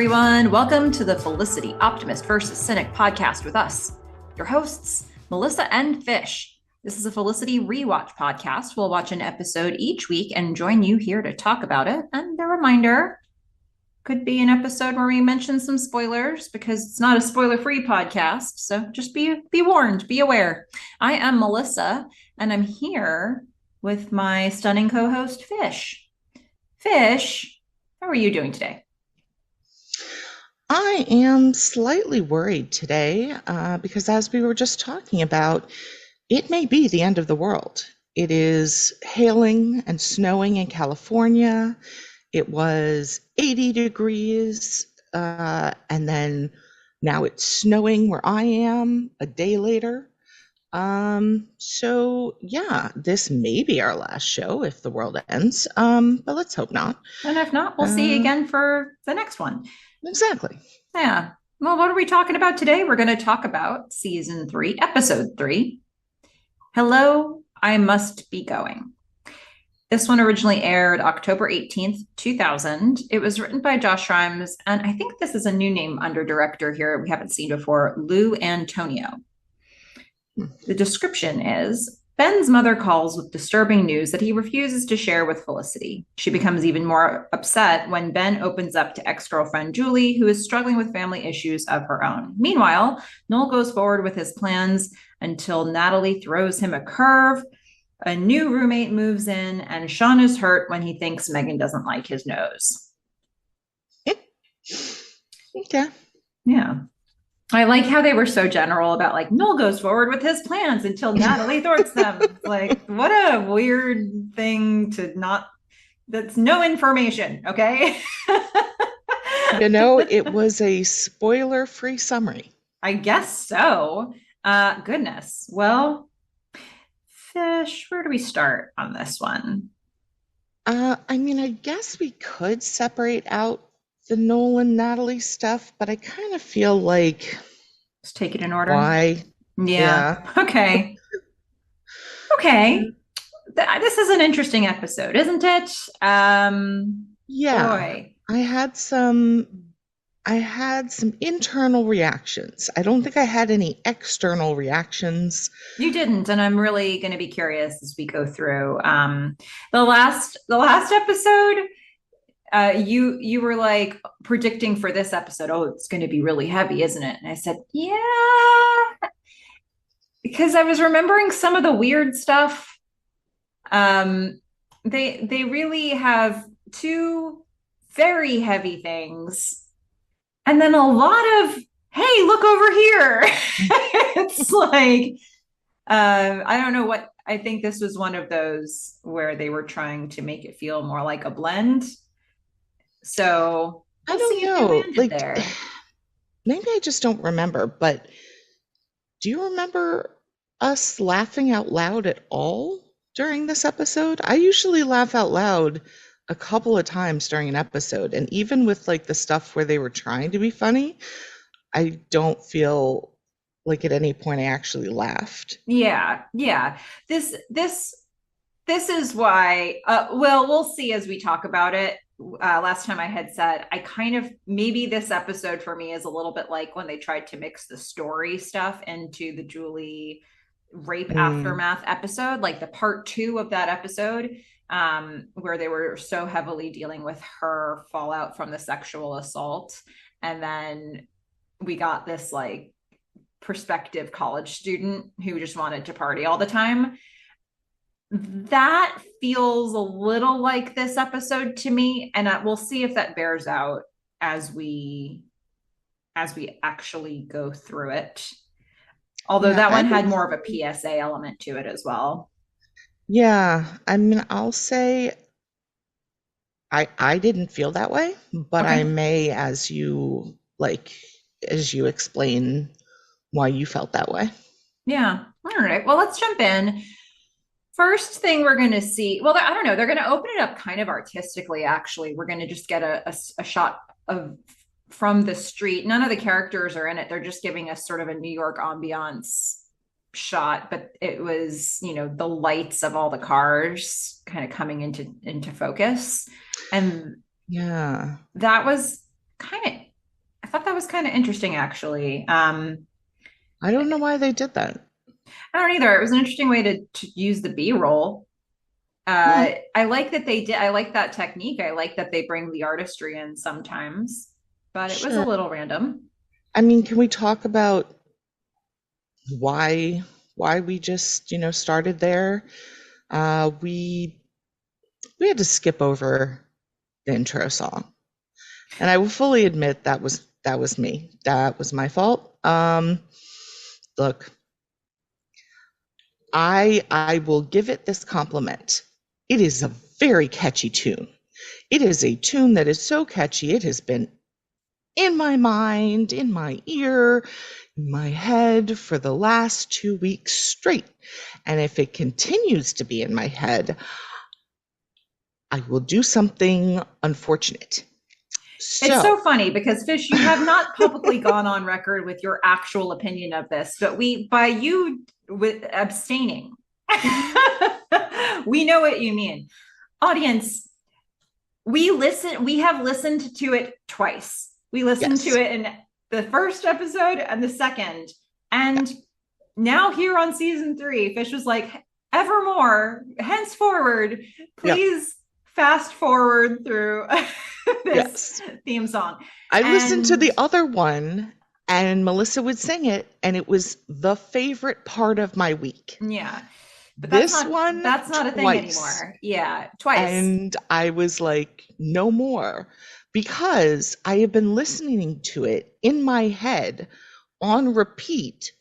everyone. Welcome to the Felicity, Optimist versus Cynic podcast with us, your hosts, Melissa and Fish. This is a Felicity rewatch podcast. We'll watch an episode each week and join you here to talk about it. And a reminder, could be an episode where we mention some spoilers because it's not a spoiler-free podcast. So just be warned, be aware. I am Melissa, and I'm here with my stunning co-host, Fish. Fish, how are you doing today? I am slightly worried today because, as we were just talking about, it may be the end of the world. It is hailing and snowing in California. It was 80 degrees, and then now it's snowing where I am a day later. So yeah, this may be our last show if the world ends, but let's hope not. And if not, we'll see you again for the next one. Exactly. Yeah. Well, what are we talking about today? We're going to talk about season 3, episode 3. Hello, I Must Be Going. This one originally aired October 18th, 2000. It was written by Josh Rhimes, and I think this is a new name under director here we haven't seen before, Lou Antonio. The description is, Ben's mother calls with disturbing news that he refuses to share with Felicity. She becomes even more upset when Ben opens up to ex-girlfriend Julie, who is struggling with family issues of her own. Meanwhile, Noel goes forward with his plans until Natalie throws him a curve. A new roommate moves in, and Sean is hurt when he thinks Megan doesn't like his nose. Okay. Yeah. I like how they were so general about like Noel goes forward with his plans until Natalie thwarts them. Like, what a weird thing to not, that's no information, okay? It was a spoiler-free summary. I guess so. Goodness. Well, Fish, where do we start on this one? I guess we could separate out the Noel and Natalie stuff, but I kind of feel like let's take it in order. Why? Yeah. Okay. This is an interesting episode, isn't it? Yeah. Boy. I had some internal reactions. I don't think I had any external reactions. You didn't, and I'm really going to be curious as we go through. The last episode, you were like predicting for this episode, oh, it's going to be really heavy, isn't it? And I said, yeah, because I was remembering some of the weird stuff. They really have two very heavy things. And then a lot of, hey, look over here. It's like, I don't know what, I think this was one of those where they were trying to make it feel more like a blend. So I don't know. Like, maybe I just don't remember, but do you remember us laughing out loud at all during this episode? I usually laugh out loud a couple of times during an episode, and even with like the stuff where they were trying to be funny, I don't feel like at any point I actually laughed. Yeah. This is why. Well, we'll see as we talk about it. Last time I had said I kind of maybe this episode for me is a little bit like when they tried to mix the story stuff into the Julie rape aftermath episode, like the part 2 of that episode. Where they were so heavily dealing with her fallout from the sexual assault. And then we got this like prospective college student who just wanted to party all the time. That feels a little like this episode to me. And we'll see if that bears out as we actually go through it. Although that one had more of a PSA element to it as well. Yeah, I'll say I didn't feel that way, but okay. I may, as you explain why you felt that way. Yeah. All right. Well, let's jump in. First thing we're going to see, well, I don't know. They're going to open it up kind of artistically, actually. We're going to just get a shot of from the street. None of the characters are in it. They're just giving us sort of a New York ambiance shot, but it was, the lights of all the cars kind of coming into focus. And yeah, that was kind of that was kind of interesting, actually. I don't know why they did that. I don't either. It was an interesting way to use the B-roll. Hmm, I like that they did. I like that technique. I like that they bring the artistry in sometimes, but it was a sure. little random. I mean, can we talk about why we just, started there? We had to skip over the intro song. And I will fully admit that was me. That was my fault. Look, I will give it this compliment. It is a very catchy tune. It is a tune that is so catchy. It has been in my mind, in my ear, in my head for the last 2 weeks straight. And if it continues to be in my head, I will do something unfortunate. It's so So, funny because Fish, you have not publicly gone on record with your actual opinion of this, but we, by you with abstaining, mhm, we know what you mean. Audience, we have listened to it twice. We listened to yes, it in the first episode and the second. And now here on season 3, Fish was like, evermore, henceforward, yep, please fast forward through this yes. theme song. I listened to And the other one and Melissa would sing it, and it was the favorite part of my week. yeah, but This one, that's not a thing twice. anymore. Yeah, twice. And I was like, no more. Because I have been listening to it in my head on repeat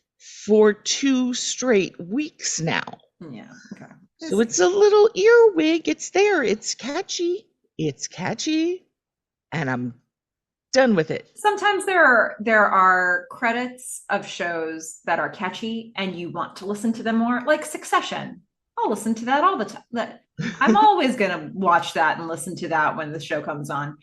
for 2 straight weeks now. Yeah, okay. So it's a little earwig. It's there. It's catchy. It's catchy. And I'm done with it. Sometimes there are credits of shows that are catchy and you want to listen to them more, like Succession. I'll listen to that all the time. I'm always gonna watch that and listen to that when the show comes on.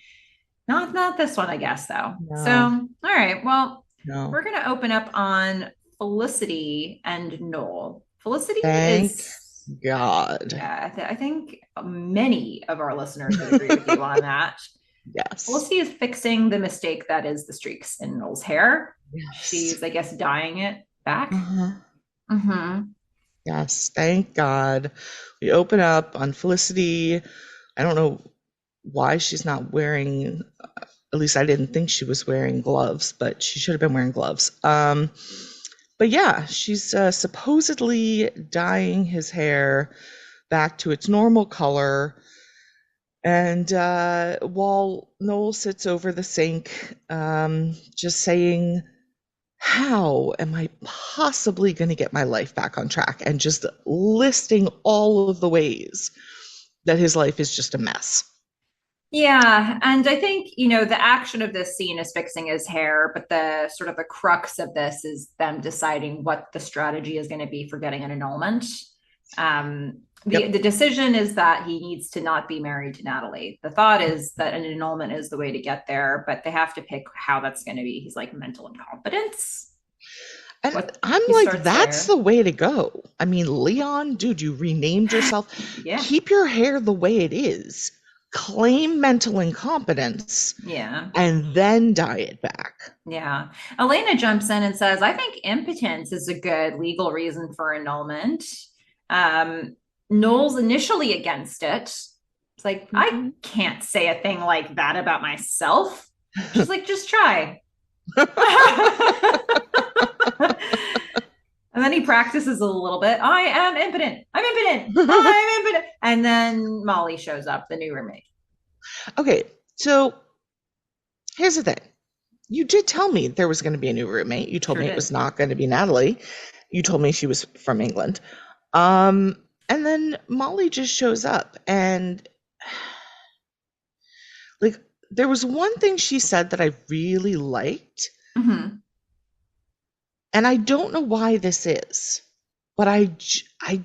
Not this one, I guess, though. So, No, all right. Well, no. we're gonna open up on Felicity and Noel. Felicity Thank is, God. yeah, I think many of our listeners would agree with you on that. Yes. Felicity is fixing the mistake that is the streaks in Noel's hair. Yes. She's, I guess, dyeing it back. Uh-huh. Mm-hmm. Yes. Thank God. We open up on Felicity. I don't know why she's not wearing, at least I didn't think she was wearing gloves, but she should have been wearing gloves. But yeah, she's supposedly dyeing his hair back to its normal color. And while Noel sits over the sink, just saying, how am I possibly going to get my life back on track? And just listing all of the ways that his life is just a mess. Yeah, and I think, the action of this scene is fixing his hair, but the sort of the crux of this is them deciding what the strategy is going to be for getting an annulment. The Yep. decision is that he needs to not be married to Natalie. The thought is that an annulment is the way to get there, but they have to pick how that's going to be. He's like mental incompetence. And What I'm he like, starts that's there. the way to go. I mean, Leon, dude, you renamed yourself. Yeah. Keep your hair the way it is. Claim mental incompetence Yeah. and then dye it back. Yeah. Elena jumps in and says, I think impotence is a good legal reason for annulment. Um, Noel's initially against it. It's like, I Mhm. can't say a thing like that about myself. She's like, just try. And then he practices a little bit. I am impotent. I'm impotent. I'm impotent. And then Molly shows up, the new roommate. Okay, so here's the thing. You did tell me there was going to be a new roommate. You told Sure me it was did. not going to be Natalie. You told me she was from England. Um, and then Molly just shows up and like there was one thing she said that I really liked, Mm-hmm. and I don't know why this is, but I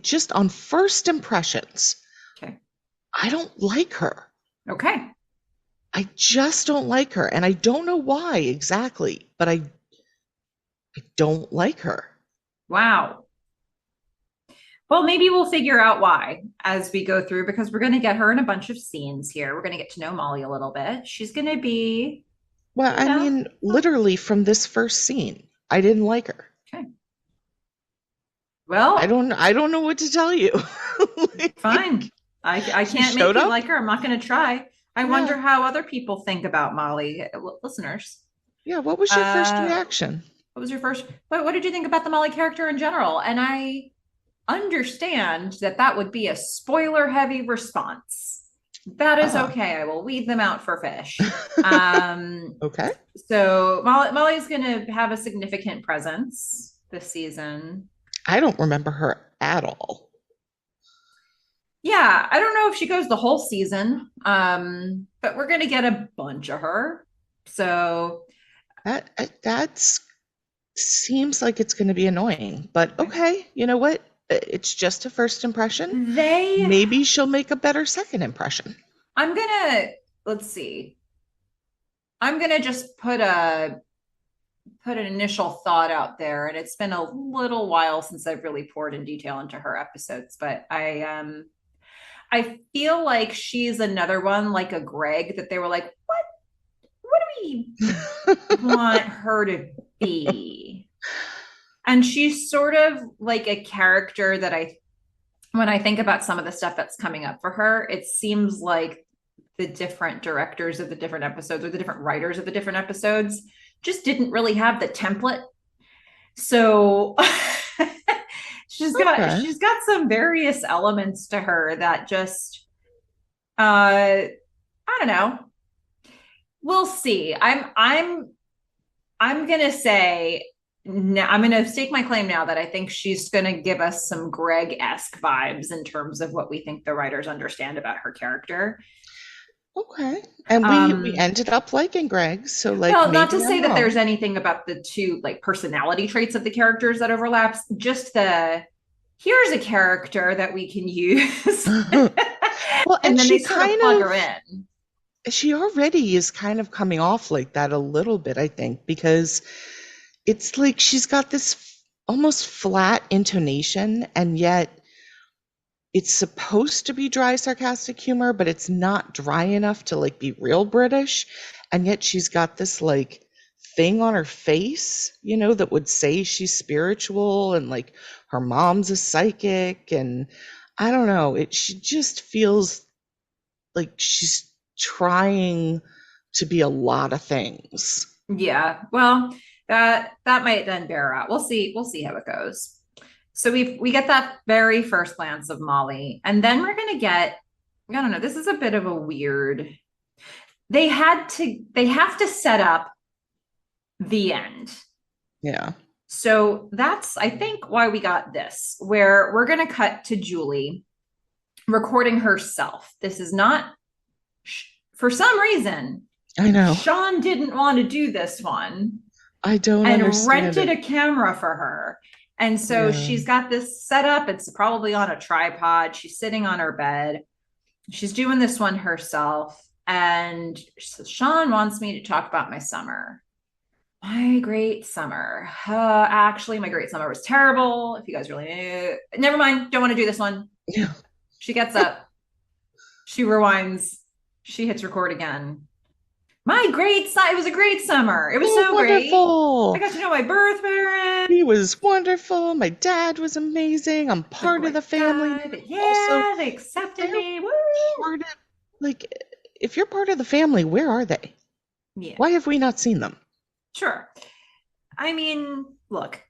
just on first impressions, Okay. I don't like her. Okay. I just don't like her, and I don't know why exactly, but I don't like her. Wow. Well, maybe we'll figure out why as we go through because we're going to get her in a bunch of scenes here. We're going to get to know Molly a little bit. She's going to be Well, You I know. mean, literally from this first scene, I didn't like her. Okay. I Well, don't I don't know what to tell you. Like, fine. I she can't showed make you up. like her. I'm not going to try. I Yeah. wonder how other people think about Molly, listeners. Yeah, what was your first Uh, reaction? what was your first? What did you think about the Molly character in general? And I understand that that would be a spoiler heavy response. That is Ah. okay. I will weed them out for fish. Um, Okay. so Molly's going to have a significant presence this season. I don't remember her at all. Yeah, I don't know if she goes the whole season, but we're going to get a bunch of her. So That seems like it's going to be annoying, but okay. You know what? It's just a first impression. they, Maybe she'll make a better second impression. I'm going to, let's see. I'm going to just put an initial thought out there, and it's been a little while since I've really poured in detail into her episodes, but I feel like she's another one like a Greg that they were like, what do we want her to be? And she's sort of like a character that when I think about some of the stuff that's coming up for her, it seems like the different directors of the different episodes or the different writers of the different episodes just didn't really have the template. So Okay. she's got some various elements to her that just I don't know. We'll see. I'm gonna say now, I'm gonna stake my claim now that I think she's gonna give us some Greg-esque vibes in terms of what we think the writers understand about her character. Okay. And we Um, ended up liking Greg, so like well, not to maybe say I'm that there's wrong. anything about the two like personality traits of the characters that overlaps, just the here's a character that we can use. Well, And and then they sort of plug her in. she already is kind of coming off like that a little bit, I think, because it's like she's got this almost flat intonation, and yet it's supposed to be dry, sarcastic humor, but it's not dry enough to like be real British. And yet she's got this like thing on her face, that would say she's spiritual and like her mom's a psychic. And I don't know, she just feels like she's trying to be a lot of things. Yeah. Well, that might then bear out. We'll see how it goes. So we get that very first glance of Molly, and then we're gonna get, I don't know, this is a bit of a weird. They have to set up the end. Yeah. So that's I think why we got this, where we're gonna cut to Julie recording herself. This is not for some reason, I know. Sean didn't want to do this one I don't and understand rented it. a camera for her. And so Yeah. she's got this set up. It's probably on a tripod. She's sitting on her bed. She's doing this one herself. And she says, Sean wants me to talk about my summer. My great summer. Actually, my great summer was terrible. If you guys really knew, never mind. Don't want to do this one. Yeah. She gets up. She rewinds. She hits record again. It was a great summer. It was Oh, so great. I wonderful. got to know my birth parents. He was wonderful. My dad was amazing. I'm The part of the great family guy. now. But Also, yeah, they accepted they're me. Woo! part of, like, if you're part of the family, where are they? Yeah, Why have we not seen them? sure. I mean, look,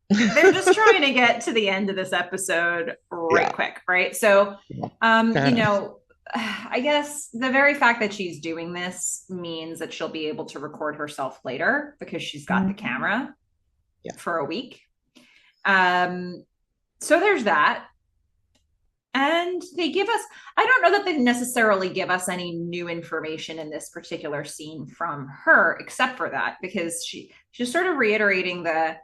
they're just trying to get to the end of this episode right Yeah. quick, right? So, Yeah. Fair enough. I guess the very fact that she's doing this means that she'll be able to record herself later because she's got the Mhm. camera Yeah. for a week. Um, so there's that. And they give us, I don't know that they necessarily give us any new information in this particular scene from her, except for that, because she's sort of reiterating I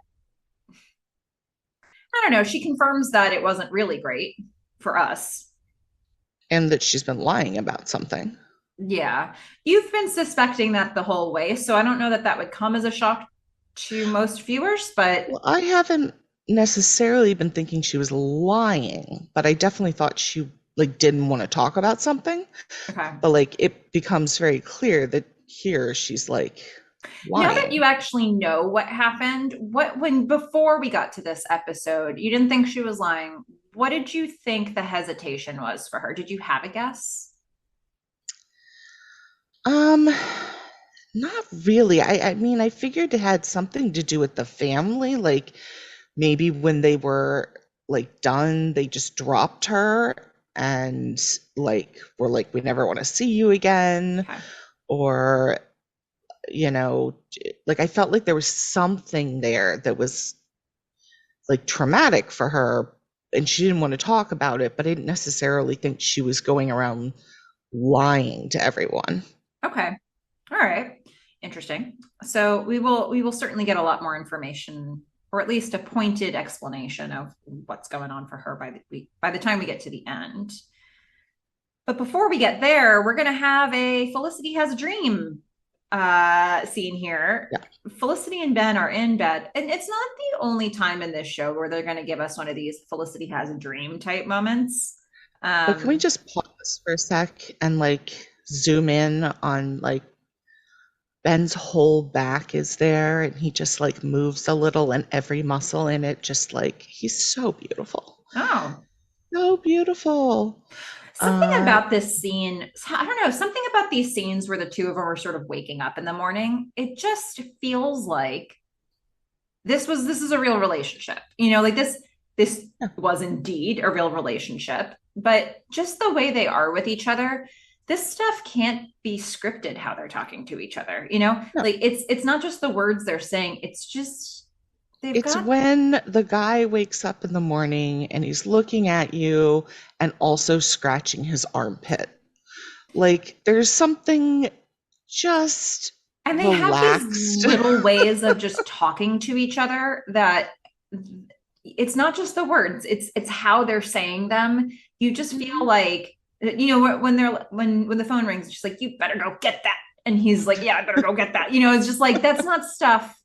don't know, she confirms that it wasn't really great for us. And that she's been lying about something. Yeah. You've been suspecting that the whole way. So I don't know that that would come as a shock to most viewers, but Well, I haven't necessarily been thinking she was lying, but I definitely thought she like didn't want to talk about something. okay. But like it becomes very clear that here she's like Now that you lying. actually know what happened, when before we got to this episode, you didn't think she was lying. What did you think the hesitation was for her? Did you have a guess? Um, Not really. I mean, I figured it had something to do with the family. Like maybe when they were like done, they just dropped her and like were like, we never want to see you again. Okay. Or, like I felt like there was something there that was like traumatic for her and she didn't want to talk about it, but I didn't necessarily think she was going around lying to everyone. Okay. All right. Interesting. So we will certainly get a lot more information, or at least a pointed explanation of what's going on for her by the time we get to the end. But before we get there, we're gonna have a Felicity has a dream scene here. Yeah. Felicity and Ben are in bed, and it's not the only time in this show where they're gonna give us one of these Felicity has a dream type moments. But can we Um, just pause for a sec and like zoom in on like Ben's whole back is there and he just like moves a little and every muscle in it just like he's so beautiful. oh, So beautiful. something Uh about this scene, I don't know, something about these scenes where the two of them are sort of waking up in the morning. It just feels like this is a real relationship. Like this yeah, was indeed a real relationship, but just the way they are with each other, this stuff can't be scripted how they're talking to each other, no. like it's not just the words they're saying, it's just they've It's got. when the guy wakes up in the morning and he's looking at you and also scratching his armpit. Like there's something just And they have these relaxed. little ways of just talking to each other that it's not just the words, it's how they're saying them. You just feel Mhm. like when they're when the phone rings, it's just like, you better go get that. And he's like, yeah, I better go get that. It's just like that's not stuff.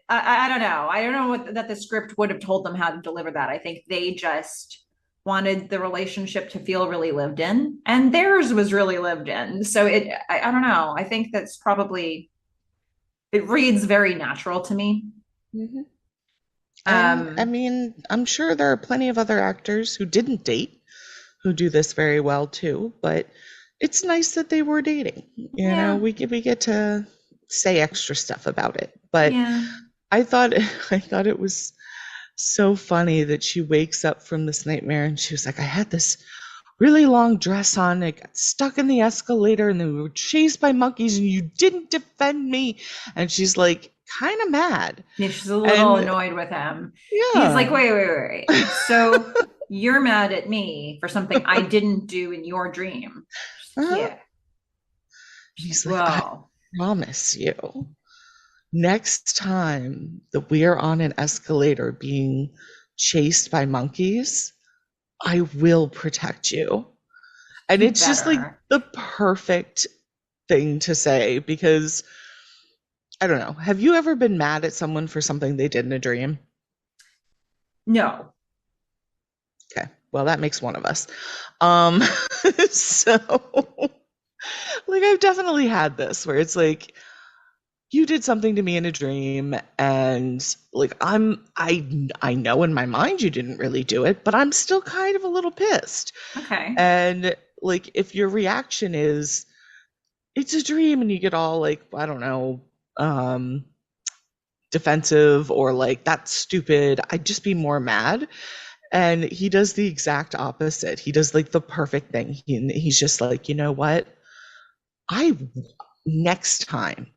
I don't know. I don't know what that the script would have told them how to deliver that. I think they just wanted the relationship to feel really lived in, and theirs was really lived in. So I don't know. I think that's probably it reads very natural to me. Mhm. And I Um, mean, I'm sure there are plenty of other actors who didn't date who do this very well too, but it's nice that they were dating. yeah, We get to say extra stuff about it. But yeah. I thought I thought it was so funny that she wakes up from this nightmare and she was like, I had this really long dress on. It got stuck in the escalator and then we were chased by monkeys and you didn't defend me. And she's like kind of mad. Yeah, she's a little And annoyed with him. He's like, yeah. wait. So you're mad at me for something I didn't do in your dream? She's like, Uh-huh. yeah. She's like, He's like, I well, promise you, next time that we are on an escalator being chased by monkeys, I will protect you. And you it's just like better. the perfect thing to say because I don't know. Have you ever been mad at someone for something they did in a dream? No. Okay. Well, that makes one of us. Um, so like I've definitely had this where it's like you did something to me in a dream and like I know in my mind you didn't really do it, but I'm still kind of a little pissed. Okay. And like if your reaction is it's a dream and you get all like I don't know um defensive or like that's stupid, I'd just be more mad. And he does the exact opposite. He does like the perfect thing. He's just like, you know what? I next time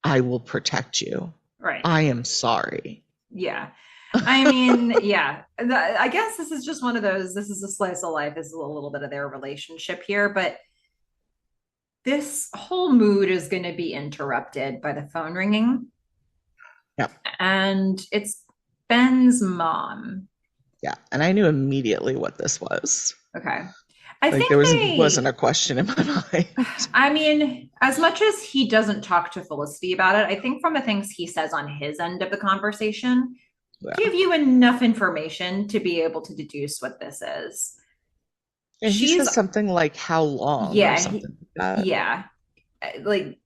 I will protect you. Right. I am sorry. Yeah. I mean, yeah. I guess this is just one of those. This is a slice of life. This is a little bit of their relationship here, but this whole mood is going to be interrupted by the phone ringing, Yeah. and it's Ben's mom. Yeah. And I knew immediately what this was. Okay. I Like think there wasn't they, a question in my mind. I mean, as much as he doesn't talk to Felicity about it, I think from the things he says on his end of the conversation, Yeah. give you enough information to be able to deduce what this is. And he She's, says something like how long or yeah, something like that. yeah. like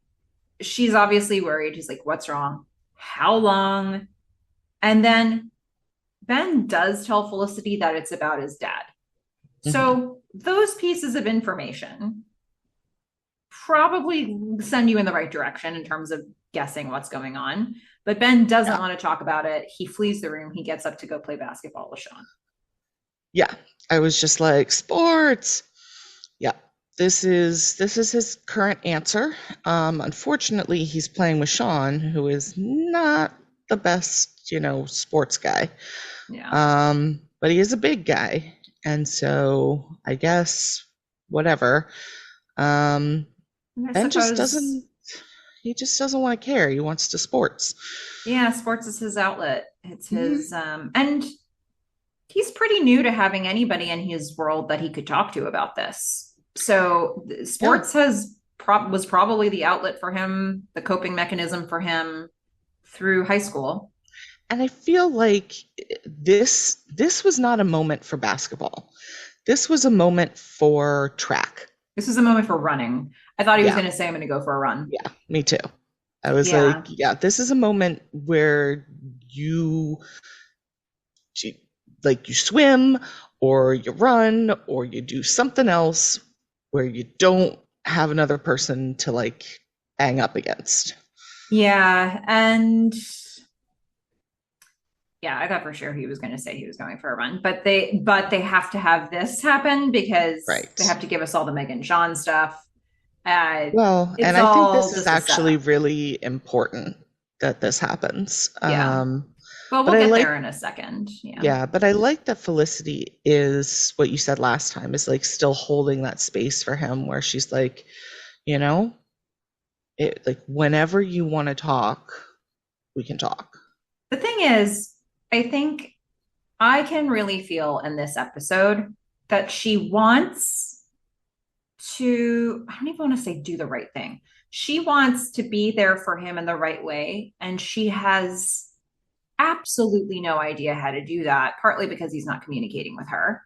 she's obviously worried. She's like, what's wrong? How long? And then Ben does tell Felicity that it's about his dad. Mhm. So those pieces of information probably send you in the right direction in terms of guessing what's going on. But Ben doesn't Yeah. want to talk about it. He flees the room. He gets up to go play basketball with Sean. Yeah. I was just like, sports. Yeah. This is his current answer. Unfortunately, he's playing with Sean, who is not the best, sports guy. Yeah. But he is a big guy, and so I guess whatever. Um, And I Ben just suppose, doesn't. He just doesn't want to care. He wants to sports. yeah, sports is his outlet. It's Hmm. his, and he's pretty new to having anybody in his world that he could talk to about this. So Yeah. sports was probably the outlet for him, the coping mechanism for him through high school. And I feel like this was not a moment for basketball. This was a moment for track. This was a moment for running. I thought he was Yeah, going to say, I'm going to go for a run. yeah, me too. I was like, Yeah. yeah, this is a moment where you you- like you swim or you run or you do something else where you don't have another person to like bang up against. Yeah. And yeah, I thought for sure he was going to say he was going for a run, but they have to have this happen because they Right. have to give us all the Megan John stuff. Uh, Well, it's and I think this all is just a actually setup. really important that this happens. Yeah. But But we'll I get like, there in a second. Yeah. yeah, but I like that Felicity is what you said last time, is like still holding that space for him where she's like, you know, like whenever you want to talk, we can talk. The thing is, I think I can really feel in this episode that she wants to, I don't even want to say do the right thing. She wants to be there for him in the right way. And she has absolutely no idea how to do that, partly because he's not communicating with her,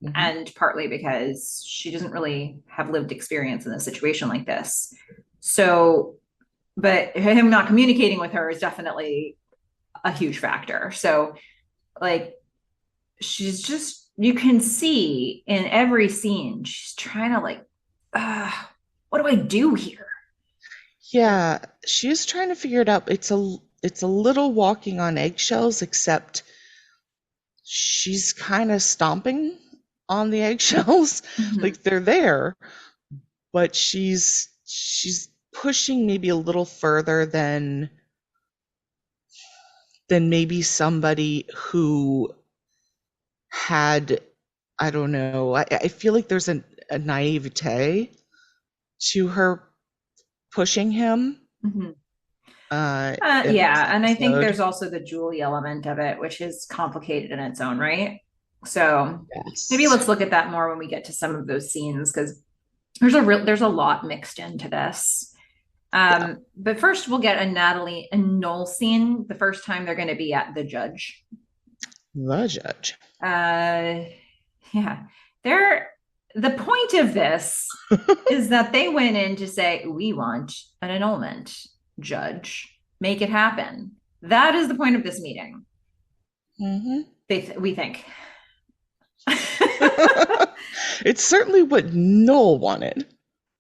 Hmm. and partly because she doesn't really have lived experience in a situation like this. So, but him not communicating with her is definitely a huge factor. So, like, she's just, you can see in every scene, she's trying to, like, uh, what do I do here? Yeah, she's trying to figure it out. It's a little walking on eggshells, except she's kind of stomping on the eggshells. Mm-hmm. Like they're there, but she's pushing maybe a little further than maybe somebody who had, I don't know. I feel like there's a naivete to her pushing him Mm-hmm. in this Yeah, and I think episode. there's also the Julie element of it, which is complicated in its own right. So maybe Yes. let's look at that more when we get to some of those scenes because there's a lot mixed into this. Yeah. But first we'll get a Natalie and Noel scene. The first time they're going to be at the judge. The judge. Uh, yeah, they're the point of this is that they went in to say we want an annulment, judge, make it happen. That is the point of this meeting. Hmm. We think. It's certainly what Noel wanted.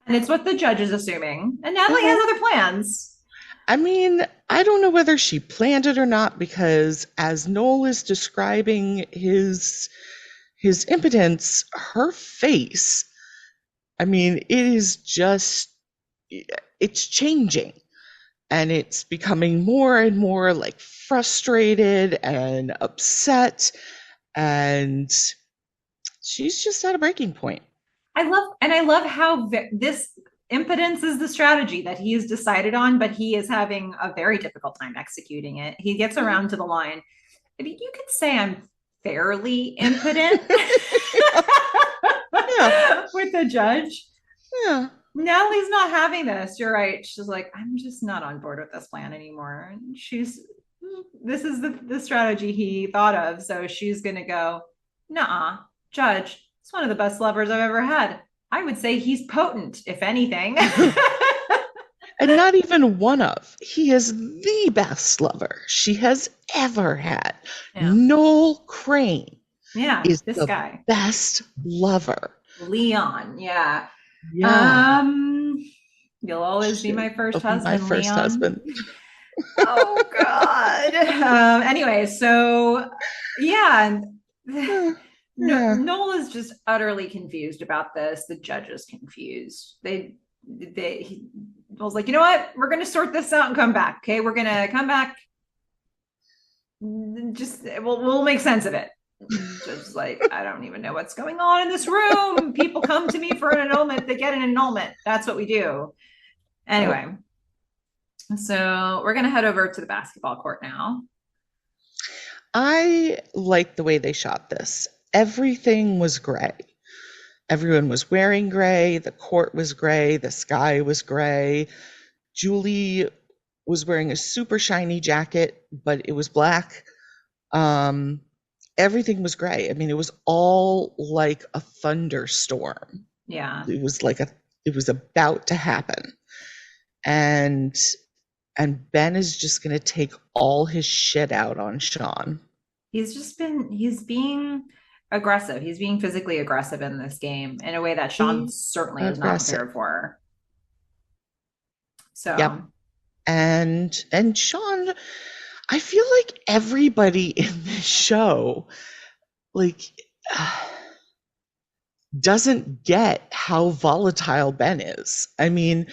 And it's what the judge is assuming. And Natalie Uh-huh. has other plans. I mean, I don't know whether she planned it or not because as Noel is describing his impotence, her face, I mean, it is just it's changing and it's becoming more and more like frustrated and upset and she's just at a breaking point. I love how this impotence is the strategy that he has decided on, but he is having a very difficult time executing it. He gets Mhm. around to the line. I mean, you could say I'm fairly impotent Yeah, with the judge. yeah. Natalie's not having this. You're right. She's like, I'm just not on board with this plan anymore. And this is the strategy he thought of. So she's going to go, nah, Judge, it's one of the best lovers I've ever had. I would say he's potent, if anything. And not even one of. He is the best lover she has ever had. Yeah. Noel Crane Yeah. is This the guy. best lover. Leon. Yeah. Yeah. Um, you'll always be my first He'll be my husband, first Leon. husband. Oh God. Anyway, so yeah, no, Yeah. Noel is just utterly confused about this. The judge is confused. He was like, you know what? We're going to sort this out and come back. Okay, we're going to come back. Just we'll make sense of it. Just like, I don't even know what's going on in this room. People come to me for an annulment. They get an annulment. That's what we do. Yep. Anyway, so we're going to head over to the basketball court now. I like the way they shot this. Everything was gray. Everyone was wearing gray. The court was gray. The sky was gray. Julie was wearing a super shiny jacket, but it was black. Everything was gray. I mean, it was all like a thunderstorm. Yeah. It was about to happen. And Ben is just going to take all his shit out on Sean. He's being aggressive. He's being physically aggressive in this game in a way that Sean Be certainly is not aggressive. prepared for. Yep. So, And Sean, I feel like everybody in this show, like, doesn't get how volatile Ben is. I mean,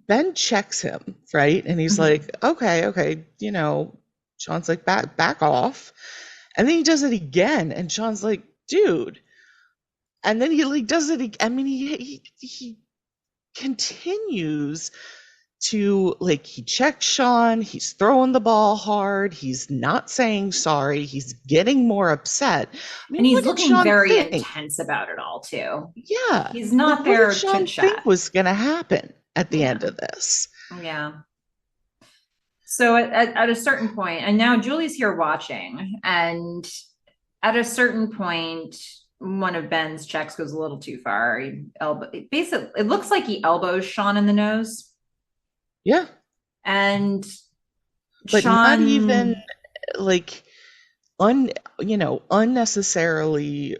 Ben checks him, right? And he's like, okay, Sean's like, back off. And then he does it again, and Sean's like, dude. And then he like does it. I mean, he continues to like he checks Sean, he's throwing the ball hard, he's not saying sorry, he's getting more upset. I mean, and he's what did looking Sean very think? intense about it all too. Yeah. He's Like, not what did there chit Sean think chat. was going to happen at the Yeah. end of this? Yeah. So at a certain point, and now Julie's here watching, and at a certain point, one of Ben's checks goes a little too far. Basically, it looks like he elbows Sean in the nose. Yeah. And But not even Sean, like unnecessarily,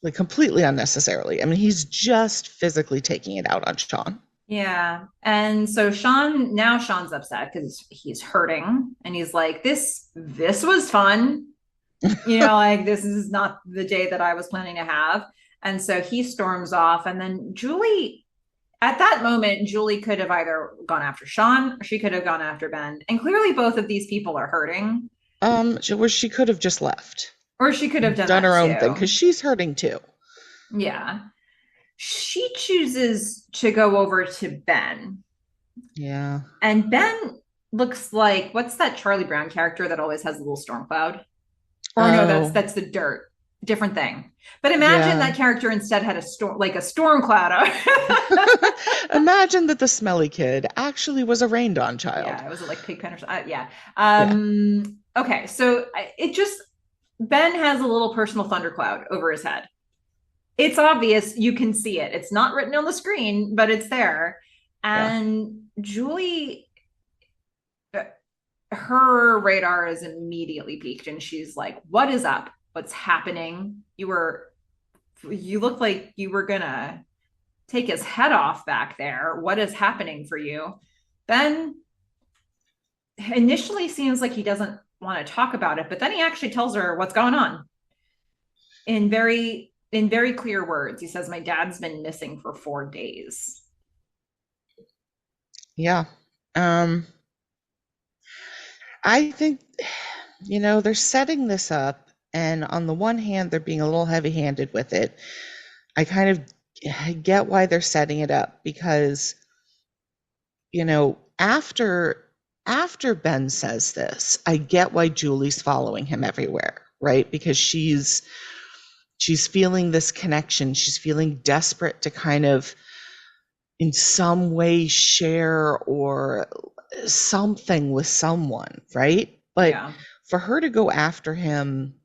like completely unnecessarily. I mean, he's just physically taking it out on Sean. yeah. And so Sean's upset because he's hurting and he's like, this was fun. Like this is not the day that I was planning to have. And so he storms off. And then at that moment, Julie could have either gone after Sean or she could have gone after Ben. And clearly both of these people are hurting. She could have just left. Or she could have done Done that her own thing too. because she's hurting too. Yeah. She chooses to go over to Ben. Yeah. And Ben looks like what's that Charlie Brown character that always has a little storm cloud? Or no, Oh, that's the dirt. Different thing. But imagine yeah. that character instead had a storm cloud. Imagine that the smelly kid actually was a rained on child. Yeah, was it like Pigpen or something? Yeah. Yeah. Okay, so it just Ben has a little personal thundercloud over his head. It's obvious, you can see it. It's not written on the screen, but it's there. Yeah. And Julie, her radar is immediately peaked, and she's like, "What is up? What's happening? You look like you were gonna take his head off back there. What is happening for you?" Ben initially seems like he doesn't want to talk about it, but then he actually tells her what's going on in very clear words. He says, "My dad's been missing for 4 days." Yeah. I think, they're setting this up, and on the one hand, they're being a little heavy-handed with it. I kind of get why they're setting it up because, after Ben says this, I get why Julie's following him everywhere, right? Because she's feeling this connection. She's feeling desperate to kind of in some way share or something with someone, right? But Yeah. for her to go after him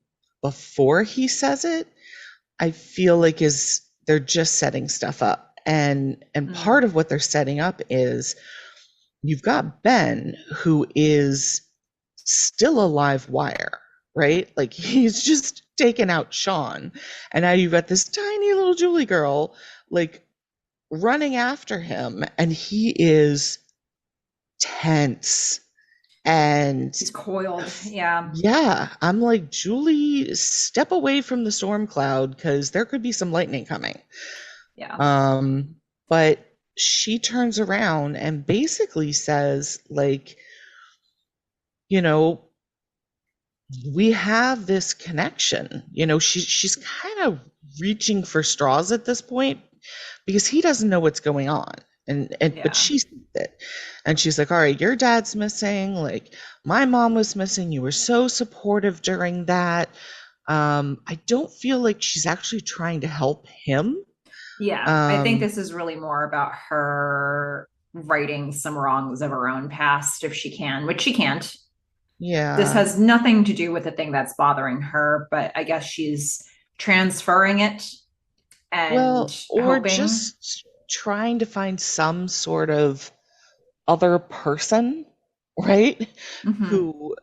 before he says it, I feel like they're just setting stuff up. And part of what they're setting up is you've got Ben, who is still a live wire, right? Like he's just taken out Sean. And now you've got this tiny little Julie girl like running after him, and he is tense. And He's coiled. Yeah. yeah, I'm like, Julie, step away from the storm cloud because there could be some lightning coming. Yeah. But she turns around and basically says, like, you know, we have this connection. She's kind of reaching for straws at this point because he doesn't know what's going on. But she sees it. And she's like, all right, your dad's missing. Like, my mom was missing. You were so supportive during that. I don't feel like she's actually trying to help him. Yeah. I think this is really more about her righting some wrongs of her own past if she can, which she can't. This Yeah. has nothing to do with the thing that's bothering her, but I guess she's transferring it and Well, or hoping. just trying to find some sort of other person, right? Mm-hmm. Who,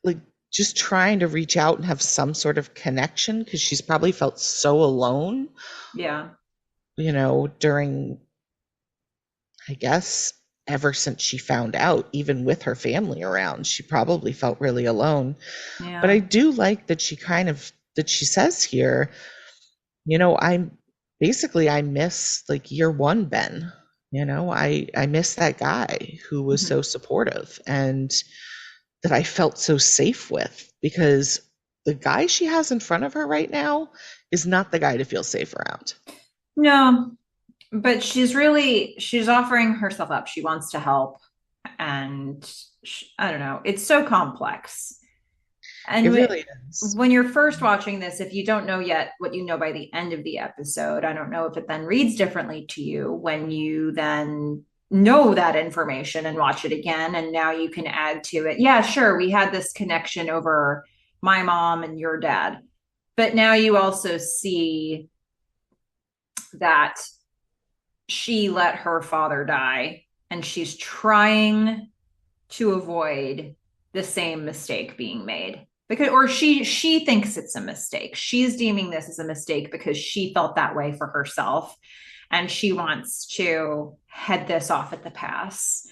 like, just trying to reach out and have some sort of connection because she's probably felt so alone, Yeah. during, I guess, ever since she found out, even with her family around, she probably felt really alone. But I Yeah. do like that she says here, I'm basically, I miss like year one Ben. I miss that guy who was Mm-hmm. so supportive and that I felt so safe with, because the guy she has in front of her right now is not the guy to feel safe around. No, but she's offering herself up. She wants to help. And I don't know, it's so complex. It And really is. when you're first watching this, if you don't know yet what you know by the end of the episode, I don't know if it then reads differently to you when you then know that information and watch it again. And now you can add to it. Yeah, sure, we had this connection over my mom and your dad. But now you also see that she let her father die and she's trying to avoid the same mistake being made, because or she thinks it's a mistake. She's deeming this as a mistake because she felt that way for herself and she wants to head this off at the pass.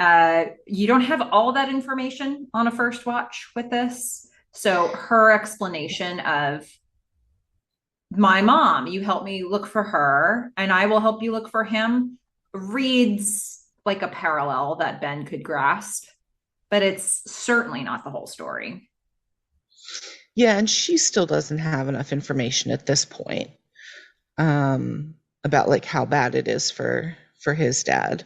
You don't have all that information on a first watch with this, so her explanation of my mom, you help me look for her and I will help you look for him, reads like a parallel that Ben could grasp, but it's certainly not the whole story. Yeah, and she still doesn't have enough information at this point, about like how bad it is for his dad.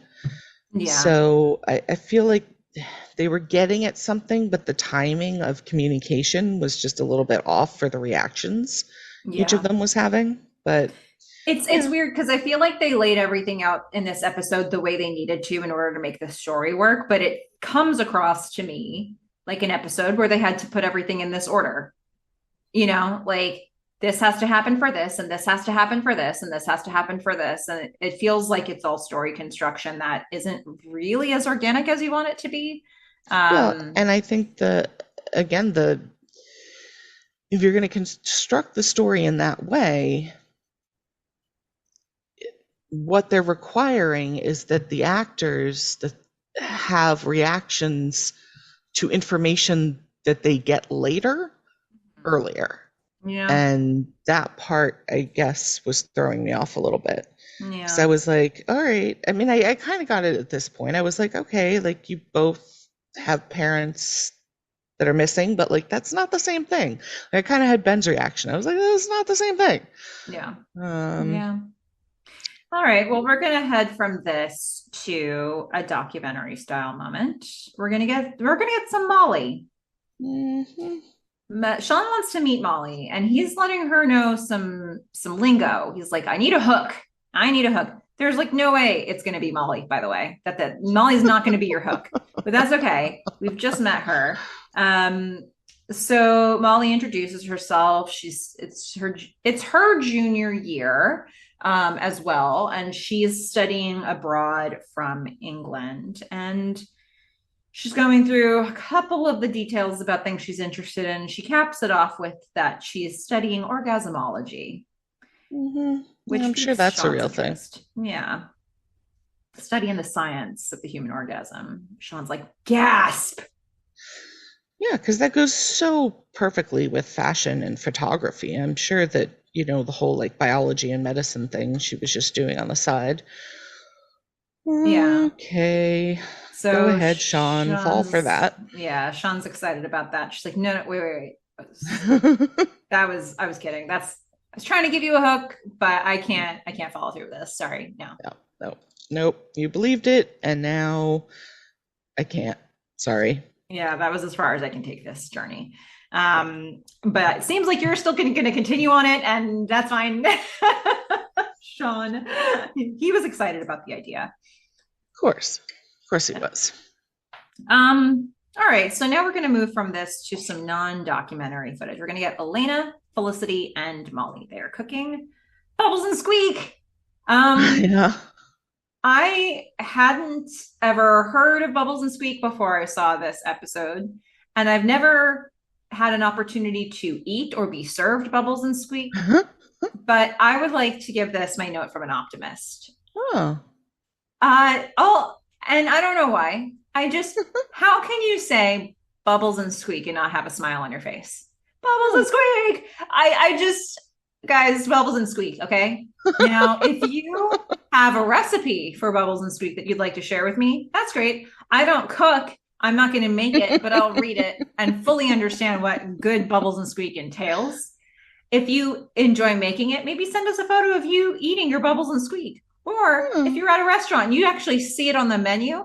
Yeah. So I feel like they were getting at something, but the timing of communication was just a little bit off for the reactions each of Yeah. them was having. But It's yeah, weird because I feel like they laid everything out in this episode the way they needed to in order to make the story work, but it comes across to me like an episode where they had to put everything in this order. Like this has to happen for this, and this has to happen for this, and this has to happen for this. And it feels like it's all story construction that isn't really as organic as you want it to be. well, Um, and I think the if you're going to construct the story in that way, what they're requiring is that the actors that have reactions to information that they get later earlier. yeah, And that part, I guess, was throwing me off a little bit. Because I yeah, was like, all right. I mean, I kind of got it at this point. I was like, okay, like you both have parents that are missing, but like that's not the same thing. Like, I kind of had Ben's reaction. I was like, that's not the same thing. yeah, Um, yeah. All right. Well, we're gonna head from this to a documentary style moment. We're gonna get some Molly. mhm. Sean wants to meet Molly, and he's letting her know some lingo. He's like, "I need a hook. I need a hook." There's like no way it's going to be Molly, by the way. That Molly's not going to be your hook, but that's okay. We've just met her. So Molly introduces herself. It's her junior year. as well. And she's studying abroad from England. And she's going through a couple of the details about things she's interested in. She caps it off with that she's studying orgasmology, Yeah, which I'm sure piques that's a Sean's real thing. interest. Yeah. Studying the science of the human orgasm. Sean's like, gasp. Yeah, because that goes so perfectly with fashion and photography. I'm sure that, the whole like biology and medicine thing she was just doing on the side. Yeah. Okay. Go So ahead, Sean. Fall for that. Sean's excited about that. She's like, no, no, wait. I was kidding. I was trying to give you a hook, but I can't follow through with this. Sorry. No. No, no, nope. You believed it, and now I can't. Sorry. Yeah, that was as far as I can take this journey. But it seems like you're still going to continue on it, and that's fine. Sean, he was excited about the idea. Of course he was. All right, so now we're going to move from this to some non-documentary footage. We're going to get Elena, Felicity, and Molly. They are cooking Bubbles and Squeak. Yeah. I hadn't ever heard of Bubbles and Squeak before I saw this episode, and I've never had an opportunity to eat or be served Bubbles and Squeak, but I would like to give this my note from an optimist. Oh. And I don't know why. How can you say Bubbles and Squeak and not have a smile on your face? Bubbles and Squeak. Guys, Bubbles and Squeak. Okay. Now, if you have a recipe for Bubbles and Squeak that you'd like to share with me, that's great. I don't cook. I'm not going to make it, but I'll read it and fully understand what good Bubbles and Squeak entails. If you enjoy making it, maybe send us a photo of you eating your Bubbles and Squeak. Or if you're at a restaurant and you actually see it on the menu,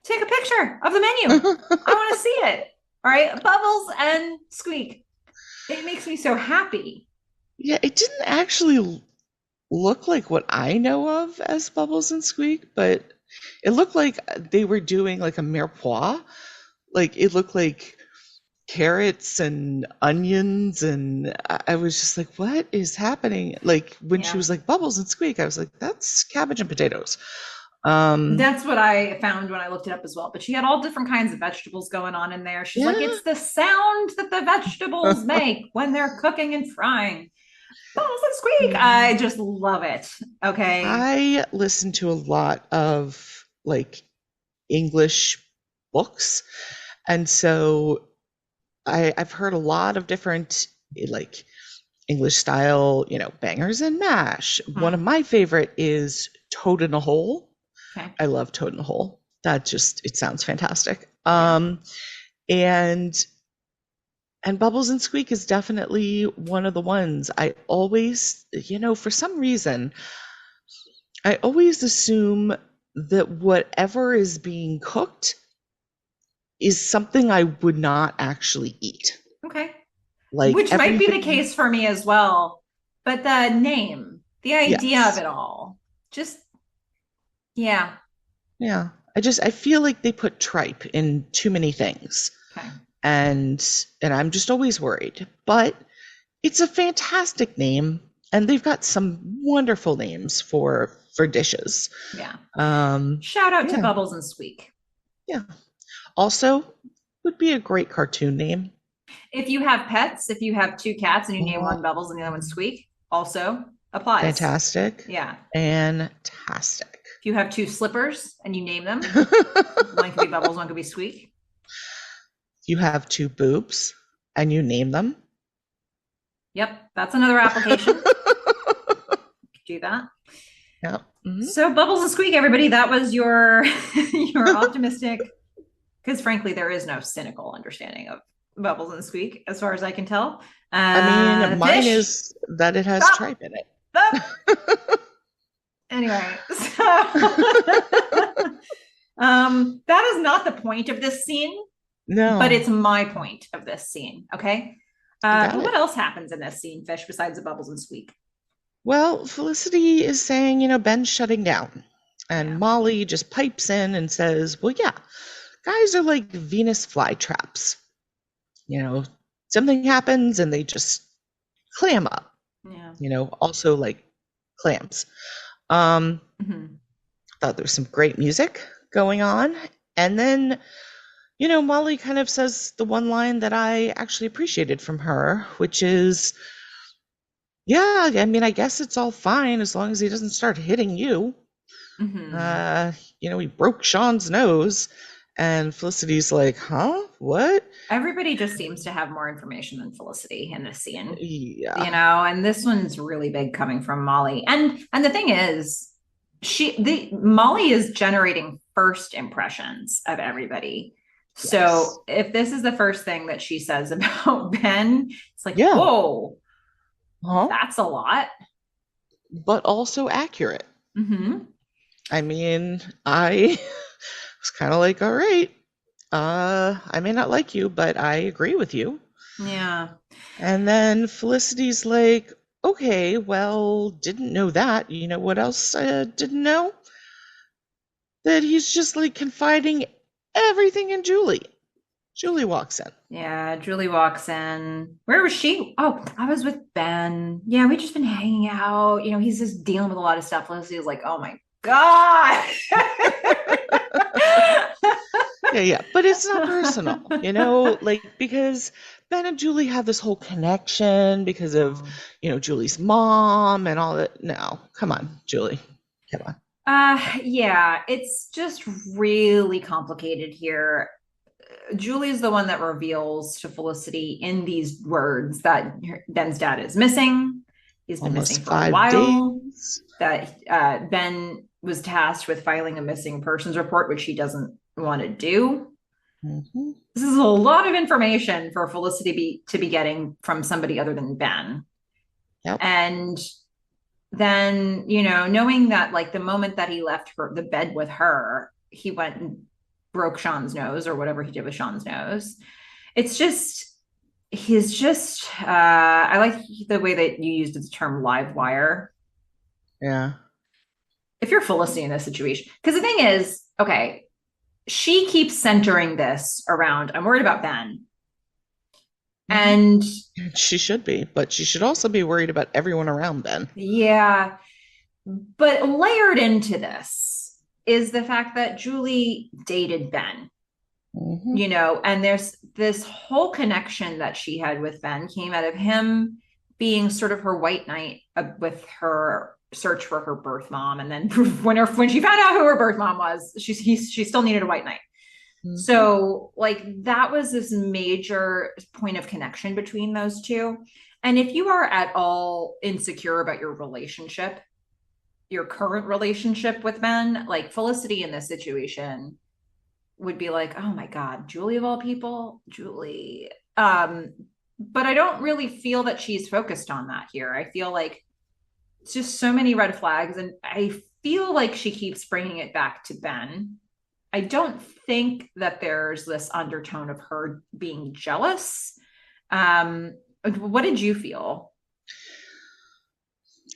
take a picture of the menu. I want to see it. All right. Bubbles and Squeak. It makes me so happy. Yeah, it didn't actually look like what I know of as Bubbles and Squeak, but it looked like they were doing like a mirepoix. Like it looked like carrots and onions, and I was just like, what is happening? Like when she was like Bubbles and Squeak, I was like, that's cabbage and potatoes. That's what I found when I looked it up as well. But she had all different kinds of vegetables going on in there. She's like, it's the sound that the vegetables make when they're cooking and frying. Bubbles and Squeak. I just love it. Okay. I listen to a lot of like English books, and so I've heard a lot of different like English style, bangers and mash. One of my favorite is Toad in a Hole. Okay. I love Toad in a Hole. It sounds fantastic. And Bubbles and Squeak is definitely one of the ones. I always, for some reason, I always assume that whatever is being cooked is something I would not actually eat. Okay. Like which might be the case for me as well. But the name, the idea of it all, just yeah. Yeah. I feel like they put tripe in too many things. Okay. And I'm just always worried. But it's a fantastic name, and they've got some wonderful names for dishes. Yeah. Shout out to Bubbles and Squeak. Yeah. Also, would be a great cartoon name. If you have pets, if you have two cats and you name one Bubbles and the other one Squeak, also applies. Fantastic. Yeah. Fantastic. If you have two slippers and you name them, one could be Bubbles, one could be Squeak. You have two boobs and you name them. Yep, that's another application. Do that. Yep. Mm-hmm. So Bubbles and Squeak, everybody, that was your optimistic, because frankly, there is no cynical understanding of Bubbles and Squeak, as far as I can tell. I mean, mine is that it has tripe in it. Anyway, so that is not the point of this scene. No. But it's my point of this scene, okay? What else happens in this scene, Fish, besides the Bubbles and Squeak? Well, Felicity is saying, Ben's shutting down. And Molly just pipes in and says, well, yeah, guys are like Venus flytraps. Something happens and they just clam up. Yeah. Also like clams. Um, Mhm. thought there was some great music going on. And then, Molly kind of says the one line that I actually appreciated from her, which is, yeah, I mean, I guess it's all fine as long as he doesn't start hitting you. Mhm. Uh, he broke Sean's nose. And Felicity's like, huh? What? Everybody just seems to have more information than Felicity in this scene, Yeah. and this one's really big coming from Molly. And the thing is, the Molly is generating first impressions of everybody. Yes. So if this is the first thing that she says about Ben, it's like, Yeah. whoa, Huh? that's a lot. But also accurate. Mm-hmm. I mean, I was kind of like, all right, I may not like you, but I agree with you. Yeah. And then Felicity's like, okay, well, didn't know that. You know what else I didn't know? That he's just like confiding everything in Julie. Julie walks in. Yeah, Julie walks in. Where was she? Oh, I was with Ben. Yeah, we just been hanging out. He's just dealing with a lot of stuff. Leslie is like, oh my God. Yeah, yeah, but it's not personal, like because Ben and Julie have this whole connection because of, Julie's mom and all that. No, come on, Julie, come on. Yeah, it's just really complicated here. Julie's the one that reveals to Felicity in these words that Ben's dad is missing. He's been Almost missing for a 5 days. while. That Ben was tasked with filing a missing persons report, which he doesn't want to do. Mm-hmm. This is a lot of information for Felicity to be getting from somebody other than Ben. Yep. And then, knowing that like the moment that he left the bed with her, he went and broke Sean's nose or whatever he did with Sean's nose. It's just he's just I like the way that you used the term live wire. Yeah. If you're Felicity in this situation, because the thing is, okay, she keeps centering this around, I'm worried about Ben. Mm-hmm. And She should be, but she should also be worried about everyone around Ben. yeah, but layered into this is the fact that Julie dated Ben, Mm-hmm. and there's this whole connection that she had with Ben came out of him being sort of her white knight with her search for her birth mom. And then when she found out who her birth mom was, she still needed a white knight. Mm-hmm. So, like, that was this major point of connection between those two. And if you are at all insecure about your current relationship with Ben, like Felicity in this situation would be like, oh my God, Julie of all people, Julie. But I don't really feel that she's focused on that here. I feel like it's just so many red flags. And I feel like she keeps bringing it back to Ben. I don't think that there's this undertone of her being jealous. What did you feel?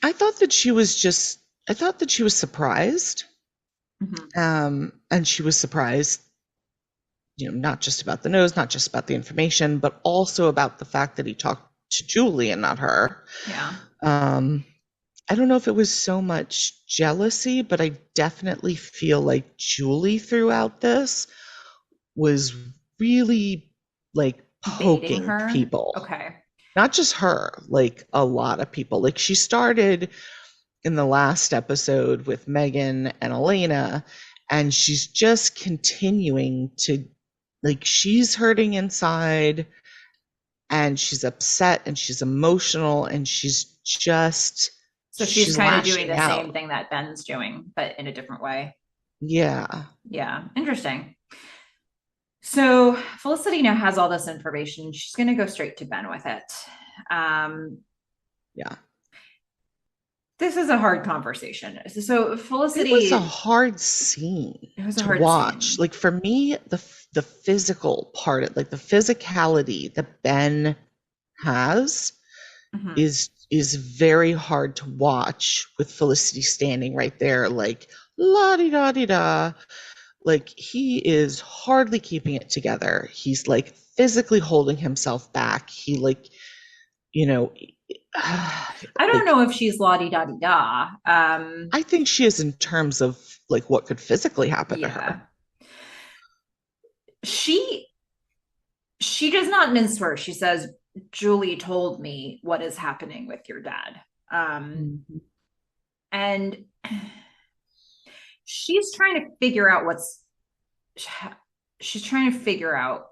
I thought that she was surprised. Mm-hmm. And she was surprised, not just about the nose, not just about the information, but also about the fact that he talked to Julie and not her. Yeah. I don't know if it was so much jealousy, but I definitely feel like Julie throughout this was really like Baiting poking her. people. Okay. Not just her, like a lot of people. Like she started in the last episode with Megan and Elena, and she's just continuing to, like, she's hurting inside and she's upset and she's emotional and So she's she's kind of doing lashing the same out. thing that Ben's doing, but in a different way. Yeah. Yeah. Interesting. So Felicity now has all this information. She's going to go straight to Ben with it. Um, Yeah. this is a hard conversation. So It was a Felicity, hard scene it was a to hard watch. scene. Like for me, the physical part, like the physicality that Ben has Mm-hmm. is very hard to watch with Felicity standing right there, like la di da di da. Like he is hardly keeping it together. He's like physically holding himself back. He like, you know, I don't Like, know if she's la-di-da-di-da. I think she is in terms of like what could physically happen to her. Yeah. She she does not mince words. She says, Julie told me what is happening with your dad. Mhm. And she's trying to figure out she's trying to figure out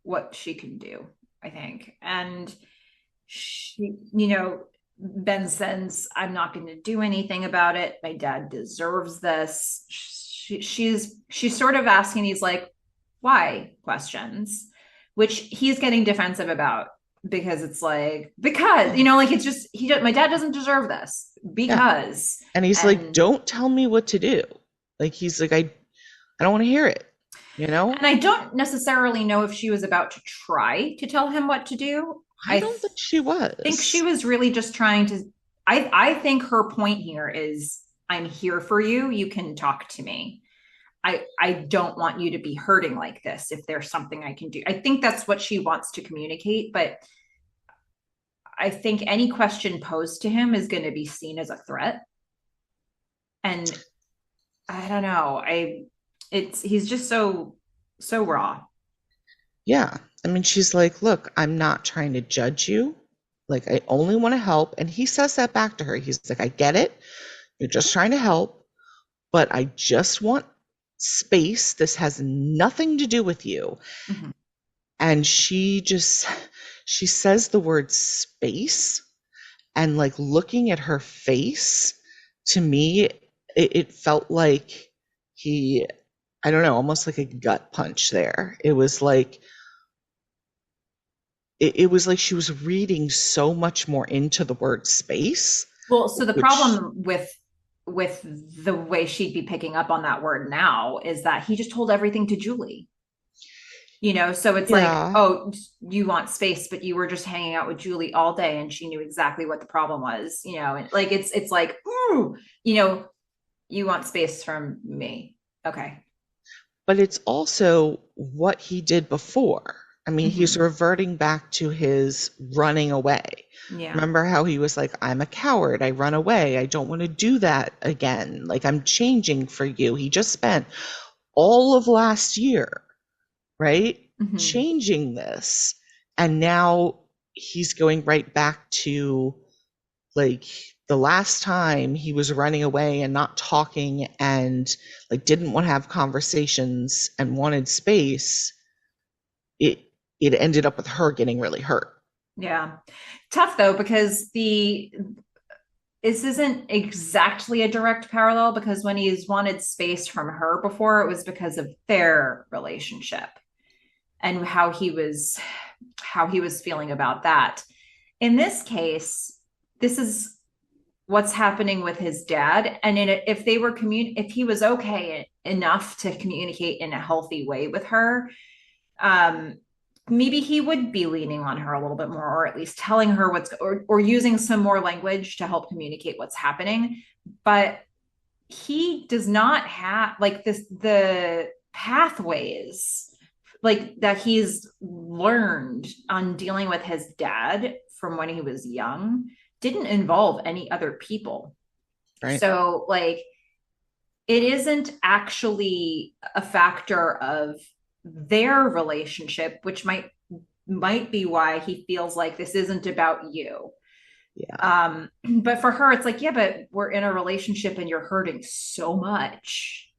what she can do, I think. And she, Ben says, I'm not going to do anything about it. My dad deserves this. She's sort of asking these like why questions, which he's getting defensive about because it's like because like it's just my dad doesn't deserve this Yeah. because And he's like, and don't tell me what to do. Like he's like, I don't want to hear it, you know? and I don't necessarily know if she was about to try to tell him what to do. I I don't think she think she was. was really just trying to I think her point here is I'm here for you. You can talk to me. I don't want you to be hurting like this if there's something I can do. I think that's what she wants to communicate, but I think any question posed to him is going to be seen as a threat. And I don't know. He's just so raw. Yeah. I mean, she's like, look, I'm not trying to judge you. Like, I only want to help. And he says that back to her. He's like, I get it. You're just trying to help, but I just want space. This has nothing to do with you. Mm-hmm. And she says the word space, and like looking at her face, to me, it felt like he, I don't know, almost like a gut punch there. It was like she was reading so much more into the word space, Well, so the which, problem with the way she'd be picking up on that word now is that he just told everything to Julie. So it's like, yeah, oh, you want space, but you were just hanging out with Julie all day and she knew exactly what the problem was, and like it's like, ooh, you want space from me. Okay. but it's also what he did before. I mean, he's Mm-hmm. reverting back to his running away. Yeah. Remember how he was like, I'm a coward. I run away. I don't want to do that again. Like, I'm changing for you. He just spent all of last year, right? Mm-hmm. Changing this. And now he's going right back to like the last time he was running away and not talking and like didn't want to have conversations and wanted space. It it ended up with her getting really hurt. Yeah. Tough though, because this isn't exactly a direct parallel because when he's wanted space from her before, it was because of their relationship and how he was feeling about that. In this case, this is what's happening with his dad, and if he was okay enough to communicate in a healthy way with her, um maybe he would be leaning on her a little bit more, or at least telling her or using some more language to help communicate what's happening. But he does not have like the pathways like that he's learned on dealing with his dad from when he was young didn't involve any other people. Right. So like it isn't actually a factor of their relationship, which might be why he feels like this isn't about you. Yeah. But for her, it's like, yeah, but we're in a relationship and you're hurting so much.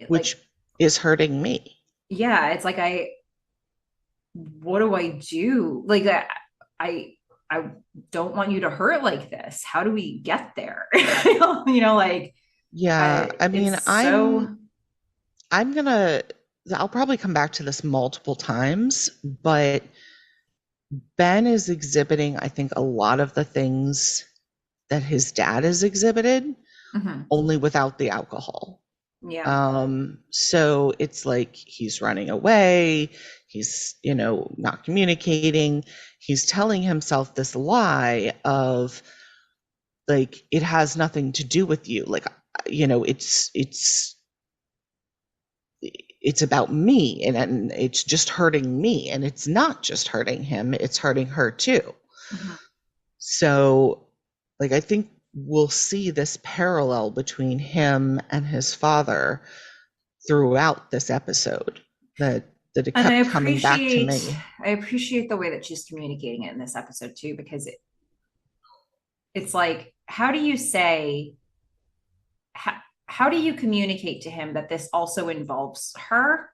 Like, Which is hurting me. yeah, it's like what do I do? Like I I don't want you to hurt like this. How do we get there? Like Yeah. I mean, it's so I'm gonna I'll probably come back to this multiple times, but Ben is exhibiting, I think, a lot of the things that his dad has exhibited, mhm. only without the alcohol. Yeah. So it's like he's running away, he's, not communicating, he's telling himself this lie of like it has nothing to do with you. Like, it's about me and it's just hurting me, and it's not just hurting him, it's hurting her too. Mhm. So, like, I think we'll see this parallel between him and his father throughout this episode, that it And kept coming back to me. I appreciate the way that she's communicating it in this episode too, because it's like, how do you say, how do you communicate to him that this also involves her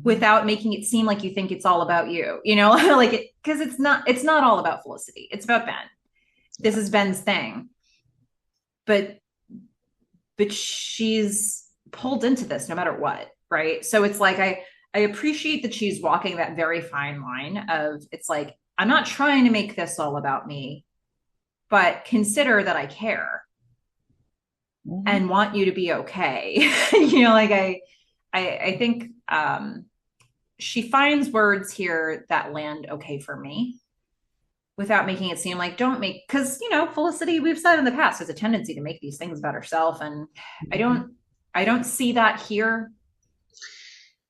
without making it seem like you think it's all about you, like it, because it's not all about Felicity. It's about Ben. This is Ben's thing. But she's pulled into this no matter what, right? So it's like I appreciate that she's walking that very fine line of, it's like, I'm not trying to make this all about me, but consider that I care and want you to be okay. Like I think she finds words here that land okay for me without making it seem like, don't make, because Felicity, we've said in the past, has a tendency to make these things about herself, and I don't see that here.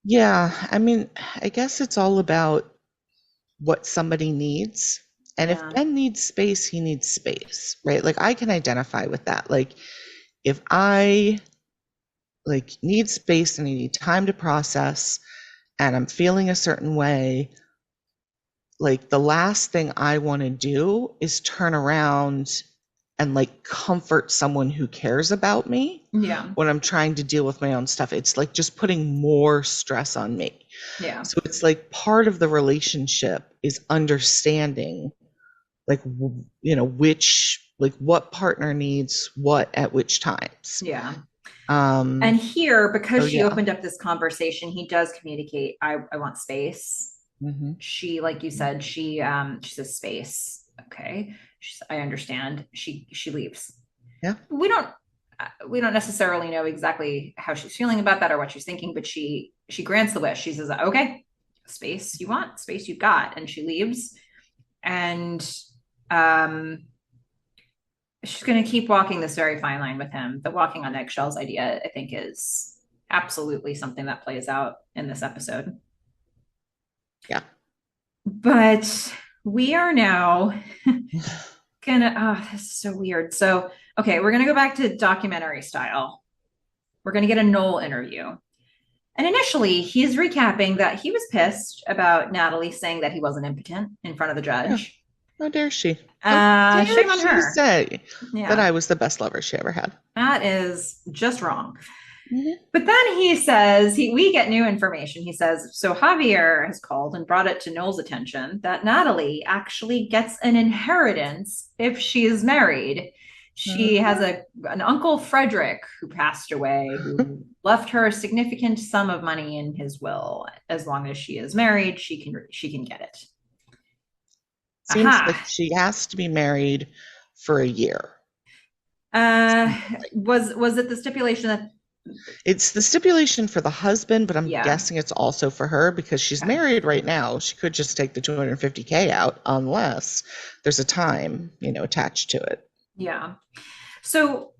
Yeah, I mean, I guess it's all about what somebody needs. And if Ben needs space, he needs space, right? Like, I can identify with that. Like, if I like need space and I need time to process and I'm feeling a certain way, like, the last thing I want to do is turn around and like comfort someone who cares about me when I'm trying to deal with my own stuff. It's like just putting more stress on me. So it's like part of the relationship is understanding, like, which, like, what partner needs what at which times. And here, because she opened up this conversation, he does communicate, I want space. She, like you said, she says space. Okay. I understand. She leaves. We don't necessarily know exactly how she's feeling about that or what she's thinking, but she grants the wish. She says, okay, space you want, space you've got. And she leaves. And she's going to keep walking this very fine line with him. The walking on eggshells idea, I think, is absolutely something that plays out in this episode. But we are now this is so weird. So, okay, we're gonna go back to documentary style. We're gonna get a Noel interview. And initially, he's recapping that he was pissed about Natalie saying that he wasn't impotent in front of the judge. How dare she? Shame on her. Say that I was the best lover she ever had. That is just wrong. But then he says, we get new information. He says, so Javier has called and brought it to Noel's attention that Natalie actually gets an inheritance if she is married. She has an Uncle Frederick who passed away, who left her a significant sum of money in his will. As long as she is married, she can get it. Seems like she has to be married for a year. Was it the stipulation that it's the stipulation for the husband, but I'm guessing it's also for her because she's married right now. She could just take the $250K out unless there's a time, attached to it. So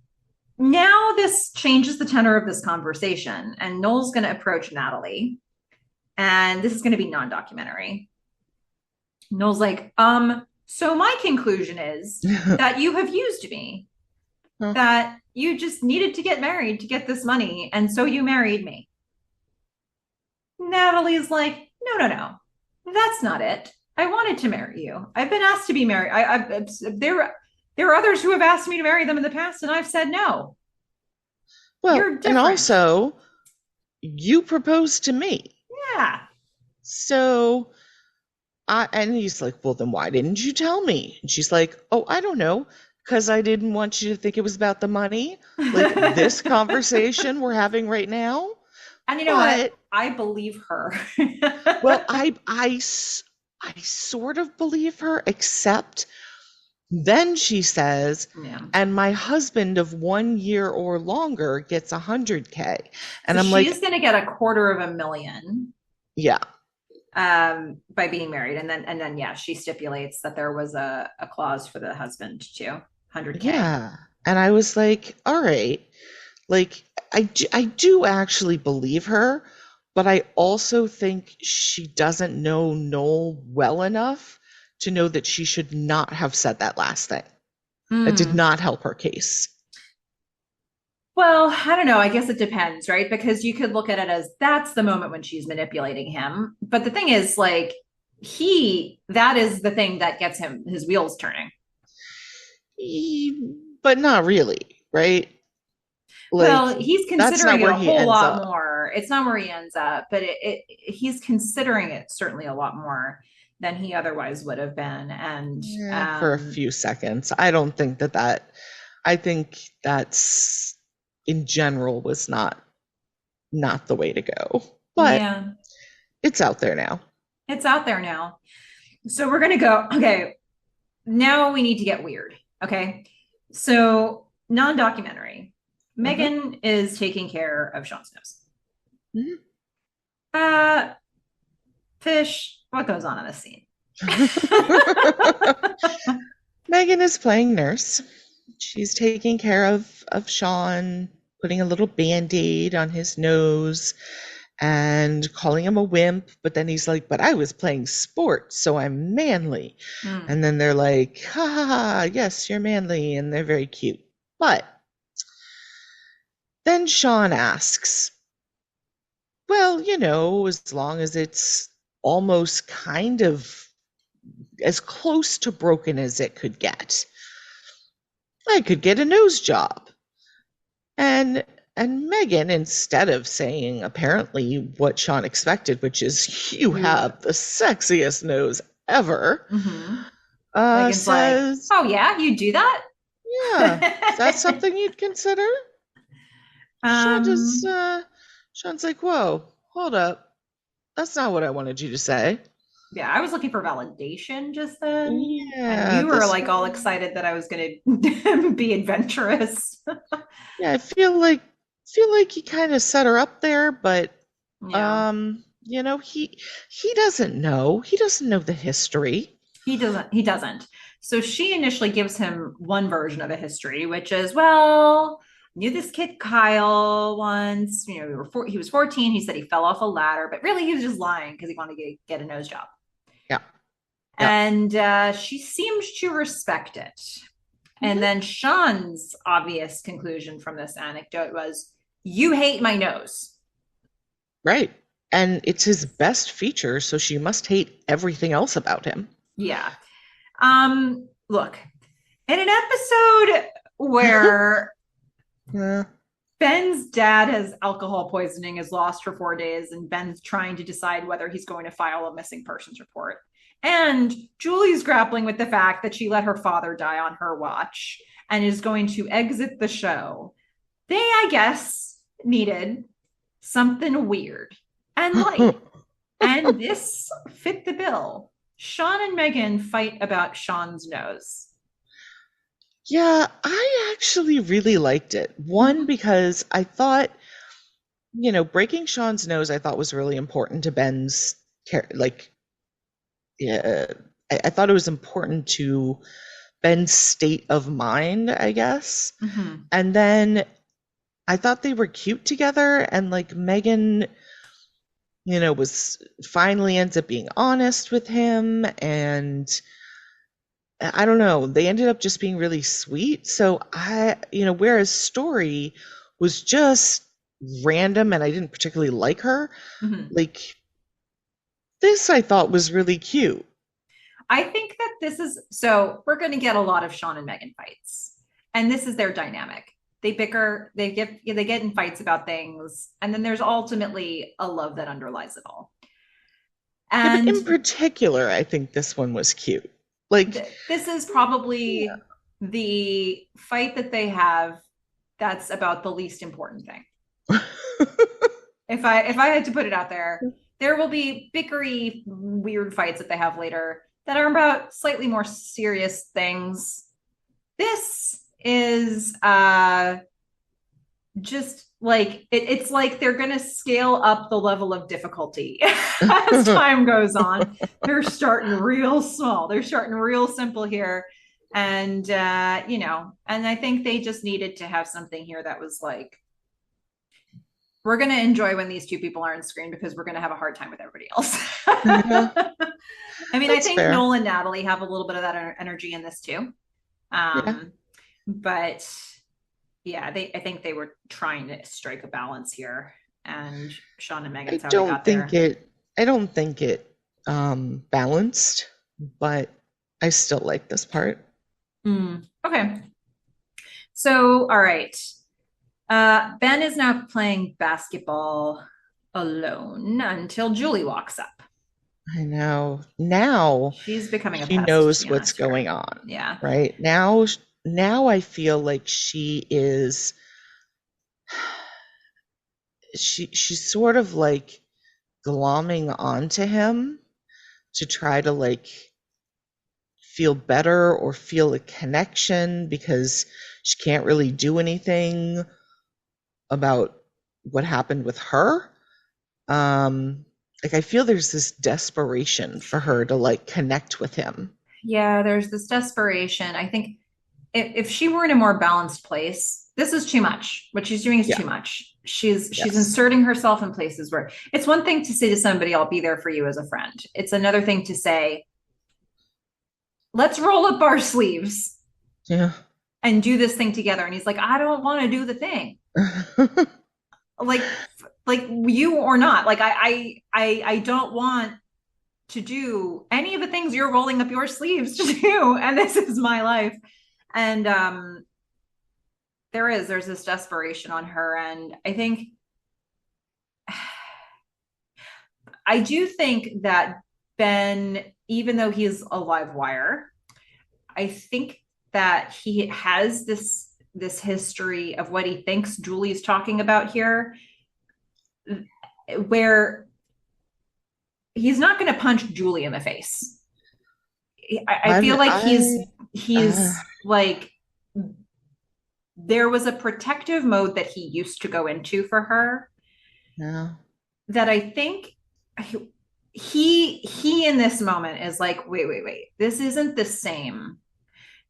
now this changes the tenor of this conversation, and Noel's going to approach Natalie, and this is going to be non-documentary. Noel's like, so my conclusion is that you have used me, that you just needed to get married to get this money, and so you married me. Natalie's like, no, that's not it. I wanted to marry you. I've been asked to be married. There are others who have asked me to marry them in the past, and I've said no. Well, and also, you proposed to me. So, and he's like, well, then why didn't you tell me? And she's like, oh, I don't know. Because I didn't want you to think it was about the money, like this conversation we're having right now. And you know what? I believe her. Well, I sort of believe her, except then she says, and my husband of 1 year or longer gets $100K. And so I'm like, she's going to get $250,000. By being married. And then she stipulates that there was a clause for the husband too. $100K. And I was like, all right, like I do actually believe her, but I also think she doesn't know Noel well enough to know that she should not have said that last thing. That did Mm. not help her case. Well, I don't know. I guess it depends, right? Because you could look at it as that's the moment when she's manipulating him. But the thing is, like, that is the thing that gets him his wheels turning. But not really, right? Like, Well, he's that's not considering it where a he whole ends lot up. more. It's not where he ends up, but he's considering it certainly a lot more than he otherwise would have been. And Yeah, for a few seconds. I don't think I think that's in general was not the way to go. But yeah, it's out there now. it's out there now. So we're gonna go. Okay, now we need to get weird. Okay, so non-documentary. Uh-huh. Megan is taking care of Sean's nose. Mhm. Uh, Fish, what goes on in this scene? Megan is playing nurse. She's taking care of Sean, putting a little band-aid on his nose and calling him a wimp, but then he's like, "But I was playing sports, so I'm manly." Mm. And then they're like, "Ha ha ha, yes, you're manly," and they're very cute. But then Sean asks, "Well, as long as it's almost kind of as close to broken as it could get, I could get a nose job." And Megan, instead of saying apparently what Sean expected, which is "You Ooh. have the sexiest nose ever," Mm-hmm. Megan's like, says, "Oh yeah, you do that?" "Yeah, is that something you'd consider?" Sean just um, Sean's like, "Whoa, hold up. That's not what I wanted you to say." yeah, I was looking for validation just then, and Yeah, you were this like all one. excited that I was gonna be adventurous. Yeah, I feel like he kind of set her up there, but Yeah. he doesn't know. He doesn't know the history. He doesn't. So she initially gives him one version of a history, which is, well, knew this kid Kyle once. He was 14. He said he fell off a ladder, but really he was just lying because he wanted to get a nose job. Yeah. Yeah. And she seemed to respect it. And Hmm. then Sean's obvious conclusion from this anecdote was, "You hate my nose." Right. And it's his best feature, so she must hate everything else about him. Yeah. Look, in an episode where Yeah. Ben's dad has alcohol poisoning, is lost for 4 days, and Ben's trying to decide whether he's going to file a missing persons report. And Julie's grappling with the fact that she let her father die on her watch and is going to exit the show. They, I guess, needed something weird and light. And this fit the bill. Sean and Megan fight about Sean's nose. Yeah, I actually really liked it. One, Mm-hmm. because I thought, breaking Sean's nose, I thought was really important to Ben's like, yeah, I thought it was important to Ben's state of mind, I guess. Mm-hmm. And then I thought they were cute together, and like Megan, was finally ends up being honest with him, and I don't know, they ended up just being really sweet. So whereas Story was just random and I didn't particularly like her, Mm-hmm. like this I thought was really cute. I think that this is so we're going to get a lot of Sean and Megan fights, and this is their dynamic. They bicker, they get in fights about things, and then there's ultimately a love that underlies it all. Yeah, but And in particular, I think this one was cute. Like, this is yeah. probably the fight that they have that's about the least important thing. If I had to put it out there, there will be bickery, weird fights that they have later that are about slightly more serious things. This is just like it's like they're going to scale up the level of difficulty as time goes on. They're starting real small. They're starting real simple here. And and I think they just needed to have something here that was like, we're going to enjoy when these two people are on screen because we're going to have a hard time with everybody else. Yeah. I mean, I That's think fair. Noel and Natalie have a little bit of that energy in this too. Yeah. Um, but yeah, I think they were trying to strike a balance here, and Sean and I Megan's how they don't got think there. it I don't think it balanced, but I still like this part. Okay. So, all right. Ben is now playing basketball alone until Julie walks up. I know. Now She's becoming a she pest, to knows be what's honest going here. on, Yeah. right? Now I feel like she's sort of like glomming onto him to try to like feel better or feel a connection because she can't really do anything about what happened with her. Like I feel there's this desperation for her to like connect with him. Yeah, there's this desperation. I think if she were in a more balanced place, this is too much. What she's doing is Yeah. too much. She's Yes. inserting herself in places where it's one thing to say to somebody, I'll be there for you as a friend. It's another thing to say, let's roll up our sleeves Yeah. and do this thing together. And he's like, I don't want to do the thing. Like like you or not. Like I don't want to do any of the things you're rolling up your sleeves to do. And this is my life. And there's this desperation on her end. I do think that Ben, even though he's a live wire, I think that he has this history of what he thinks Julie's talking about here, where he's not going to punch Julie in the face. I I'm feel like I he's like there was a protective mode that he used to go into for her yeah. that I think he in this moment is like, wait, this isn't the same.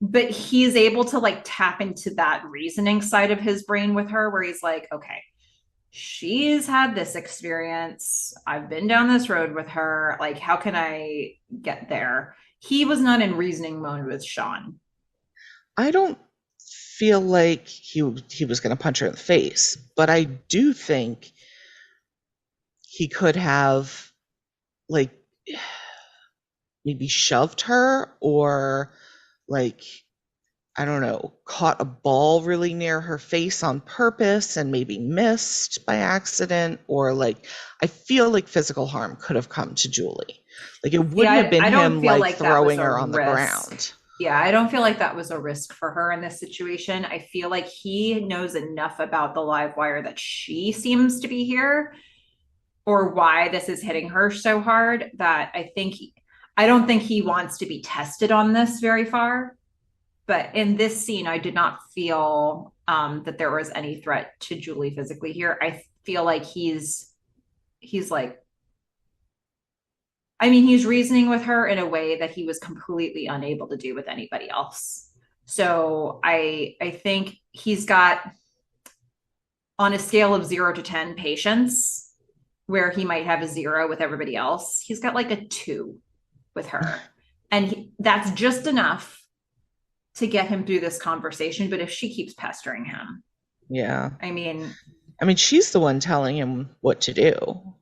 But he's able to like tap into that reasoning side of his brain with her where he's like, okay, she's had this experience. I've been down this road with her. Like, how can I get there? He was not in reasoning mode with Sean. I don't feel like he was going to punch her in the face, but I do think he could have like maybe shoved her or like I don't know, caught a ball really near her face on purpose and maybe missed by accident or like I feel like physical harm could have come to Julie. Like it See, wouldn't have been I don't him feel like like that was throwing a her on the risk. ground. Yeah, I don't feel like that was a risk for her in this situation. I feel like he knows enough about the live wire that she seems to be here or why this is hitting her so hard that I don't think he wants to be tested on this very far. But in this scene, I did not feel that there was any threat to Julie physically here. I feel like he's like, I mean, he's reasoning with her in a way that he was completely unable to do with anybody else. So I think he's got on a scale of 0 to 10 patience, where he might have a 0 with everybody else, he's got like a 2 with her. And that's just enough to get him through this conversation. But if she keeps pestering him, Yeah. I mean, I mean, she's the one telling him what to do.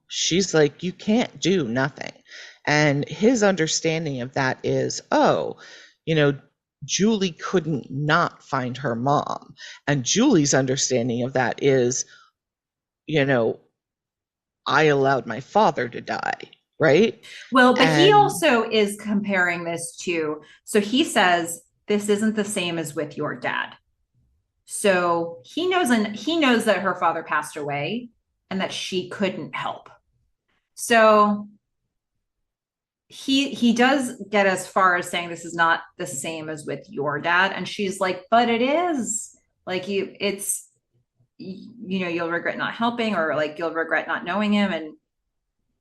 She's like, you can't do nothing. And his understanding of that is, oh, you know, Julie couldn't not find her mom. And Julie's understanding of that is, you know, I allowed my father to die, right? well, but he And also is comparing this to, so he says, this isn't the same as with your dad. So he knows that her father passed away and that she couldn't help. So he does get as far as saying this is not the same as with your dad. And she's like, but it is. Like you'll regret not helping or like you'll regret not knowing him. And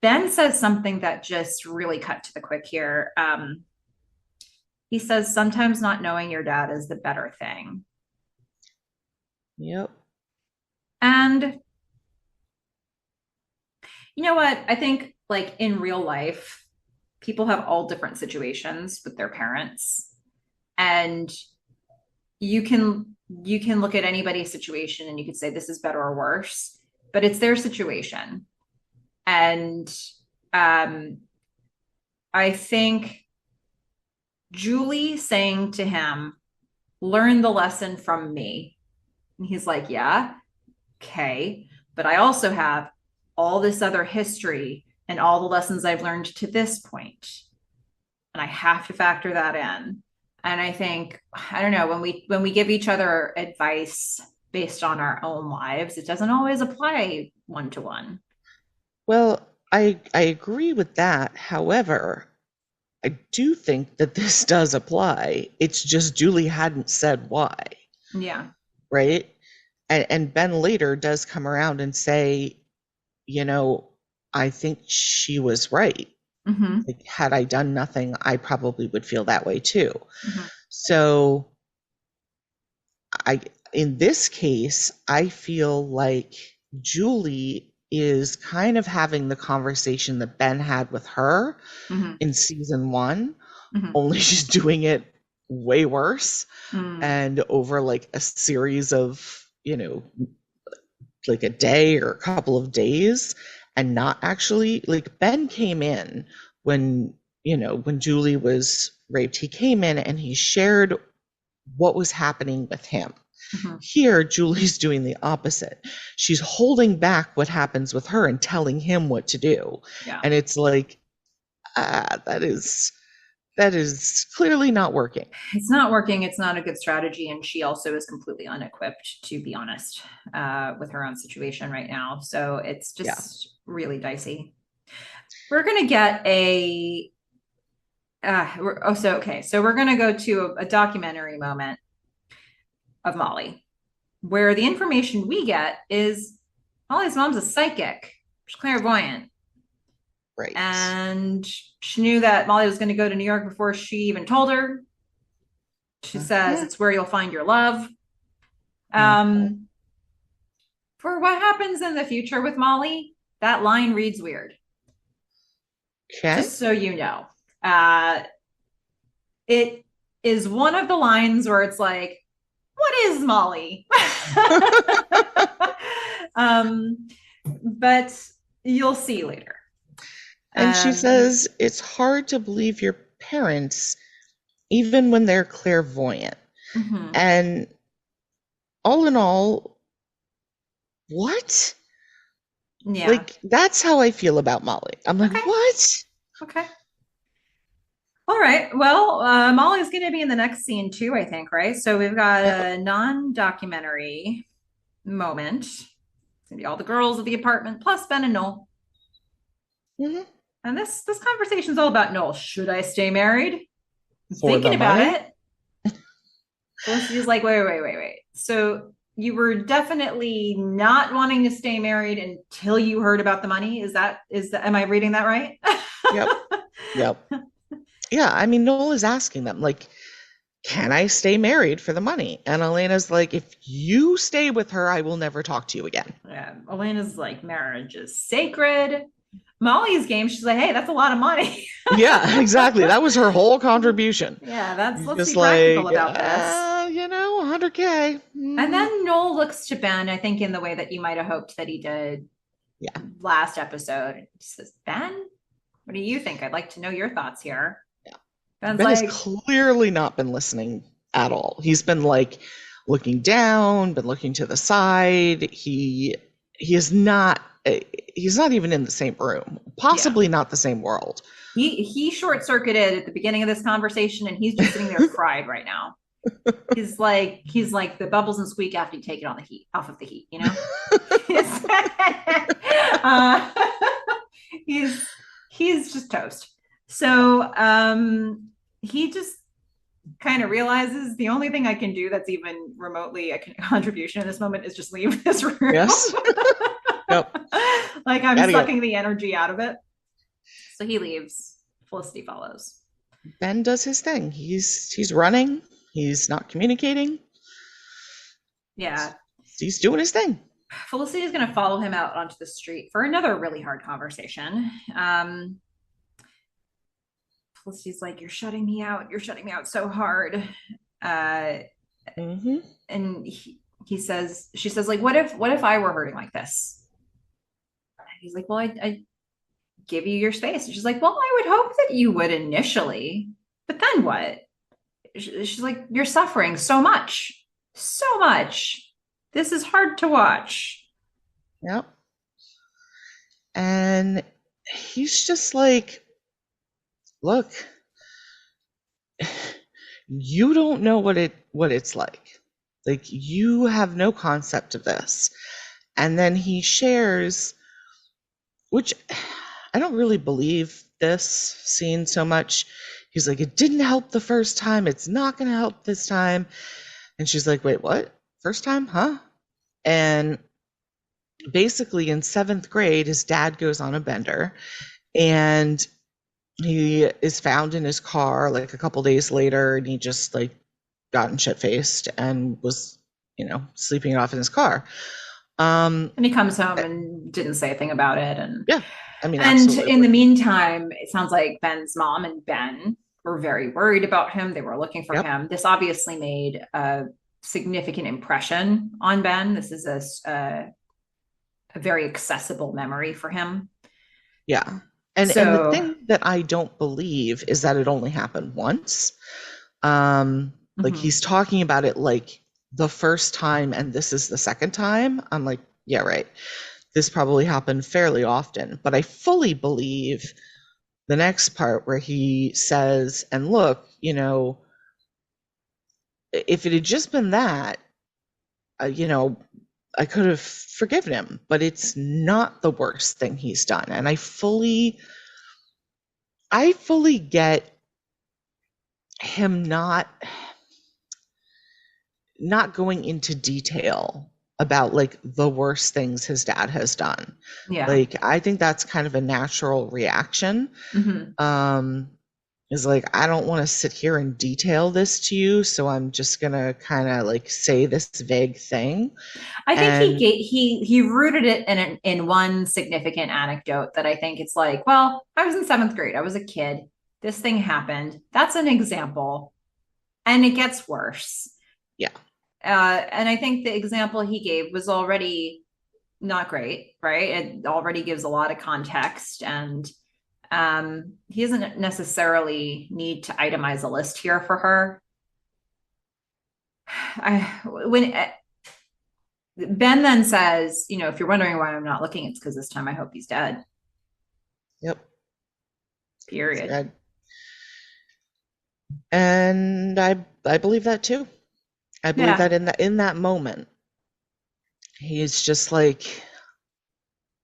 Ben says something that just really cut to the quick here. He says sometimes not knowing your dad is the better thing. yep. And you know what? I think like in real life, people have all different situations with their parents, and you can look at anybody's situation and you could say this is better or worse, but it's their situation. And um, I think Julie saying to him, learn the lesson from me. And he's like, yeah, okay. But I also have all this other history and all the lessons I've learned to this point. And I have to factor that in. And I think, I don't know, when we give each other advice based on our own lives, it doesn't always apply one to one. Well, I agree with that. However, I do think that this does apply. It's just Julie hadn't said why, Yeah. right? And Ben later does come around and say, you know, I think she was right. Mm-hmm. Like, had I done nothing, I probably would feel that way too. Mm-hmm. So I, in this case, I feel like Julie is kind of having the conversation that Ben had with her Mm-hmm. in season one, Mm-hmm. only she's doing it way worse Mm. and over like a series of, like a day or a couple of days, and not actually like Ben came in when, when Julie was raped, he came in and he shared what was happening with him. Mm-hmm. Here, Julie's doing the opposite. She's holding back what happens with her and telling him what to do. Yeah. And it's like, that is clearly not working. It's not working. It's not a good strategy. And she also is completely unequipped, to be honest, with her own situation right now. So it's Yeah. just really dicey. We're going to get a. So we're going to go to a documentary moment of Molly, where the information we get is Molly's mom's a psychic. She's clairvoyant. Right. And she knew that Molly was going to go to New York before she even told her. She says Uh-huh. it's where you'll find your love. Uh-huh. Um, for what happens in the future with Molly, that line reads weird. Okay. Just so you know, uh, it is one of the lines where it's like, "What is Molly?" um, but you'll see later. And she Um, says it's hard to believe your parents, even when they're clairvoyant. mhm. And all in all, what? Yeah. Like, that's how I feel about Molly. I'm like, Okay. what? Okay. All right. Well, Molly's going to be in the next scene too, I think, right? So we've got Yep. a non-documentary moment. It's going to be all the girls at the apartment plus Ben and Noel. Mhm. And this conversation is all about Noel. Should I stay married? I'm For the thinking about money? it. Felicity's like, wait. So you were definitely not wanting to stay married until you heard about the money. Am I reading that right? Yep. Yep. Yeah, I mean, Noel is asking them, like, can I stay married for the money? And Elena's like, if you stay with her, I will never talk to you again. Yeah, Elena's like, marriage is sacred. Molly's game, she's like, hey, that's a lot of money. Yeah, exactly. That was her whole contribution. Yeah, let's Just be practical like, about this. 100K. And Mm. then Noel looks to Ben, I think, in the way that you might have hoped that he did Yeah. last episode. He says, Ben, what do you think? I'd like to know your thoughts here. Yeah. Ben's Ben has like, clearly not been listening at all. He's been like looking down, been looking to the side. He is not he's not even in the same room, yeah. possibly not the same world. He short circuited at the beginning of this conversation, and he's just sitting there fried right now. He's like the Bubbles and Squeak after you take it on the heat off of the heat, you know. uh, he's he's just toast. So he just kind of realizes the only thing I can do that's even remotely a contribution in this moment is just leave this room. Yes. Yep. Like I'm Gotta go. sucking the energy out of it. So he leaves. Felicity follows. Ben does his thing. He's running. He's not communicating. Yeah. He's doing his thing. Felicity is going to follow him out onto the street for another really hard conversation. Felicity's like, you're shutting me out. You're shutting me out so hard. Uh, Mm-hmm. and he says, she says, like, what if I were hurting like this? And he's like, well, I give you your space. And she's like, well, I would hope that you would initially, but then what? She's like, you're suffering so much, so much. This is hard to watch. Yep. And he's just like, look, you don't know what it's like. Like, you have no concept of this. And then he shares, which I don't really believe this scene so much. He's like, it didn't help the first time. It's not going to help this time. And she's like, wait, what? First time? Huh? And basically in 7th grade, his dad goes on a bender and he is found in his car like a couple days later, and he just like gotten shit-faced and was, sleeping it off in his car. And he comes home and didn't say a thing about it. And yeah, I mean, and absolutely. in the meantime, it sounds like Ben's mom and Ben were very worried about him. They were looking for him. This obviously made a significant impression on Ben. This is a very accessible memory for him. Yeah. And the thing that I don't believe is that it only happened once. Like, he's talking about it like the first time and this is the second time. I'm like, yeah, right. This probably happened fairly often. But I fully believe the next part where he says, and look, if it had just been that, I could have forgiven him, but it's not the worst thing he's done. And I fully get him not going into detail about like the worst things his dad has done. Yeah. Like, I think that's kind of a natural reaction. Is like, I don't want to sit here and detail this to you, so I'm just gonna kind of like say this vague thing. I think he rooted it in one significant anecdote that I think it's like, well, I was in 7th grade. I was a kid. This thing happened. That's an example, and it gets worse. Yeah. And I think the example he gave was already not great, right? It already gives a lot of context, and he doesn't necessarily need to itemize a list here for her. When Ben then says, if you're wondering why I'm not looking, it's because this time I hope he's dead. Yep. Period. And I believe that too. I believe that in that moment, he's just like,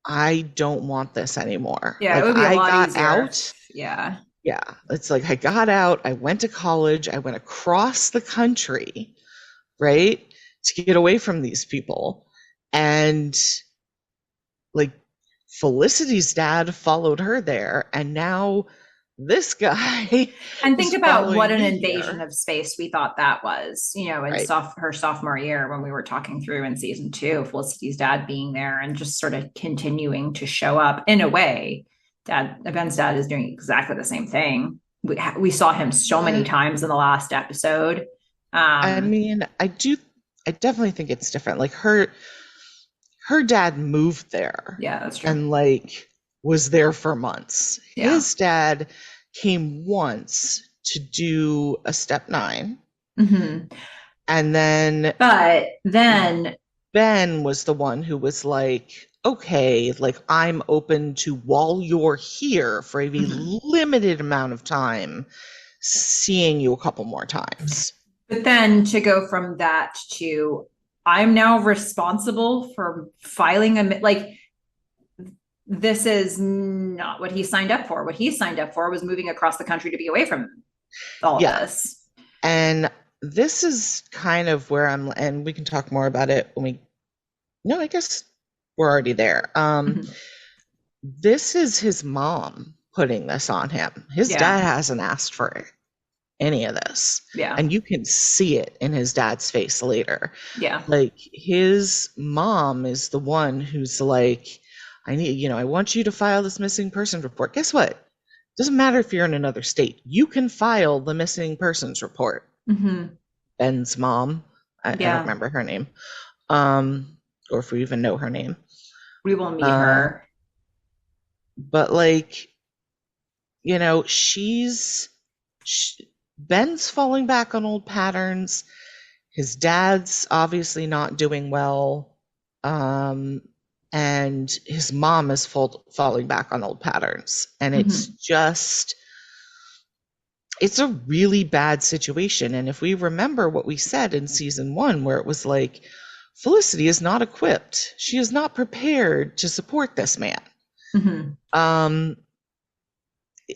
I don't want this anymore. Yeah, like, it would be a lot got easier. Out. Yeah. Yeah. It's like, I got out, I went to college, I went across the country, right, to get away from these people. And like, Felicity's dad followed her there, and now this guy. And think about what an invasion of space we thought that was, in her sophomore year, when we were talking through in season 2, Felicity's dad being there and just sort of continuing to show up in a way. Ben's dad is doing exactly the same thing. We saw him so many times in the last episode. I mean, I definitely think it's different. Like, her dad moved there. Yeah, that's true. And like was there for months. Yeah. His dad came once to do a step 9. And then Ben was the one who was like, okay, like, I'm open to, while you're here for a limited amount of time, seeing you a couple more times. But then to go from that to, I'm now responsible for filing this is not what he signed up for. What he signed up for was moving across the country to be away from all of this. And this is kind of where and we can talk more about it I guess we're already there. This is his mom putting this on him. His dad hasn't asked for any of this. Yeah. And you can see it in his dad's face later. Yeah. Like, his mom is the one who's like, I want you to file this missing person report. Guess what? Doesn't matter if you're in another state. You can file the missing persons report. Mm-hmm. Ben's mom, I don't Yeah, remember her name, um, or if we even know her name. we will meet Uh, her. but like, you know, Ben's falling back on old patterns. His dad's obviously not doing well. Um, and his mom is falling back on old patterns. And Mm-hmm. it's a really bad situation. And if we remember what we said in season 1, where it was like, Felicity is not equipped. She is not prepared to support this man. Mm-hmm. Um,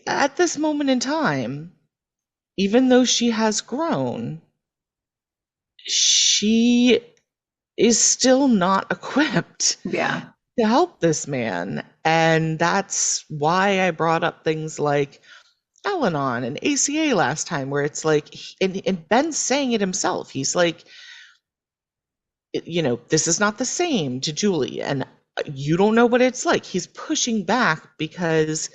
at this moment in time, even though she has grown, she is still not equipped Yeah. to help this man. And that's why I brought up things like Al-Anon and ACA last time, where it's like, and Ben's saying it himself. He's like, you know, this is not the same to Julie, and you don't know what it's like. He's pushing back because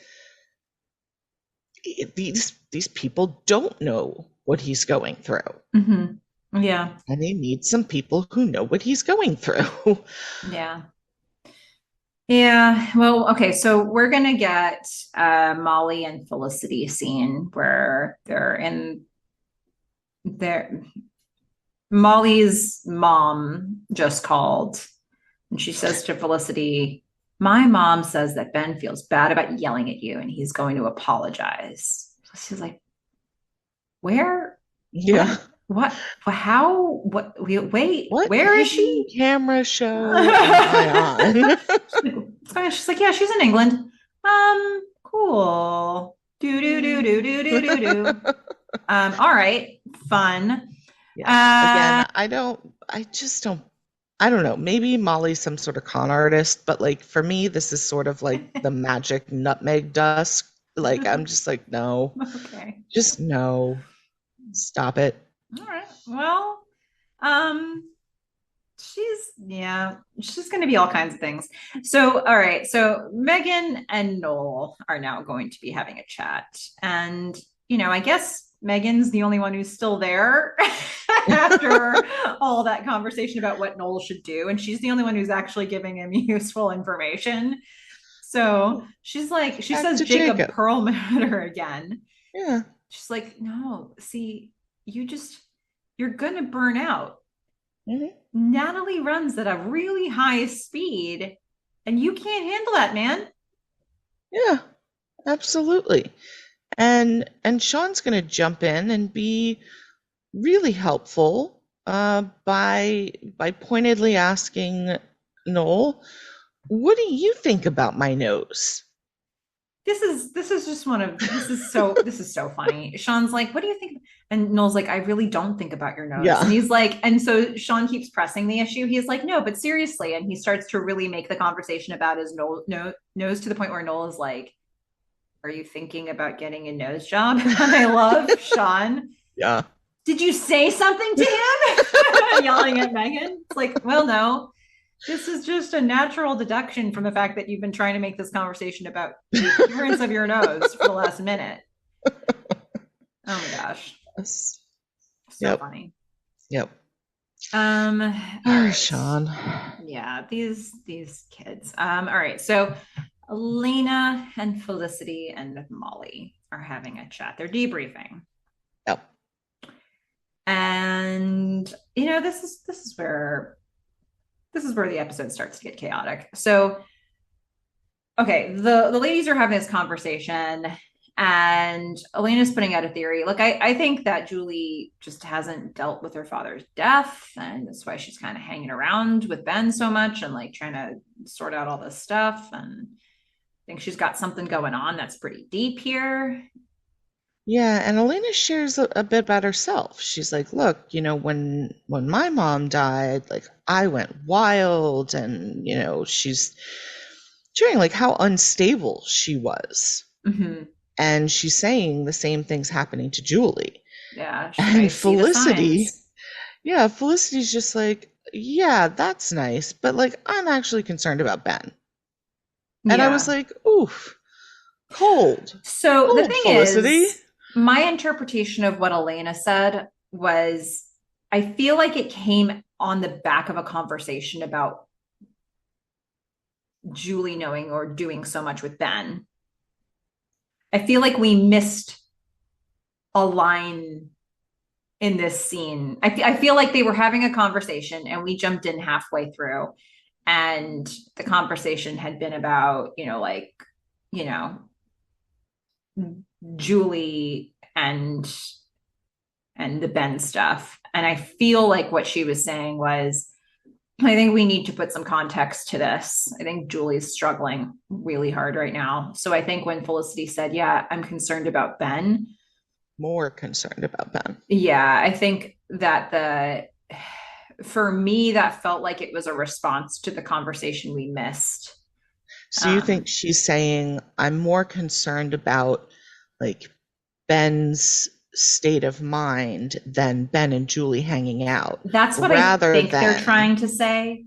these people don't know what he's going through, Mm-hmm. Yeah. and they need some people who know what he's going through. Yeah. Yeah. Well, okay. So we're gonna get Molly and Felicity scene where they're in their Molly's mom just called and she says to Felicity, my mom says that Ben feels bad about yelling at you and he's going to apologize. She's like, where? Yeah. What? How? What? Wait, What where is hidden she? camera show am I She's like, yeah, she's in England. Cool. Do do do do do do do do. on? All right, fun. Yeah. Uh, Again, I don't know. Maybe Molly's some sort of con artist, but like for me, this is sort of like the magic nutmeg dust. Like I'm just like, no, okay. just no. Stop it. All right. Well, um, she's going to be all kinds of things. So, all right. So Megan and Noel are now going to be having a chat, and I guess Megan's the only one who's still there after all that conversation about what Noel should do, and she's the only one who's actually giving him useful information. So she's like, she Back says to Jacob Jacob. Perlmutter again. Yeah. She's like, no, see, you're gonna burn out. Mhm. Natalie runs at a really high speed, and you can't handle that, man. Yeah, absolutely. And Sean's going to jump in and be really helpful by pointedly asking Noel, "What do you think about my nose?" This is just one of this is so funny. Sean's like, what do you think? And Noel's like, I really don't think about your nose. And Yeah. he's like, and so Sean keeps pressing the issue. He's like, no, but seriously. And he starts to really make the conversation about his nose to the point where Noel is like, are you thinking about getting a nose job? And I love Sean. Yeah. Did you say something to him? Yelling at Megan. It's like, well, no. This is just a natural deduction from the fact that you've been trying to make this conversation about the appearance of your nose for the last minute. Oh my gosh. Yes. So Yep. funny. Yep. All Oh, right. Sean. Yeah, these kids. All right. So Elena and Felicity and Molly are having a chat. They're debriefing. Yep. And this is where the episode starts to get chaotic. So, okay, the ladies are having this conversation, and Elena's putting out a theory. Look, I think that Julie just hasn't dealt with her father's death, and that's why she's kind of hanging around with Ben so much and like trying to sort out all this stuff. And I think she's got something going on that's pretty deep here. Yeah, and Elena shares a bit about herself. She's like, "Look, you know, when my mom died, like I went wild," and she's sharing like how unstable she was. Mm-hmm. And she's saying the same thing's happening to Julie. Yeah, And I see the Felicity, signs. yeah, Felicity's just like, "Yeah, that's nice, but like I'm actually concerned about Ben." And I was Yeah. like, "Oof. Cold. So the Cold, thing Felicity. is, my interpretation of what Elena said was I feel like it came on the back of a conversation about Julie knowing or doing so much with Ben. I feel like we missed a line in this scene. I feel like they were having a conversation and we jumped in halfway through, and the conversation had been about, you know, Julie and the Ben stuff. And I feel like what she was saying was, I think we need to put some context to this. I think Julie's struggling really hard right now. So I think when Felicity said, yeah, I'm concerned about Ben. More concerned about Ben. Yeah, I think that for me, that felt like it was a response to the conversation we missed. So you think she's saying, I'm more concerned about like Ben's state of mind than Ben and Julie hanging out. That's what I rather think they're than, trying to say.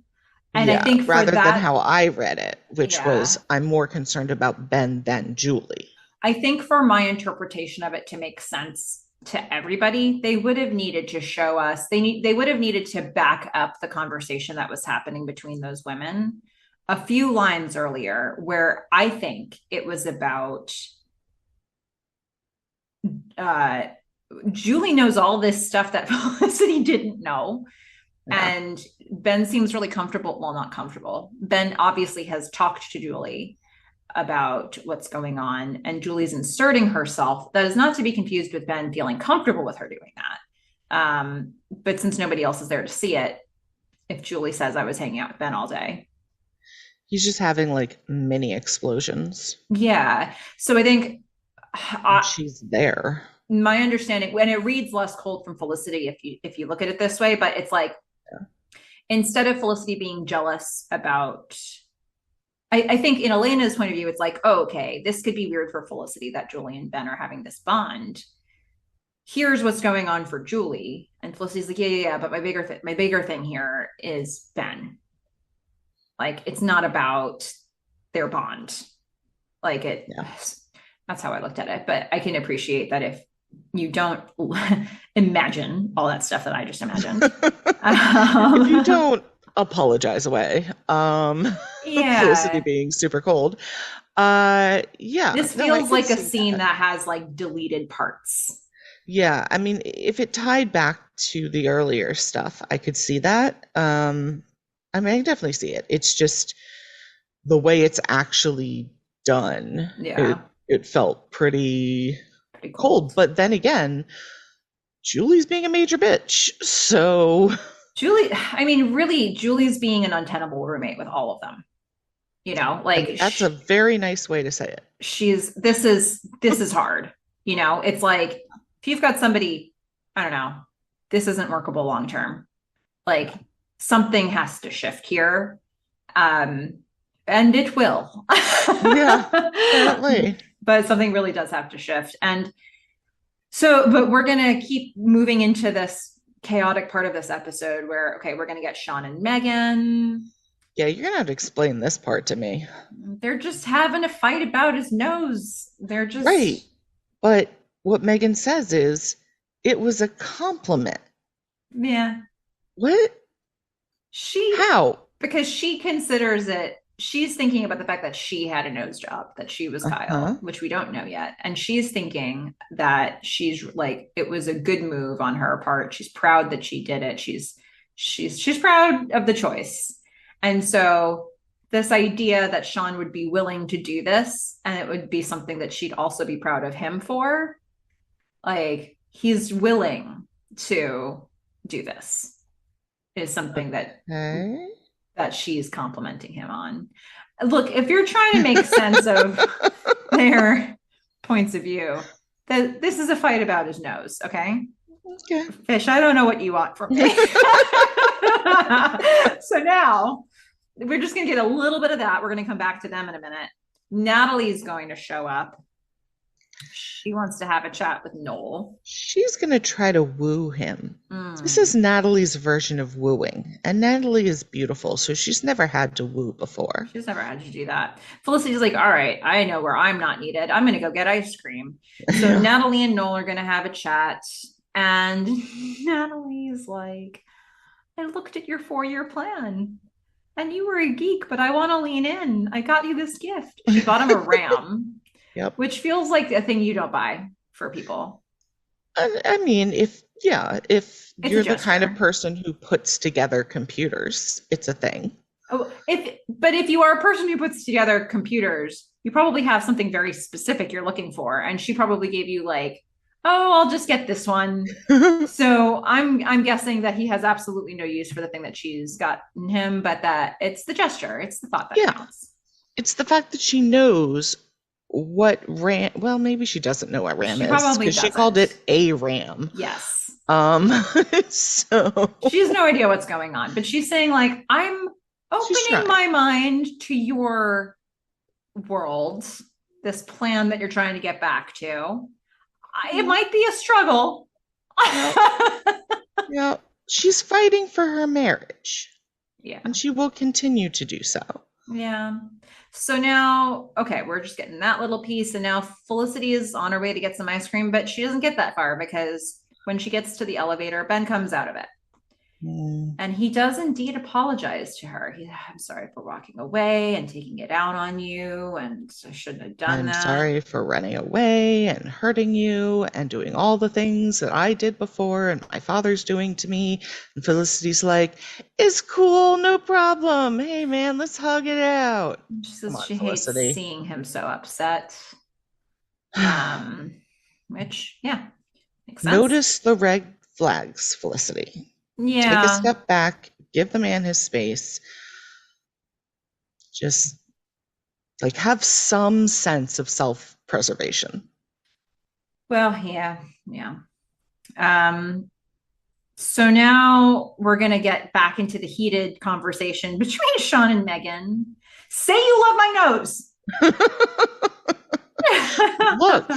And I yeah, think for rather than that, how I read it, which yeah, was, I'm more concerned about Ben than Julie. I think for my interpretation of it to make sense to everybody, they would have needed to show us, they would have needed to back up the conversation that was happening between those women a few lines earlier, where I think it was about Julie knows all this stuff that Felicity didn't know. Yeah. And Ben seems really comfortable. Well, not comfortable. Ben obviously has talked to Julie about what's going on, and Julie's inserting herself. That is not to be confused with Ben feeling comfortable with her doing that. But since nobody else is there to see it, if Julie says I was hanging out with Ben all day, He's just having like mini explosions. yeah. So I think she's there. My understanding, when it reads less cold from Felicity, if you look at it this way, but it's like, yeah, instead of Felicity being jealous about, I think in Elena's point of view, it's like, oh, okay, this could be weird for Felicity that Julie and Ben are having this bond. Here's what's going on for Julie, and Felicity's like, yeah, but my bigger thing here is Ben. Like, it's not about their bond. Like it. Yeah. That's how I looked at it. But I can appreciate that if you don't imagine all that stuff that I just imagined. If you don't apologize away. Yeah. Felicity being super cold. Yeah. This feels like a scene that has like deleted parts. Yeah. I mean, if it tied back to the earlier stuff, I could see that. I mean, I definitely see it. It's just the way it's actually done. Yeah. It felt pretty cold. But then again, Julie's being a major bitch. So Julie, I mean, really, Julie's being an untenable roommate with all of them. You know, like, I mean, that's a very nice way to say it. This is hard. You know, it's like if you've got somebody, I don't know, this isn't workable long term. Like something has to shift here. And it will. Yeah, apparently. But something really does have to shift. And so, but we're going to keep moving into this chaotic part of this episode where, okay, we're going to get Sean and Megan. Yeah, you're going to have to explain this part to me. They're just having a fight about his nose. They're just. Right. But what Megan says is, it was a compliment. Yeah. What? How? Because she considers it, she's thinking about the fact that she had a nose job, that she was Kyle, which we don't know yet. And she's thinking that she's like, it was a good move on her part. She's proud that she did it. She's proud of the choice. And so this idea that Sean would be willing to do this, and it would be something that she'd also be proud of him for, like he's willing to do this, is something that she's complimenting him on. Look, if you're trying to make sense of their points of view, that this is a fight about his nose, okay? Okay. Fish, I don't know what you want from me. So now we're just going to get a little bit of that. We're going to come back to them in a minute. Natalie's going to show up. She wants to have a chat with Noel. She's going to try to woo him. This is Mm. Natalie's version of wooing, and Natalie is beautiful, so she's never had to woo before. She's never had to do that. Felicity's like, all right, I know where I'm not needed. I'm going to go get ice cream. So Natalie and Noel are going to have a chat. And Natalie's like, I looked at your 4-year plan and you were a geek, but I want to lean in. I got you this gift. She bought him a ram, Yep. which feels like a thing you don't buy for people. I mean, if It's you're a the kind of gesture. person who puts together computers, it's a thing. Oh, if you are a person who puts together computers, you probably have something very specific you're looking for, and she probably gave you like, oh, I'll just get this one. So I'm guessing that he has absolutely no use for the thing that she's gotten him, but that it's the gesture, it's the thought that Yeah. counts. It's the fact that she knows what RAM, well, maybe she doesn't know what RAM She is probably because she called doesn't. it a RAM. Yes. Um, so She has no idea what's going on, but she's saying like, I'm she's opening trying. my mind to your world, this plan that you're trying to get back to. It Yeah. might be a struggle. Yep. Yep. She's fighting for her marriage, Yeah. and she will continue to do so. Yeah. So now, okay, we're just getting that little piece. And now Felicity is on her way to get some ice cream, but she doesn't get that far because when she gets to the elevator, Ben comes out of it. Mm. And he does indeed apologize to her. I'm sorry for walking away and taking it out on you. And I shouldn't have done I'm that. sorry for running away and hurting you and doing all the things that I did before and my father's doing to me. And Felicity's like, it's cool, no problem. Hey, man, let's hug it out. She Come says on, she hates Felicity. seeing him so upset. Which, yeah, makes sense. Notice the red flags, Felicity. Take a Yeah. step back, give the man his space. Just like have some sense of self-preservation. Well, yeah, yeah. Um, so now we're gonna get back into the heated conversation between Sean and Megan. Say you love my nose. Look,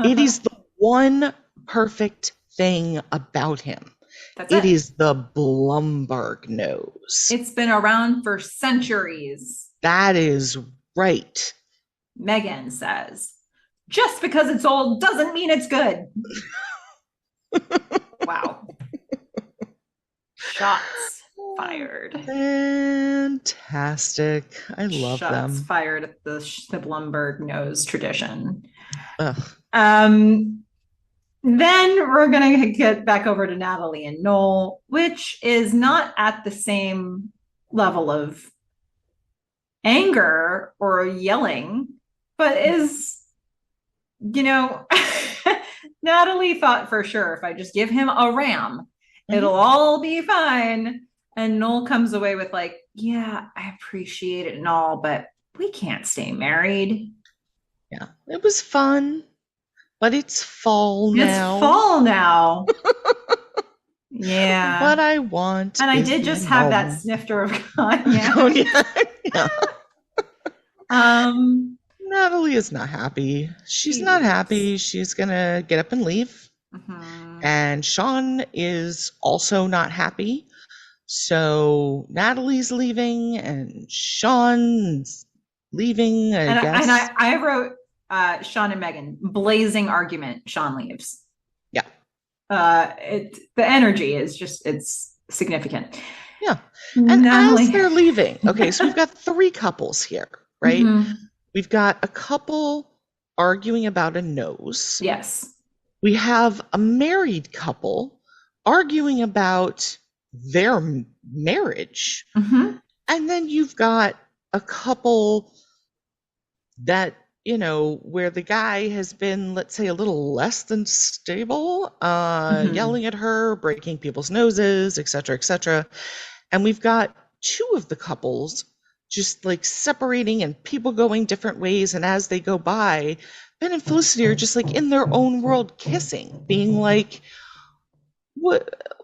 it is the one perfect thing about him. That's It it. is the Blumberg nose. It's been around for centuries. That is right. Megan says, just because it's old doesn't mean it's good. Wow. Shots fired. Fantastic. I love Shots them. fired at the Blumberg nose tradition. Ugh. Um, then we're going to get back over to Natalie and Noel, which is not at the same level of anger or yelling, but is, you know, Natalie thought for sure if I just give him a ram, it'll Mhm. all be fine. And Noel comes away with, like, yeah, I appreciate it and all, but we can't stay married. Yeah, it was fun, but it's fall It's now. fall now. Yeah. What I want And I is did the just have that annulment. snifter of Oh, cognac. yeah. Yeah. um, Natalie is not happy. She's not she's happy. She's gonna get up and leave. mhm. And Sean is also not happy. So Natalie's leaving and Sean's leaving, I And guess. I wrote Sean and Megan blazing argument. Sean leaves. Yeah. The energy is just it's significant. Yeah. And as Natalie. they're leaving, okay, so we've got three couples here, right? Mhm. We've got a couple arguing about a nose. Yes. We have a married couple arguing about their marriage. Mhm. And then you've got a couple that, where the guy has been, let's say, a little less than stable, Mhm. yelling at her, breaking people's noses, et cetera, et cetera. And we've got two of the couples just like separating and people going different ways. And as they go by, Ben and Felicity are just like in their own world kissing, being like,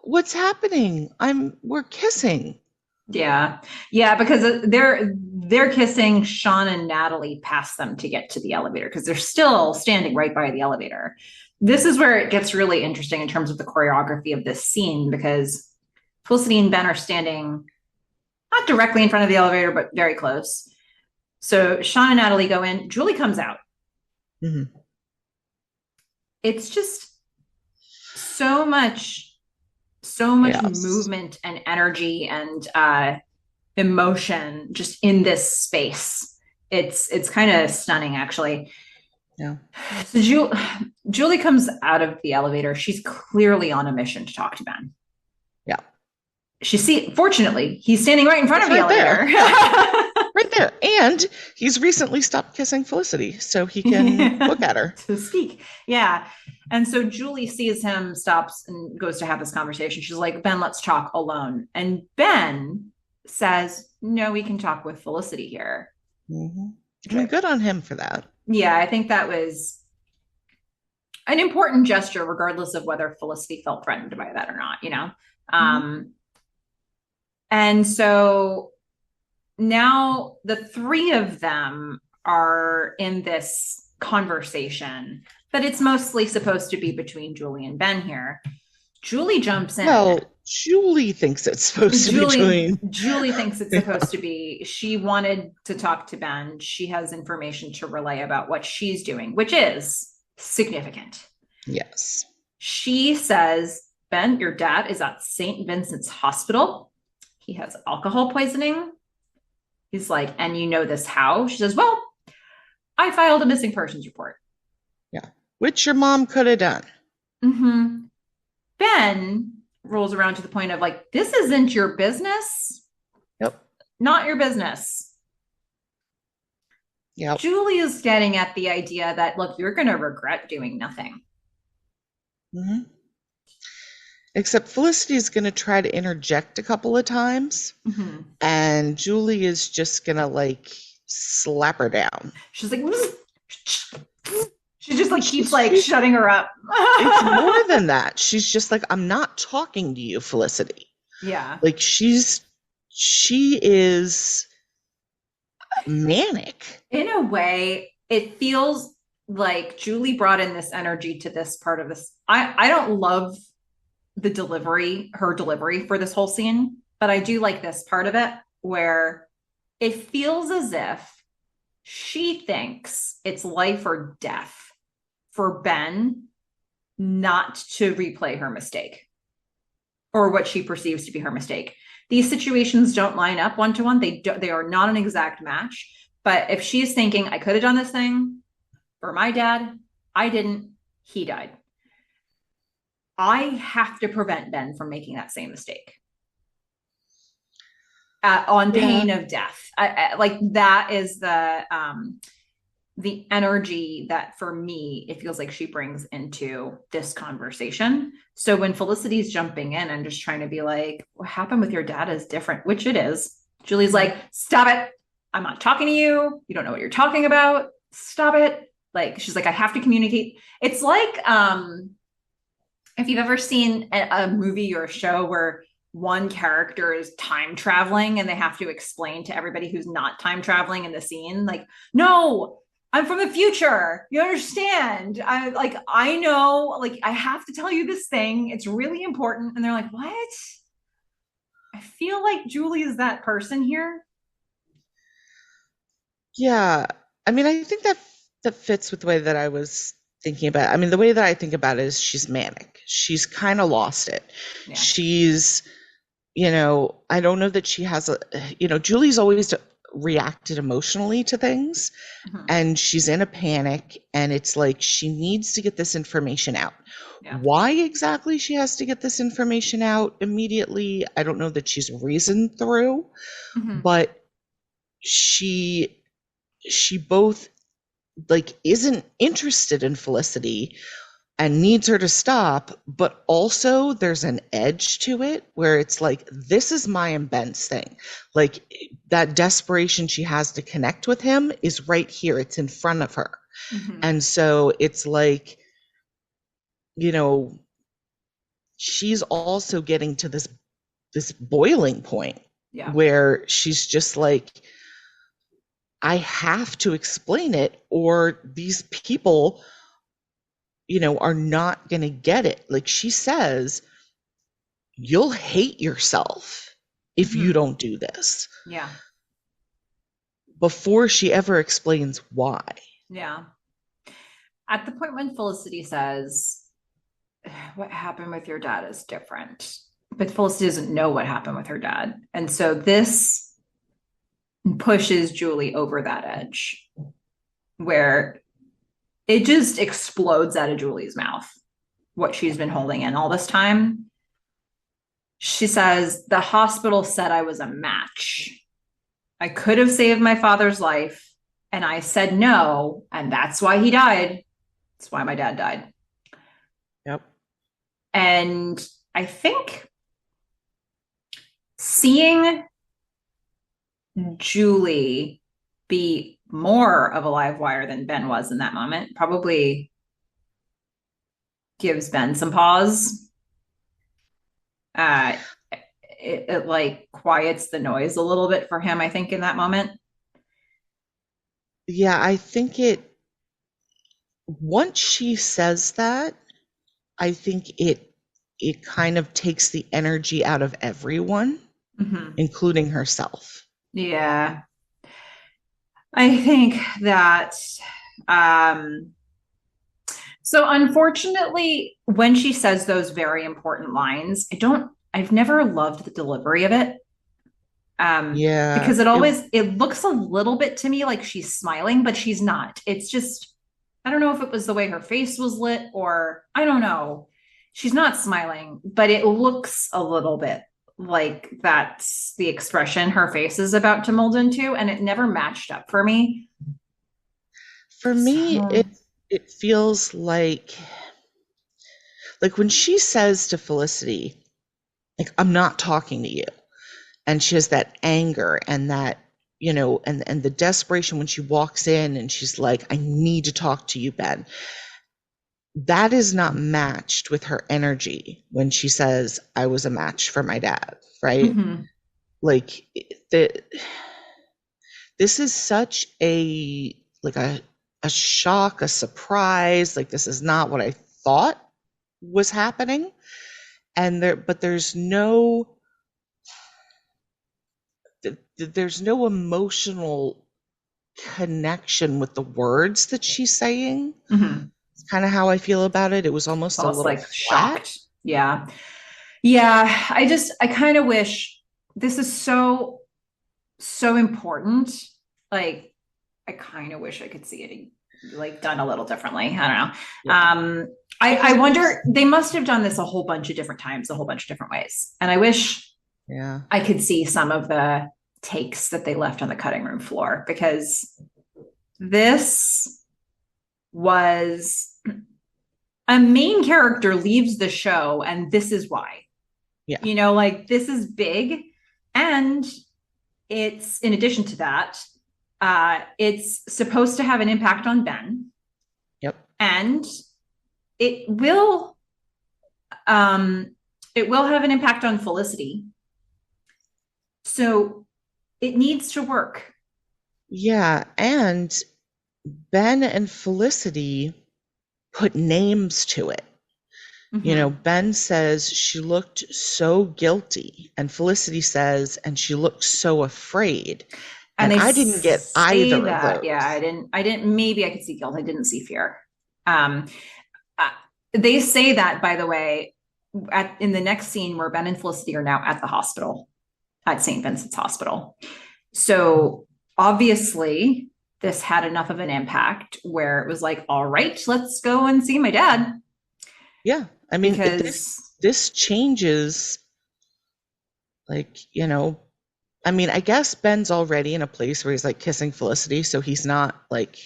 what's happening? We're kissing. Yeah. Yeah, because they're kissing. Sean and Natalie pass them to get to the elevator because they're still standing right by the elevator. This is where it gets really interesting in terms of the choreography of this scene because Felicity and Ben are standing not directly in front of the elevator, but very close. So Sean and Natalie go in. Julie comes out. Mm-hmm. It's just so much, so much Yes. movement and energy and emotion just in this space. It's kind of stunning, actually. Yeah. So Julie comes out of the elevator. She's clearly on a mission to talk to Ben. Yeah. Fortunately, he's standing right in front He's of the right there. elevator. Yeah. Right there. And he's recently stopped kissing Felicity, so he can look at her. To speak. Yeah. And so Julie sees him, stops, and goes to have this conversation. She's like, Ben, let's talk alone. And Ben says, no, we can talk with Felicity here. Mm-hmm. I mean, good on him for that. Yeah, I think that was an important gesture, regardless of whether Felicity felt threatened by that or not, you know? Mm-hmm. And so now the three of them are in this conversation, but it's mostly supposed to be between Julie and Ben here. Julie jumps in. Well, Julie thinks it's supposed to be Julie doing. Julie thinks it's Yeah. supposed to be. She wanted to talk to Ben. She has information to relay about what she's doing, which is significant. Yes. She says, Ben, your dad is at St. Vincent's Hospital. He has alcohol poisoning. He's like, and you know this how? She says, well, I filed a missing persons report. Yeah. Which your mom could have done. Mm-hmm. Ben rolls around to the point of like, this isn't your business. Yep. Not your business. Yep. Julie is getting at the idea that, look, you're going to regret doing nothing. Mm-hmm. Except Felicity's going to try to interject a couple of times, Mm-hmm. and Julie is just going to like slap her down. She's like, she just like keeps like shutting her up. It's more than that. She's just like, I'm not talking to you, Felicity. Yeah. Like she is manic. In a way, it feels like Julie brought in this energy to this part of this. I don't love her delivery for this whole scene, but I do like this part of it where it feels as if she thinks it's life or death for Ben not to replay her mistake or what she perceives to be her mistake. These situations don't line up one to one. They are not an exact match. But if she's thinking, I could have done this thing for my dad, I didn't, he died. I have to prevent Ben from making that same mistake on pain of death. Like that is the energy that for me it feels like she brings into this conversation. So when Felicity's jumping in and just trying to be like, what happened with your dad is different, which it is. Julie's like, stop it. I'm not talking to you. You don't know what you're talking about. Stop it. Like she's like, I have to communicate. It's like if you've ever seen a movie or a show where one character is time traveling and they have to explain to everybody who's not time traveling in the scene, like, no, I'm from the future. You understand? I know, like, I have to tell you this thing. It's really important. And they're like, what? I feel like Julie is that person here. Yeah. I mean, I think that fits with the way that I was thinking about it. I mean, the way that I think about it is she's manic. She's kind of lost it. Yeah. She's, I don't know that she has Julie's always reacted emotionally to things, and she's in a panic, and it's like she needs to get this information out. Yeah. Why exactly she has to get this information out immediately, I don't know that she's reasoned through, but she both like isn't interested in Felicity and needs her to stop, but also there's an edge to it where it's like, this is my and Ben's thing. Like that desperation she has to connect with him is right here. It's in front of her. And so it's like, she's also getting to this boiling point Yeah. where she's just like, I have to explain it, or these people, are not going to get it. Like she says, you'll hate yourself if you Hmm. don't do this, Yeah. before she ever explains why. Yeah. At the point when Felicity says, what happened with your dad is different, but Felicity doesn't know what happened with her dad. And so this pushes Julie over that edge where it just explodes out of Julie's mouth what she's been holding in all this time. She says, the hospital said I was a match. I could have saved my father's life. And I said no. And that's why he died. That's why my dad died. Yep. And I think seeing Julie be more of a live wire than Ben was in that moment probably gives Ben some pause. Uh, it like quiets the noise a little bit for him, I think, in that moment. Yeah, I think once she says that, I think it kind of takes the energy out of everyone, Mm-hmm. including herself. Yeah. I think that um so unfortunately when she says those very important lines, I've never loved the delivery of it. Yeah, Because it looks a little bit to me like she's smiling, but she's not. It's just I don't know if it was the way her face was lit or I don't know. She's not smiling, but it looks a little bit like that's the expression her face is about to mold into, and it never matched up for me. for me, So, it feels like when she says to Felicity, like, I'm not talking to you. And she has that anger and that, and the desperation when she walks in and she's like, I need to talk to you, Ben. That is not matched with her energy when she says, I was a match for my dad, right? mhm. Like the this is such a shock, a surprise. Like, this is not what I thought was happening. But there's no emotional connection with the words that she's saying. Mhm. It's kind of how I feel about it. It was It's almost a almost little like flat. shocked. Yeah. Yeah. I kind of wish this is so important. Like, I kind of wish I could see it like done a little differently. I don't know. Yeah. I Because it wonder, was, they must have done this a whole bunch of different times, a whole bunch of different ways. And I wish yeah. I could see some of the takes that they left on the cutting room floor because this was a main character leaves the show, and this is why. Yeah. Like this is big. And it's in addition to that, it's supposed to have an impact on Ben, Yep. and it will um, it will have an impact on Felicity. So it needs to work. Yeah. And Ben and Felicity put names to it. Mm-hmm. Ben says she looked so guilty, and Felicity says, and she looked so afraid. And And they I didn't get say either of that, yeah, those. I didn't, maybe I could see guilt. I didn't see fear. Um, uh, they say that, by the way, in the next scene where Ben and Felicity are now at the hospital, at St. Vincent's Hospital. So obviously, this had enough of an impact where it was like, all right, let's go and see my dad. Yeah. I mean, Because, this changes, like, I mean, I guess Ben's already in a place where he's like kissing Felicity, so he's not like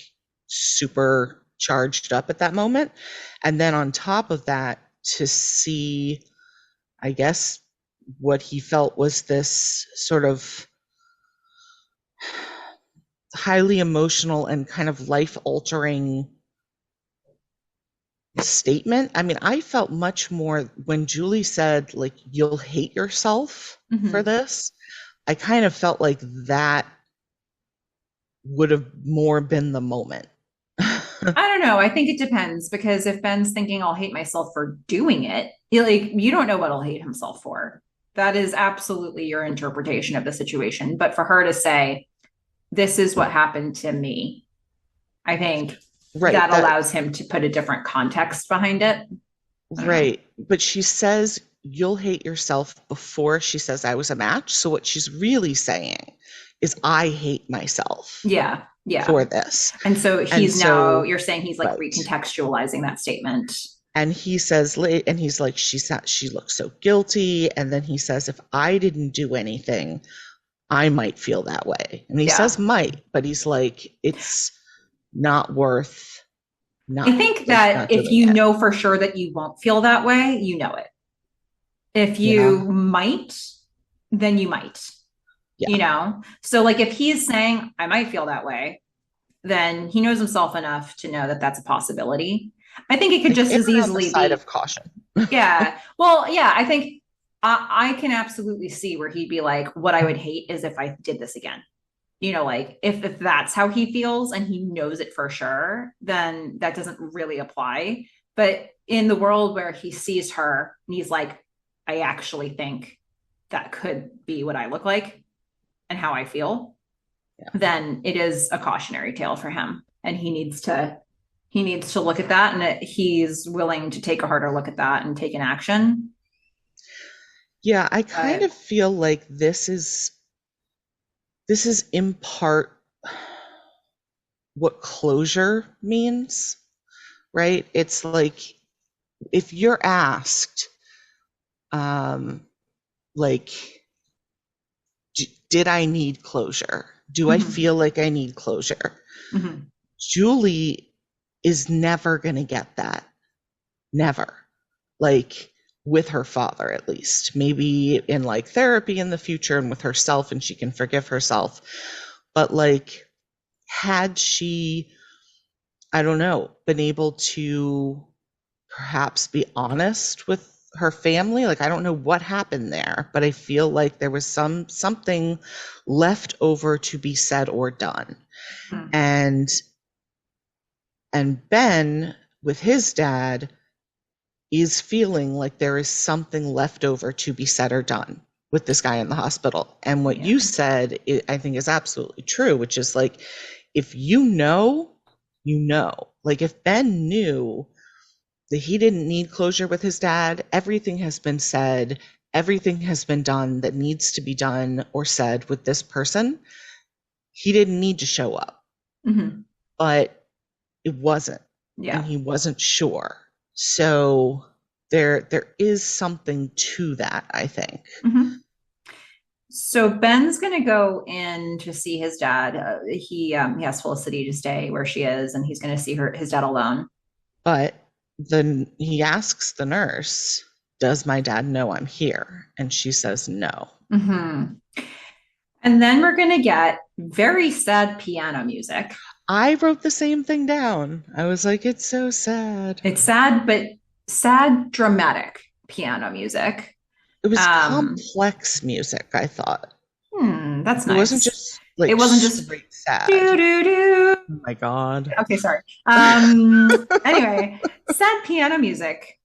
super charged up at that moment. And then on top of that, to see, I guess, what he felt was this sort of highly emotional and kind of life altering statement. I mean, I felt much more when Julie said, like, you'll hate yourself for mm-hmm. this. I kind of felt like that would have more been the moment. I don't know. I think it depends because if Ben's thinking I'll hate myself for doing it, you don't know what he'll hate himself for. That is absolutely your interpretation of the situation. But for her to say, this is what happened to me, I think Right. that allows him to put a different context behind it. I don't know. Right. But she says you'll hate yourself before she says I was a match. So what she's really saying is I hate myself Yeah. Yeah. for this. And so And so, you're saying he's like right. recontextualizing that statement. And he says, and he's like, she looks so guilty. And then he says, if I didn't do anything, I might feel that way. And he says Yeah. might, but he's like, it's not worth I think that not if doing you it. know for sure that you won't feel that way, you know it. If Yeah. you might, then you might, Yeah. So like if he's saying I might feel that way, then he knows himself enough to know that that's a possibility. I think it could Like just as err on the easily side be, of caution. yeah. Well, yeah, I think I can absolutely see where he'd be like, what I would hate is if I did this again. Like if that's how he feels and he knows it for sure, then that doesn't really apply. But in the world where he sees her and he's like, I actually think that could be what I look like and how I feel, Yeah. then it is a cautionary tale for him. And he needs to look at that, and he's willing to take a harder look at that and take an action. Yeah, I kind But of feel like this is in part what closure means, right? It's like if you're asked, um, like, did I need closure? Do I mm-hmm, feel like I need closure? mm-hmm, Julie is never going to get that. Never. Like with her father, at least. Maybe in like therapy in the future and with herself, and she can forgive herself. But like, had she, I don't know, been able to perhaps be honest with her family, like I don't know what happened there, but I feel like there was something left over to be said or done. mm-hmm. And Ben with his dad is feeling like there is something left over to be said or done with this guy in the hospital. And what Yeah. you said, I think is absolutely true, which is like, if you know, you know. Like if Ben knew that he didn't need closure with his dad, everything has been said, everything has been done that needs to be done or said with this person, he didn't need to show up. Mm-hmm. But it wasn't, and Yeah. he wasn't sure. So there is something to that, I think. Mm-hmm. So Ben's gonna go in to see his dad. He has Felicity to stay where she is, and he's gonna see his dad alone. But then he asks the nurse, does my dad know I'm here? And she says no. Mm-hmm. And then we're gonna get very sad piano music. I wrote the same thing down. I was like, it's so sad. It's sad, but sad, dramatic piano music. It was Um, complex music, I thought. that's It wasn't nice. just It like wasn't just straight sad. do do do. Oh my God. Okay, sorry. Anyway, sad piano music.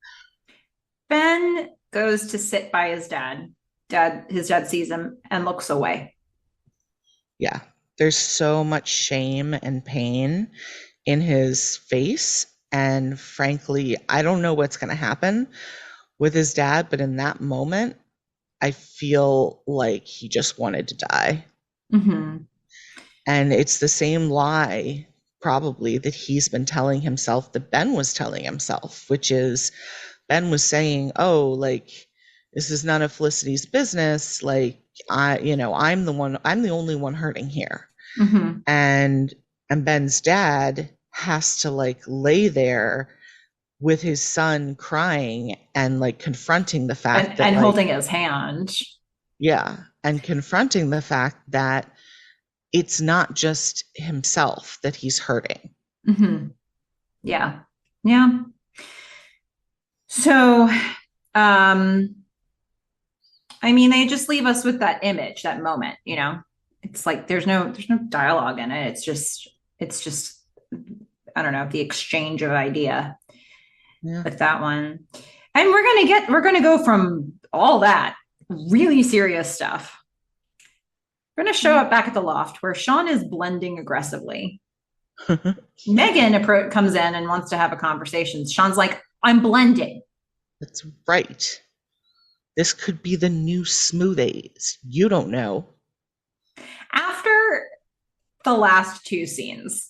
Ben goes to sit by his dad. His dad sees him and looks away. Yeah. There's so much shame and pain in his face. And frankly, I don't know what's going to happen with his dad, but in that moment, I feel like he just wanted to die. Mm-hmm. And it's the same lie, probably, that he's been telling himself that Ben was telling himself, which is Ben was saying, oh, like, this is none of Felicity's business. Like, I'm the only one hurting here. Mm-hmm. And Ben's dad has to like lay there with his son crying and like confronting the fact that And like, holding his hand. yeah, and confronting the fact that it's not just himself that he's hurting. Mm-hmm. Yeah. Yeah. So, um, I mean, they just leave us with that image, that moment, you know. It's like there's no dialogue in it. It's just I don't know, the exchange of idea Yeah. with that one. And we're gonna go from all that really serious stuff. We're gonna show up back at the loft where Sean is blending aggressively. Megan comes in and wants to have a conversation. Sean's like, I'm blending. That's right. This could be the new smoothies. You don't know. After the last two scenes,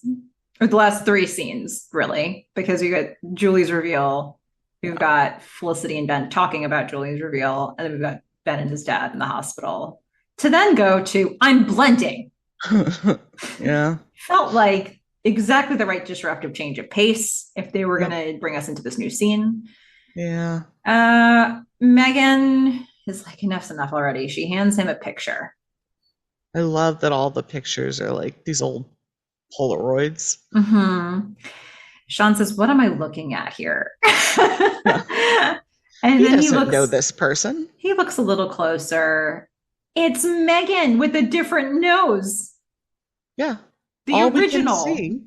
or the last three scenes, really, because we got Julie's reveal, we've got Felicity and Ben talking about Julie's reveal, and then we've got Ben and his dad in the hospital. To then go to I'm blending. Yeah. Felt like exactly the right disruptive change of pace if they were going to bring us into this new scene. Yeah. Megan is like, enough's enough already. She hands him a picture. I love that all the pictures are like these old Polaroids. Mm-hmm. Sean says, what am I looking at here? Yeah. And he then doesn't know this person. He looks a little closer. It's Megan with a different nose. Yeah. The all original. we can see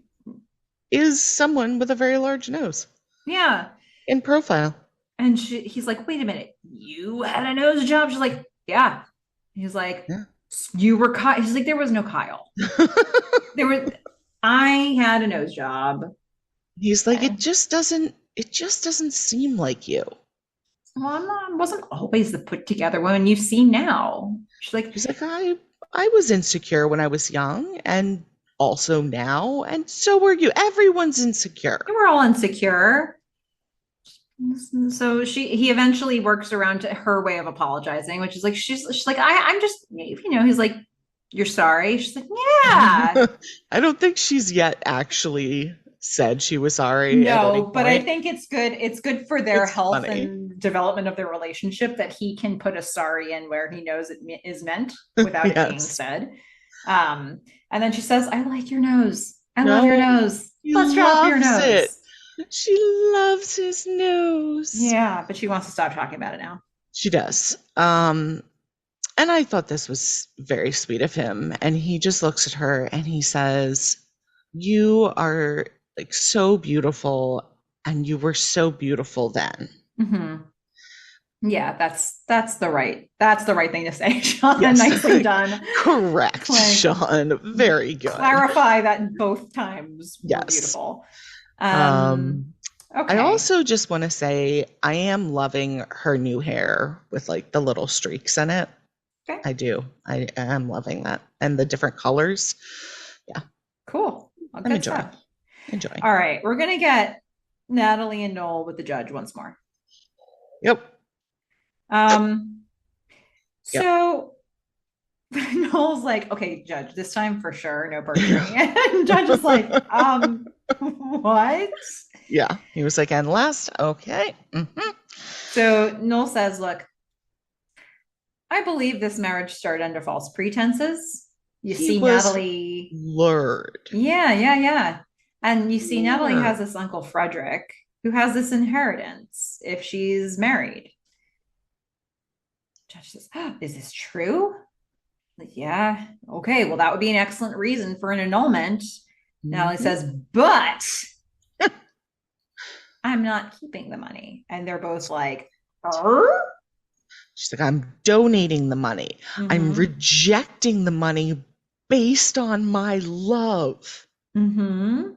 is someone with a very large nose. Yeah. In profile. And he's like, wait a minute. You had a nose job? She's like, yeah. He's like, yeah. You were Kyle. He's like, there was no Kyle. I had a nose job. He's like, it just doesn't seem like you. Well, I wasn't always the put together one you see now. She's like, I was insecure when I was young, and also now, and so were you. Everyone's insecure. We're all insecure. So he eventually works around to her way of apologizing, which is like she's like, I'm just, you know, he's like, you're sorry. She's like, yeah. I don't think she's yet actually said she was sorry. No, but I think it's good. It's good for their health funny. And development of their relationship that he can put a sorry in where he knows it is meant without it being said. And then she says, I like your nose. I love your nose. Let's drop your nose. It. She loves his nose. Yeah, but she wants to stop talking about it now. She does. And I thought this was very sweet of him. And he just looks at her and he says, you are like so beautiful, and you were so beautiful then. Mm-hmm. Yeah, that's the right thing to say, Sean. Yes. Nicely done. Correct, Sean. Very good. Clarify that both times were beautiful. Okay. I also just want to say I am loving her new hair with like the little streaks in it. Okay. I do. I am loving that, and the different colors. Yeah. Cool. I'm enjoying. All right, we're gonna get Natalie and Noel with the judge once more. Yep. So Noel's like, okay, judge, this time for sure, no perjury. And judge is like, what? Yeah. He was like, and last, okay. Mm-hmm. So Noel says, look, I believe this marriage started under false pretenses. You see Natalie lured. Yeah. And you see Natalie has this Uncle Frederick who has this inheritance if she's married. Judge says, is this true? Like, yeah. Okay, well, that would be an excellent reason for an annulment. Mm-hmm. Natalie says, but I'm not keeping the money. And they're both like, She's like, I'm donating the money. Mm-hmm. I'm rejecting the money based on my love. Mm-hmm.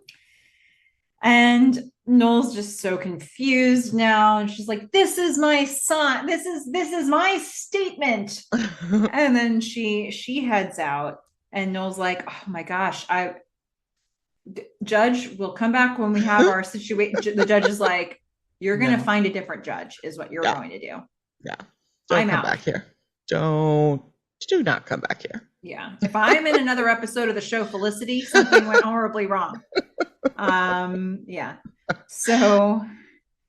And Noel's just so confused now. And she's like, this is my son. This is my statement. And then she heads out. And Noel's like, oh my gosh, judge, we'll come back when we have our situation. The judge is like, you're going to find a different judge is what you're going to do. Yeah. Don't come back here. Do not come back here. Yeah. If I'm in another episode of the show Felicity, something went horribly wrong. Yeah. So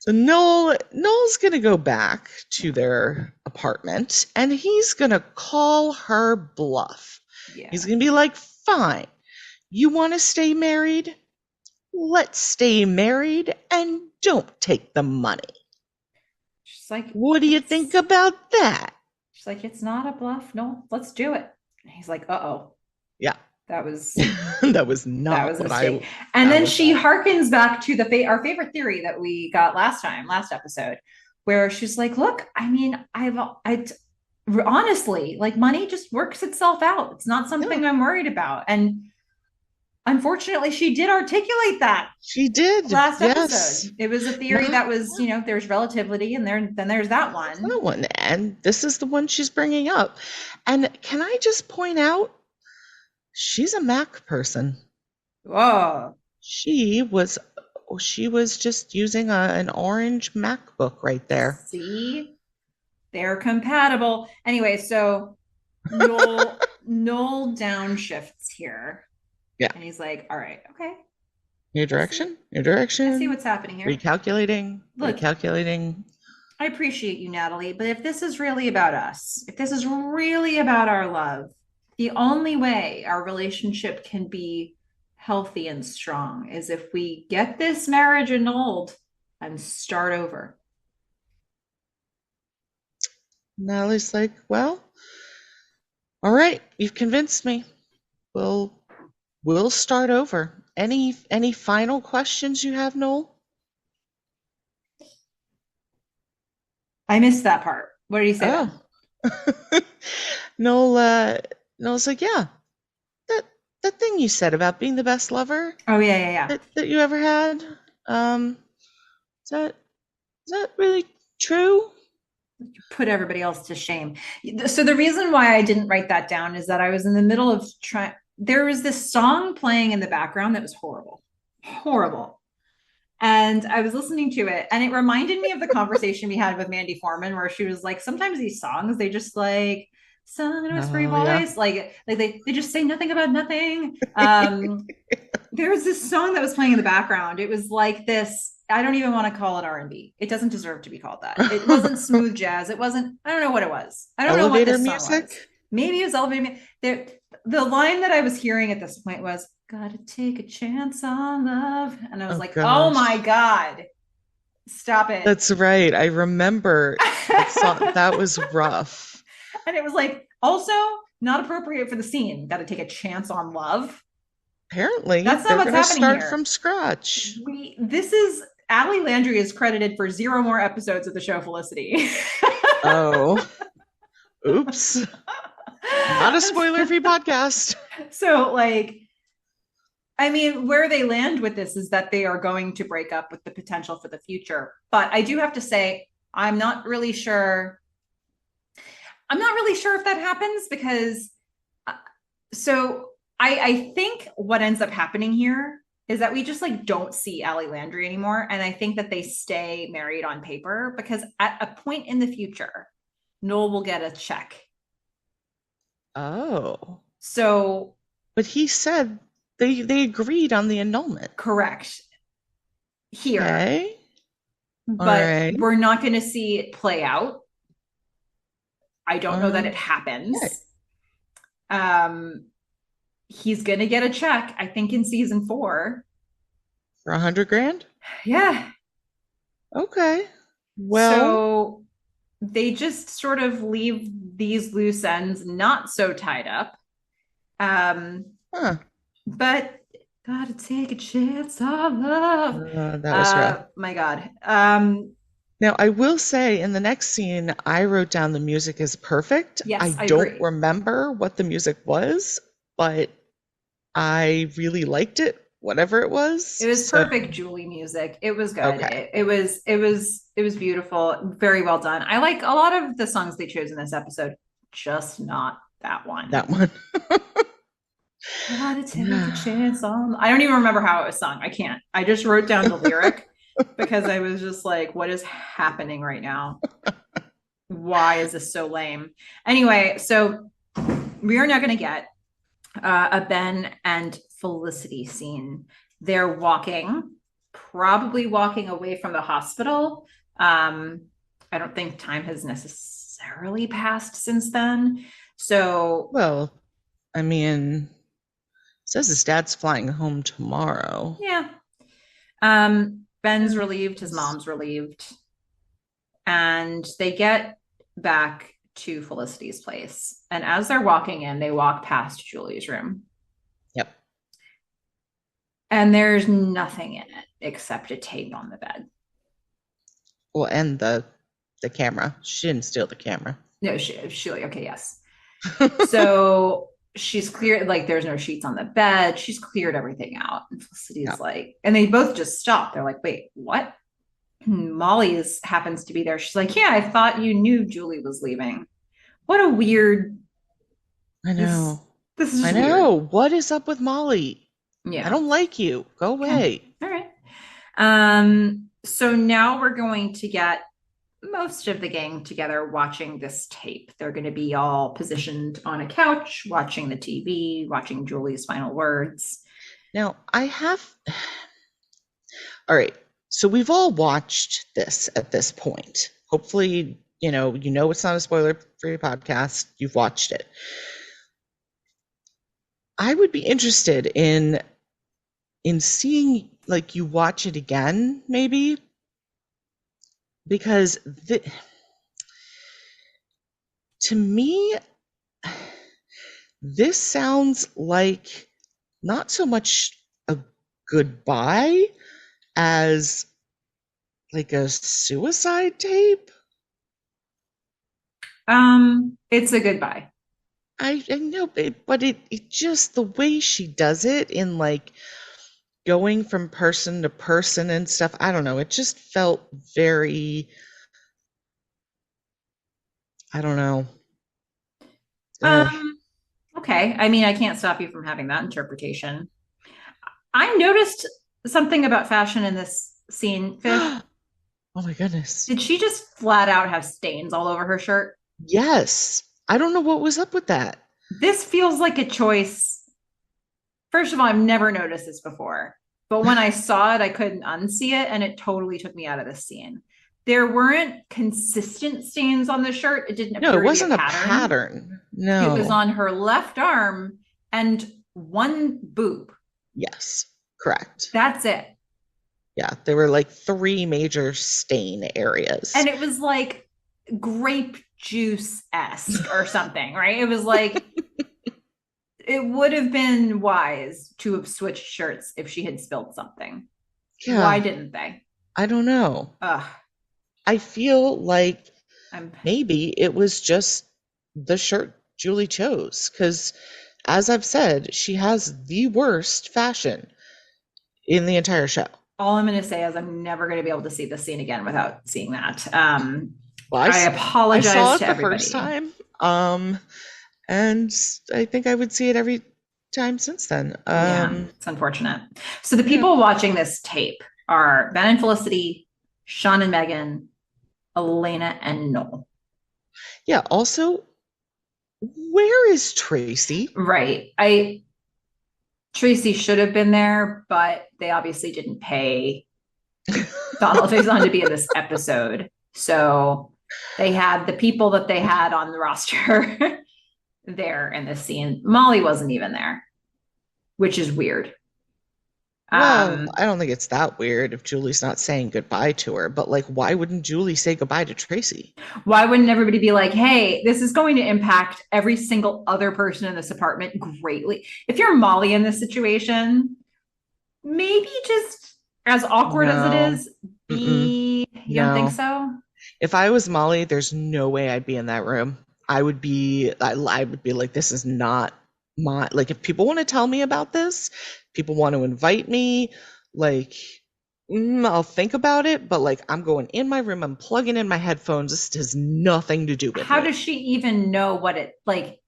Noel's gonna go back to their apartment and he's gonna call her bluff. Yeah. He's gonna be like, fine, you want to stay married? Let's stay married and don't take the money. She's like, what do you think about that? She's like, it's not a bluff. No, let's do it. And he's like, uh-oh, Yeah. that was That was that not was a what I mistake. And that then was she not. harkens back to our favorite theory that we got last episode, where she's like, look, I mean, I honestly, like, money just works itself out. It's not Yeah, something I'm worried about. And unfortunately, she did articulate that she did. last episode. Yes. It was a theory Not that was, there's relativity, and then there's that one. that one. And this is the one she's bringing up. And can I just point out, she's a Mac person. Oh, She was she was just using an orange MacBook right there. see, they're compatible. Anyway, so Noel downshifts here, Yeah. and he's like, all right, okay, New I see, direction, new I see direction. what's happening here. Recalculating, Look, recalculating. I appreciate you, Natalie, but if this is really about us, if this is really about our love, the only way our relationship can be healthy and strong is if we get this marriage annulled and start over. Natalie's like, well, all right, you've convinced me. We'll we'll start over. Any final questions you have, Noel? I missed that part. What did he say Oh. then? Noel Noel's like, yeah, that that thing you said about being the best lover Oh, yeah, yeah, yeah. that you ever had. Is that is that really true? Put everybody else to shame. So the reason why I didn't write that down is that I was in the middle of trying. There was this song playing in the background that was horrible, horrible. And I was listening to it, and it reminded me of the conversation we had with Mandy Foreman, where she was like, sometimes these songs, they just like, sung in a whispery Oh yeah. voice, like they just say nothing about nothing. There was this song that was playing in the background. It was like this. I don't even want to call it R&B. It doesn't deserve to be called that. It wasn't smooth jazz. It wasn't. I don't know what it was. I don't know what Elevator this song was. music? Maybe it was elevator. The line that I was hearing at this point was, "Gotta take a chance on love," and I was Oh like, "Oh my gosh. god, stop it!" That's right. I remember that song. That was rough. And it was like also not appropriate for the scene. Got to take a chance on love. Apparently, That's not they're what's going to happening start here. from scratch. This is Allie Landry is credited for 0 more episodes of the show Felicity. Oh, oops. Not a spoiler-free podcast. So, like, I mean, where they land with this is that they are going to break up with the potential for the future. But I do have to say, I'm not really sure. I'm not really sure if that happens because so I think what ends up happening here is that we just like don't see Allie Landry anymore. And I think that they stay married on paper because at a point in the future, Noel will get a check. Oh. So But he said they agreed on the annulment. correct here, Okay. All but right. we're not going to see it play out. I don't know that it Okay. happens. Um, he's going to get a check, I think, in season 4. For 100 grand? Yeah. Okay. Well, So they just sort of leave these loose ends not so tied up. huh. But gotta take a chance on love. That was rough. My God. Now, I will say in the next scene, I wrote down the music is perfect. I Yes, I don't agree. remember what the music was, but I really liked it, whatever it was. It was So, perfect Julie music. It was good. okay, It was beautiful. Very well done. I like a lot of the songs they chose in this episode, just not that one. that one. Gotta take a Yeah. chance on. I don't even remember how it was sung. I can't. I just wrote down the lyric because I was just like, what is happening right now? Why is this so lame? Anyway, so we are now going to get a Ben and Felicity scene. They're walking, probably walking away from the hospital. I don't think time has necessarily passed since then. So, Well, I mean, says his dad's flying home tomorrow. yeah. Ben's relieved, his mom's relieved, and they get back to Felicity's place. And as they're walking in, they walk past Julie's room. Yep. And there's nothing in it except a tape on the bed. Well, and the camera. She didn't steal the camera. No, she okay, yes. So she's cleared, like there's no sheets on the bed. She's cleared everything out. And Felicity's like, and they both just stop. They're like, wait, what? Molly happens to be there. She's like, yeah, I thought you knew Julie was leaving. What a weird. I know. This is I know. weird. What is up with Molly? Yeah. I don't like you. Go away. Okay. All right. So now we're going to get most of the gang together watching this tape. They're going to be all positioned on a couch, watching the TV, watching Julie's final words. Now, all right. So we've all watched this at this point. Hopefully, you know it's not a spoiler for your podcast. You've watched it. I would be interested in seeing, like, you watch it again, maybe, because to me, this sounds like not so much a goodbye as like a suicide tape. It's a goodbye. I know, but it just, the way she does it in, like, going from person to person and stuff, I don't know, it just felt very, I don't know. Okay. I mean, I can't stop you from having that interpretation. I noticed something about fashion in this scene, Fish. Oh my goodness. Did she just flat out have stains all over her shirt? Yes. I don't know what was up with that. This feels like a choice. First of all, I've never noticed this before, but when I saw it, I couldn't unsee it, and it totally took me out of the scene. There weren't consistent stains on the shirt. It didn't appear No, it wasn't to be a pattern. No. It was on her left arm and one boob. Yes, correct. That's it. Yeah, there were like 3 major stain areas. And it was like grape juice-esque or something, right? It was like, it would have been wise to have switched shirts if she had spilled something. Yeah. Why didn't they? I don't know. Ugh. I feel like maybe it was just the shirt Julie chose, because, as I've said, she has the worst fashion in the entire show. All I'm going to say is I'm never going to be able to see this scene again without seeing that. Well, I apologize to everybody. I saw it the first time, and I think I would see it every time since then. Yeah, it's unfortunate. So the people watching this tape are Ben and Felicity, Sean and Megan, Elena and Noel. Yeah, also, where is Tracy? Right. Tracy should have been there, but they obviously didn't pay Donald Faison to be in this episode. So they had the people that they had on the roster there in this scene. Molly wasn't even there, which is weird. Well, I don't think it's that weird if Julie's not saying goodbye to her, but, like, why wouldn't Julie say goodbye to Tracy? Why wouldn't everybody be like, hey, this is going to impact every single other person in this apartment greatly? If you're Molly in this situation, maybe just as awkward as it is, you don't think so? If I was Molly, there's no way I'd be in that room. I would be like, this is not my, like, if people want to tell me about this, people want to invite me, like, I'll think about it, but, like, I'm going in my room, I'm plugging in my headphones. This has nothing to do with How does she even know what it, like,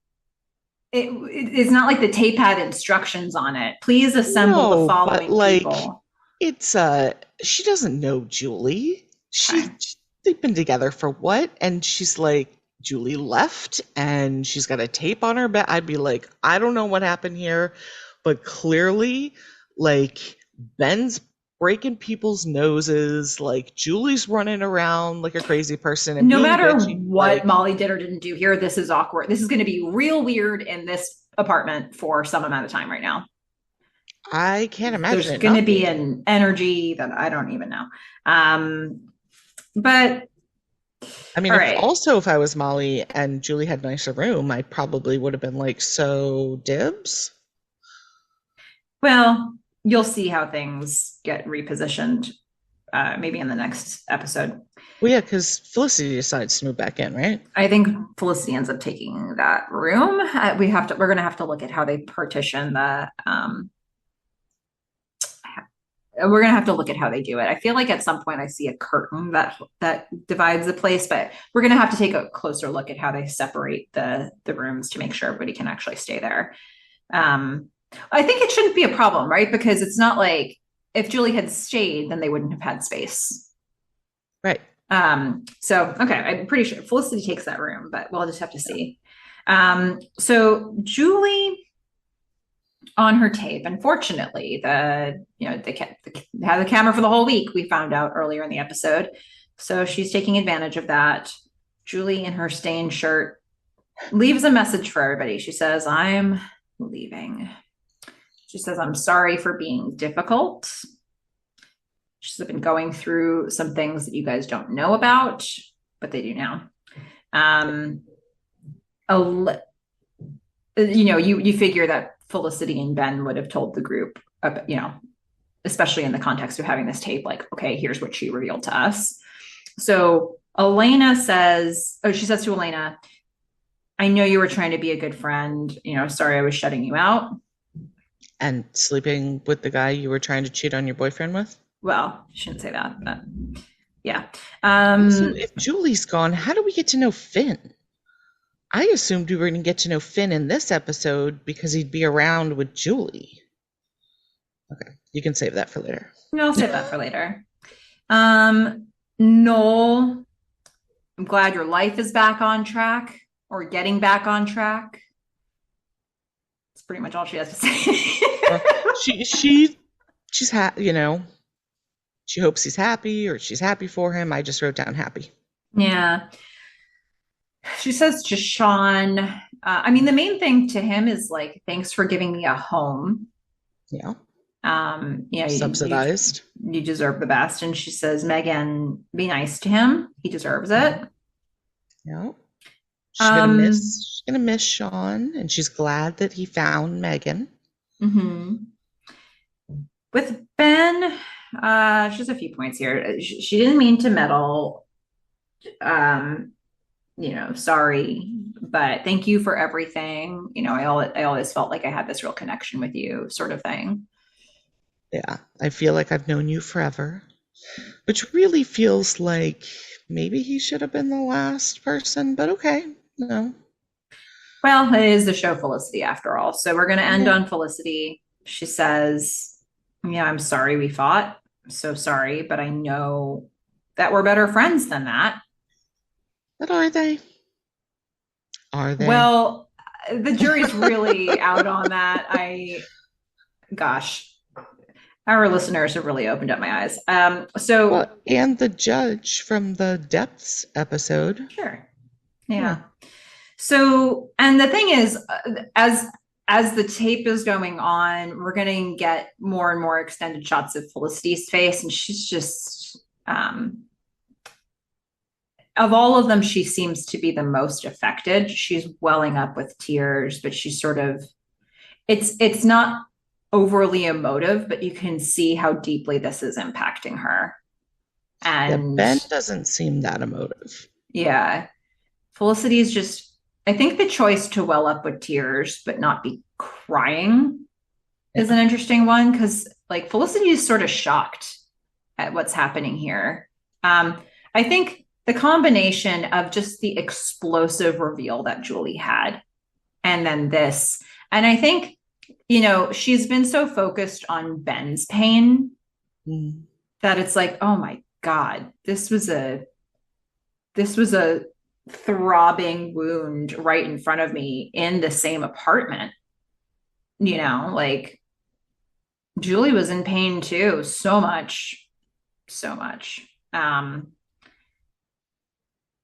it's not like the tape had instructions on it. Please assemble the following people. It's, she doesn't know Julie. They've been together for what? And she's like, Julie left and she's got a tape on her bed. I'd be like, I don't know what happened here, but clearly, like, Ben's breaking people's noses, like, Julie's running around like a crazy person. And no matter what Molly did or didn't do here, this is awkward. This is going to be real weird in this apartment for some amount of time right now. I can't imagine. There's going to be an energy that I don't even know. But I mean, All right. if I was Molly and Julie had a nicer room, I probably would have been like, so dibs? Well, you'll see how things get repositioned maybe in the next episode. Well, yeah, because Felicity decides to move back in, right? I think Felicity ends up taking that room. We're going to have to look at how they partition the, we're going to have to look at how they do it. I feel like at some point I see a curtain that divides the place, but we're going to have to take a closer look at how they separate the rooms to make sure everybody can actually stay there. Um, I think it shouldn't be a problem, right? Because it's not like if Julie had stayed, then they wouldn't have had space. Right. So okay, I'm pretty sure Felicity takes that room, but we'll just have to Yeah. see. So Julie on her tape, unfortunately, they had the camera for the whole week. We found out earlier in the episode, so she's taking advantage of that. Julie in her stained shirt leaves a message for everybody. She says, "I'm leaving." She says, "I'm sorry for being difficult." She's been going through some things that you guys don't know about, but they do now. Um, you figure that Felicity and Ben would have told the group, especially in the context of having this tape, like, okay, here's what she revealed to us. So she says to Elena, "I know you were trying to be a good friend. Sorry I was shutting you out." And sleeping with the guy you were trying to cheat on your boyfriend with? Well, you shouldn't say that, but yeah. Also, if Julie's gone, how do we get to know Finn? I assumed we were going to get to know Finn in this episode because he'd be around with Julie. Okay, you can save that for later. I'll save that for later. Noel, I'm glad your life is back on track or getting back on track. That's pretty much all she has to say. She's she hopes he's happy or she's happy for him. I just wrote down happy. Yeah. She says to Sean, the main thing to him is like, "Thanks for giving me a home." Yeah. You Subsidized. you deserve the best. And she says, "Megan, be nice to him. He deserves it." Yeah. She's gonna miss Sean, and she's glad that he found Megan. Mm-hmm. With Ben, she has a few points here. She didn't mean to meddle. Sorry, but thank you for everything. I always felt like I had this real connection with you, sort of thing. Yeah, I feel like I've known you forever, which really feels like maybe he should have been the last person, but okay, no. Well, it is the show Felicity after all. So we're going to end Yeah. on Felicity. She says, "Yeah, I'm sorry we fought. I'm so sorry, but I know that we're better friends than that." But are they? Are they? Well, the jury's really out on that. Gosh, our listeners have really opened up my eyes. Well, and the judge from the Depths episode. Sure. Yeah. So, and the thing is, as the tape is going on, we're going to get more and more extended shots of Felicity's face, and she's just, of all of them, she seems to be the most affected. She's welling up with tears, but she's sort of, it's not overly emotive, but you can see how deeply this is impacting her. And Ben doesn't seem that emotive. Yeah, Felicity is just, I think the choice to well up with tears but not be crying is an interesting one, because like Felicity is sort of shocked at what's happening here. I think the combination of just the explosive reveal that Julie had and then this, and I think, she's been so focused on Ben's pain that it's like, oh my God, this was a throbbing wound right in front of me in the same apartment. Like Julie was in pain too, so much, so much.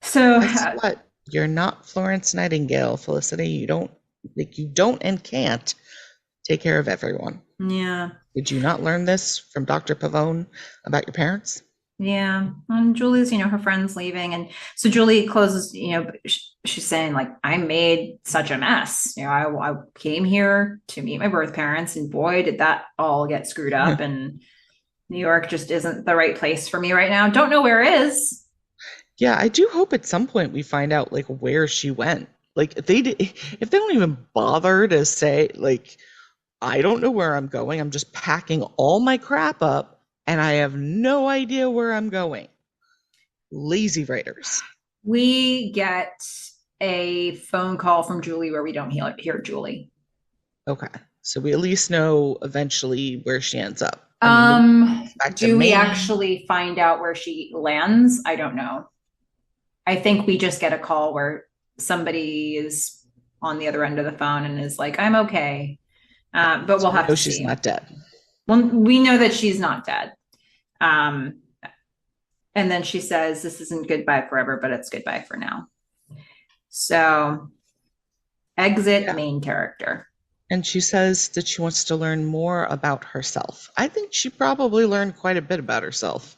So Guess what? You're not Florence Nightingale, Felicity. You don't and can't take care of everyone. Yeah. Did you not learn this from Dr. Pavone about your parents? Yeah. And Julie's, her friend's leaving. And so Julie closes, she's saying, like, I made such a mess. I came here to meet my birth parents, and boy, did that all get screwed up. And New York just isn't the right place for me right now. Don't know where it is. Yeah, I do hope at some point we find out like where she went. Like if they don't even bother to say like I don't know where I'm going. I'm just packing all my crap up and I have no idea where I'm going. Lazy writers. We get a phone call from Julie where we don't hear Julie. Okay. So we at least know eventually where she ends up. I mean, maybe back to Do we Maine. actually find out where she lands? I don't know. I think we just get a call where somebody is on the other end of the phone and is like, I'm okay. But So we'll we have know to she's see. not dead. Well, we know that she's not dead. Um, and then she says, this isn't goodbye forever, but it's goodbye for now. So exit Yeah. main character. And she says that she wants to learn more about herself. I think she probably learned quite a bit about herself.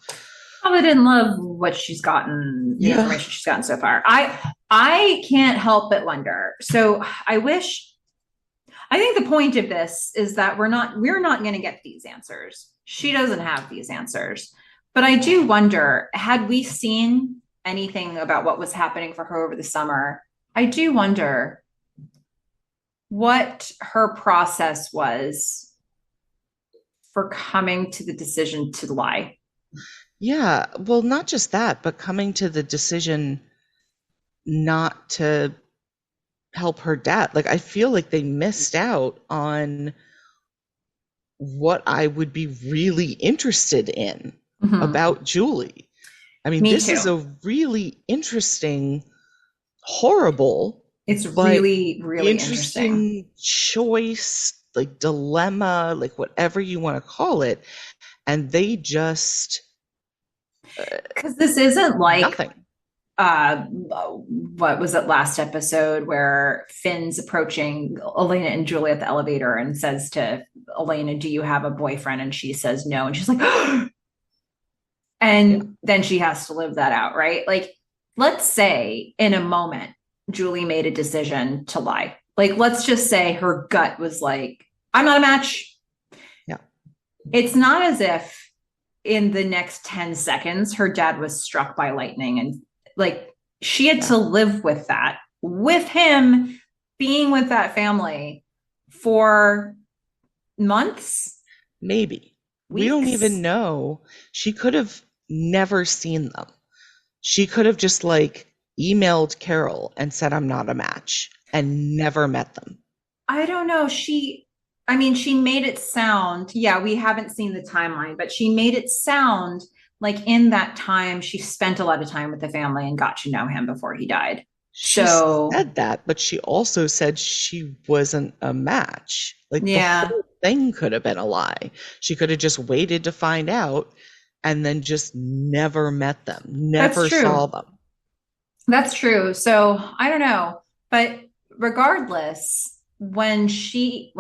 Probably didn't love what she's gotten, the Yeah. information she's gotten so far. I can't help but wonder. So I think the point of this is that we're not going to get these answers. She doesn't have these answers. But I do wonder, had we seen anything about what was happening for her over the summer, I do wonder what her process was for coming to the decision to lie. Yeah. Well, not just that, but coming to the decision not to help her dad. Like I feel like they missed out on what I would be really interested in Mm-hmm. about Julie. I mean, Me this too. is a really interesting, horrible, It's but really, really interesting. interesting choice, like dilemma, like whatever you want to call it. And they just Because this isn't like nothing. what was it last episode where Finn's approaching Elena and Julie at the elevator and says to Elena, do you have a boyfriend? And she says no. And she's like, Yeah. and then she has to live that out, right? Like, let's say in a moment, Julie made a decision to lie. Like, let's just say her gut was like, I'm not a match. Yeah. It's not as if in the next 10 seconds her dad was struck by lightning, and like she had Yeah. to live with that, with him being with that family for months, Maybe. We don't even weeks. know. She could have never seen them. She could have just like emailed Carol and said, I'm not a match and never met them. I don't know. She made it sound, yeah, we haven't seen the timeline, but she made it sound like in that time she spent a lot of time with the family and got to know him before he died. She So, said that, but she also said she wasn't a match. Like the yeah, whole thing could have been a lie. She could have just waited to find out and then just never met them, that's never saw true. them. That's true. So I don't know, but regardless, when she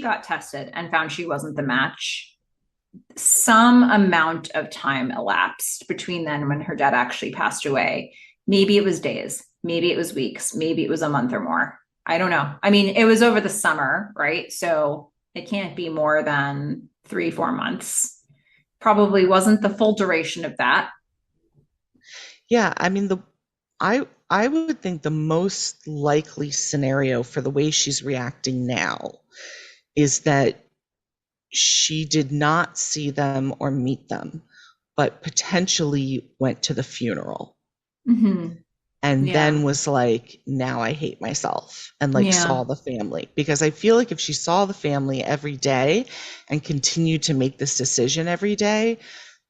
got tested and found she wasn't the match, some amount of time elapsed between then and when her dad actually passed away. Maybe it was days, maybe it was weeks, maybe it was a month or more. I don't know. I mean, it was over the summer, right? So it can't be more than 3, 4 months. Probably wasn't the full duration of that. Yeah, I mean I would think the most likely scenario for the way she's reacting now is that she did not see them or meet them, but potentially went to the funeral Mm-hmm. and then Yeah. was like, now I hate myself and like Yeah. saw the family. Because I feel like if she saw the family every day and continued to make this decision every day,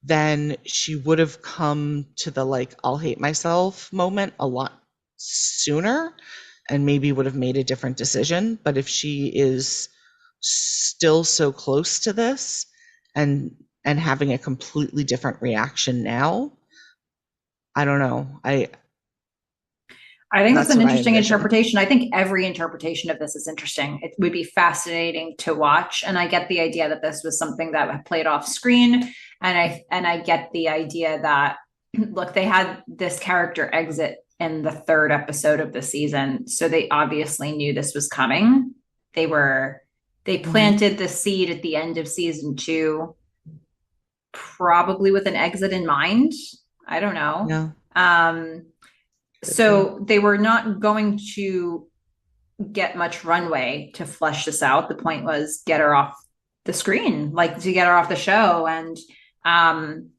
then she would have come to the like, I'll hate myself moment a lot sooner and maybe would have made a different decision. But if she is still so close to this and having a completely different reaction now, I don't know. I I think that's That's an what I interesting envision. interpretation. I think every interpretation of this is interesting. It would be fascinating to watch. And I get the idea that this was something that played off screen And I get the idea that look, they had this character exit in the third episode of the season, so they obviously knew this was coming. They Mhm. planted the seed at the end of season two, probably with an exit in mind. I don't know. Yeah, Um, could be. so they were not going to get much runway to flesh this out. The point was get her off the screen, like to get her off the show. And um,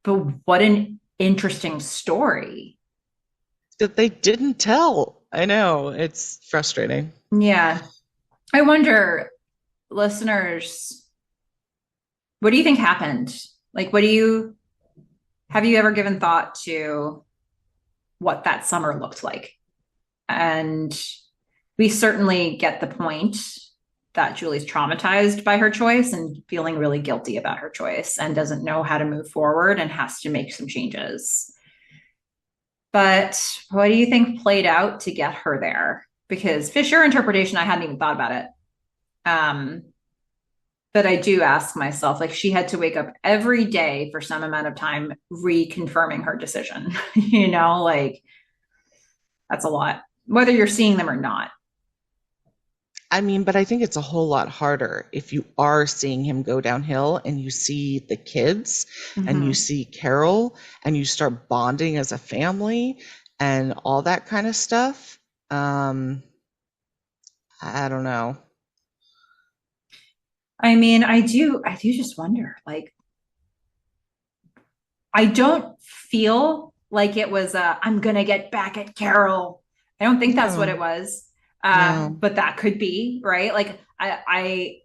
but what an interesting story. That they didn't tell. I know. It's frustrating. Yeah. I wonder, listeners, what do you think happened? Like, what do you have you ever given thought to what that summer looked like? And we certainly get the point that Julie's traumatized by her choice and feeling really guilty about her choice and doesn't know how to move forward and has to make some changes. But what do you think played out to get her there? Because Fish, your interpretation, I hadn't even thought about it. Um, but I do ask myself, like, she had to wake up every day for some amount of time reconfirming her decision. Like that's a lot, whether you're seeing them or not. I mean, but I think it's a whole lot harder if you are seeing him go downhill and you see the kids and you Mm-hmm. see Carol and you start bonding as a family and all that kind of stuff. Um, I don't know. I mean, I do just wonder, like, I don't feel like it was I'm gonna get back at Carol. I don't think that's what it No, was. no. But that could be, right? Like I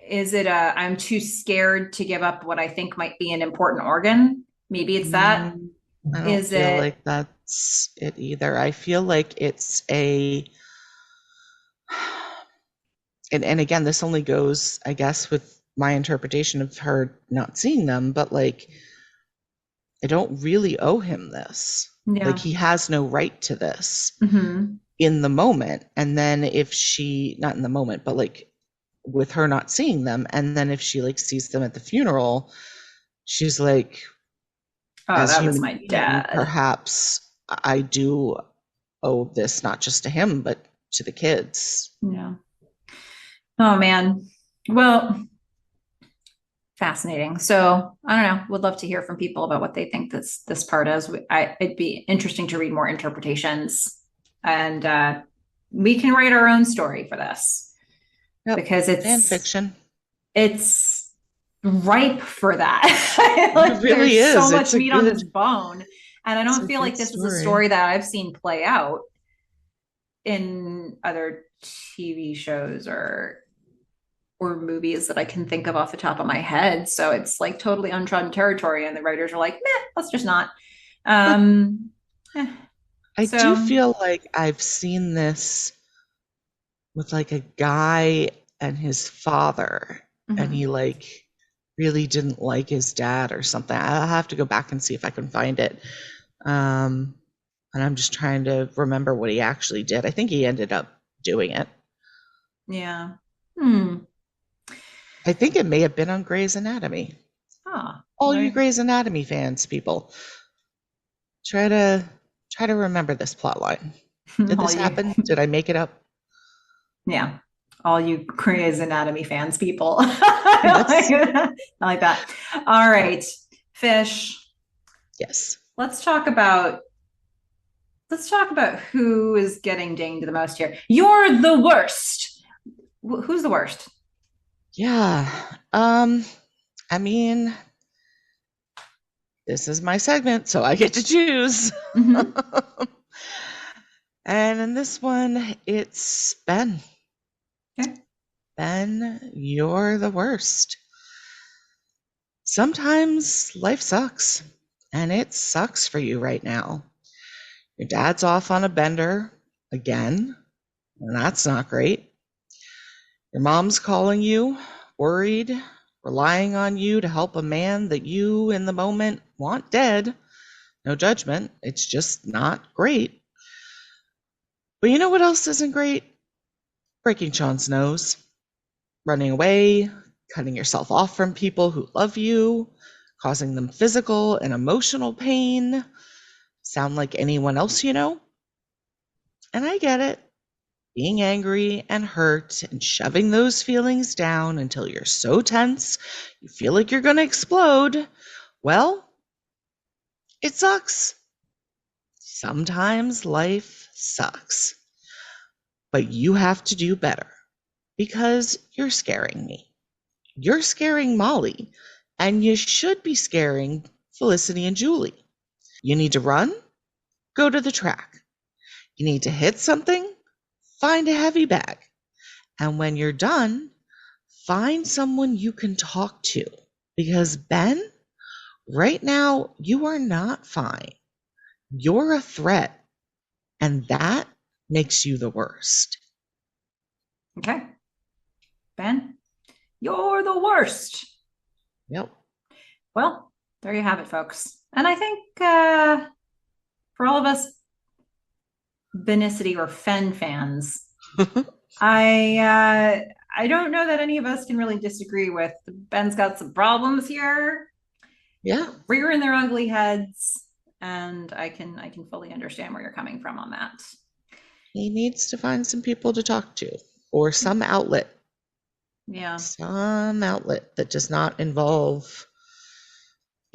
is it I'm too scared to give up what I think might be an important organ? Maybe it's that. Mm, I don't Is feel it like that's it either. I feel like it's and again, this only goes, I guess, with my interpretation of her not seeing them, but like I don't really owe him this. Like yeah. he has no right to this Mm-hmm. in the moment. And then if she, not in the moment, but like with her not seeing them, and then if she like sees them at the funeral, she's like, Oh, as a that was human my being, dad. perhaps I do owe this not just to him, but to the kids. Yeah. Oh man. Well, fascinating. So I don't know. Would love to hear from people about what they think this part is. It'd be interesting to read more interpretations, and we can write our own story for this Yep. because Fan it's fiction. it's ripe for that. It Like really there's so is. much meat on this bone, and I It's don't a feel good like this is a story. story that I've seen play out in other TV shows or movies that I can think of off the top of my head. So it's like totally untrodden territory, and the writers are like, "Meh, let's just not." But Um, eh. I do So, feel like I've seen this with like a guy and his father, and he mhm. like really didn't like his dad or something. I'll have to go back and see if I can find it. Um, and I'm just trying to remember what he actually did. I think he ended up doing it. Yeah. Hmm. I think it may have been on Grey's Anatomy. Ah, All you right. Grey's Anatomy fans, people, try to try to remember this plot line. Did All this you, happen? Did I make it up? yeah, all you Grey's Anatomy fans, people. I like Yes. that. I like that. All right, Fish. Yes. Let's talk about let's talk about who is getting dinged the most here. You're the worst. Who's the worst? Yeah. I mean, this is my segment, so I get to choose. Mm-hmm. And in this one, it's Ben. Okay. Ben, you're the worst. Sometimes life sucks, and it sucks for you right now. Your dad's off on a bender again, and that's not great. Your mom's calling you, worried, relying on you to help a man that you, in the moment, want dead. No judgment, it's just not great. But you know what else isn't great? Breaking Sean's nose, running away, cutting yourself off from people who love you, causing them physical and emotional pain. Sound like anyone else you know? And I get it. Being angry and hurt and shoving those feelings down until you're so tense you feel like you're going to explode. Well, it sucks. Sometimes life sucks. But you have to do better because you're scaring me. You're scaring Molly, and you should be scaring Felicity and Julie. You need to run? Go to the track. You need to hit something? Find a heavy bag. And when you're done, find someone you can talk to. Because, Ben, right now, you are not fine. You're a threat. And that makes you the worst. Okay. Ben, you're the worst. Yep. Well, there you have it, folks. And I think for all of us Benicity or Fen fans, I don't know that any of us can really disagree with Ben's got some problems here. Yeah. Rearing their ugly heads, and I can fully understand where you're coming from on that. He needs to find some people to talk to or some outlet. Yeah. Some outlet that does not involve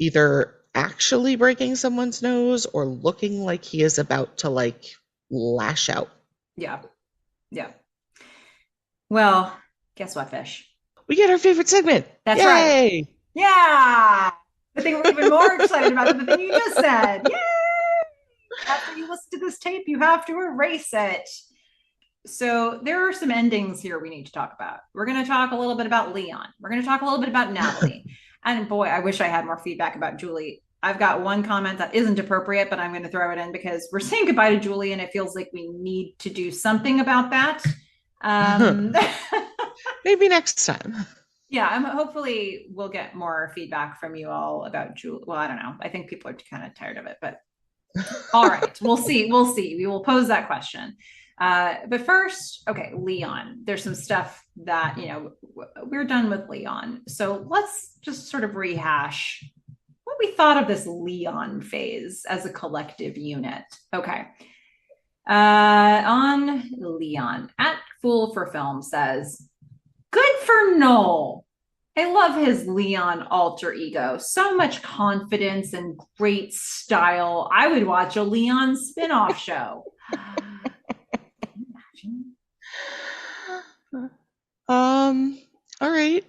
either actually breaking someone's nose or looking like he is about to like lash out. Yeah. Yeah. Well, guess what, Fish? We get our favorite segment. That's Yay! right. Yeah. I think we're even more excited about the thing you just said. Yay! After you listen to this tape, you have to erase it. So there are some endings here we need to talk about. We're going to talk a little bit about Leon. We're going to talk a little bit about Natalie. And boy, I wish I had more feedback about Julie. I've got one comment that isn't appropriate, but I'm going to throw it in because we're saying goodbye to Julie, and it feels like we need to do something about that. Maybe next time. Yeah, hopefully we'll get more feedback from you all about Julie. Well, I don't know. I think people are kind of tired of it, but all right, we'll see. We'll see. We will pose that question. But first, okay, Leon. There's some stuff that, we're done with Leon. So let's just sort of rehash what we thought of this Leon phase as a collective unit. Okay. On Leon, at Fool for Film says, good for Noel. I love his Leon alter ego. So much confidence and great style. I would watch a Leon spin-off show. All right.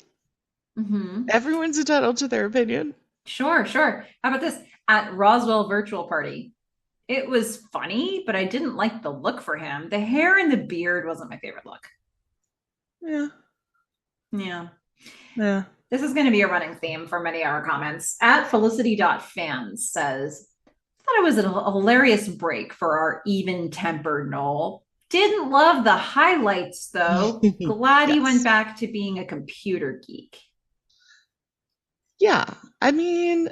Mm-hmm. Everyone's entitled to their opinion. Sure. How about this? At Roswell Virtual Party, it was funny, but I didn't like the look for him. The hair and the beard wasn't my favorite look. Yeah. This is going to be a running theme for many of our comments. At Felicity.fans says, I thought it was a hilarious break for our even-tempered Noel. Didn't love the highlights, though. Glad he went back to being a computer geek. Yeah. I mean,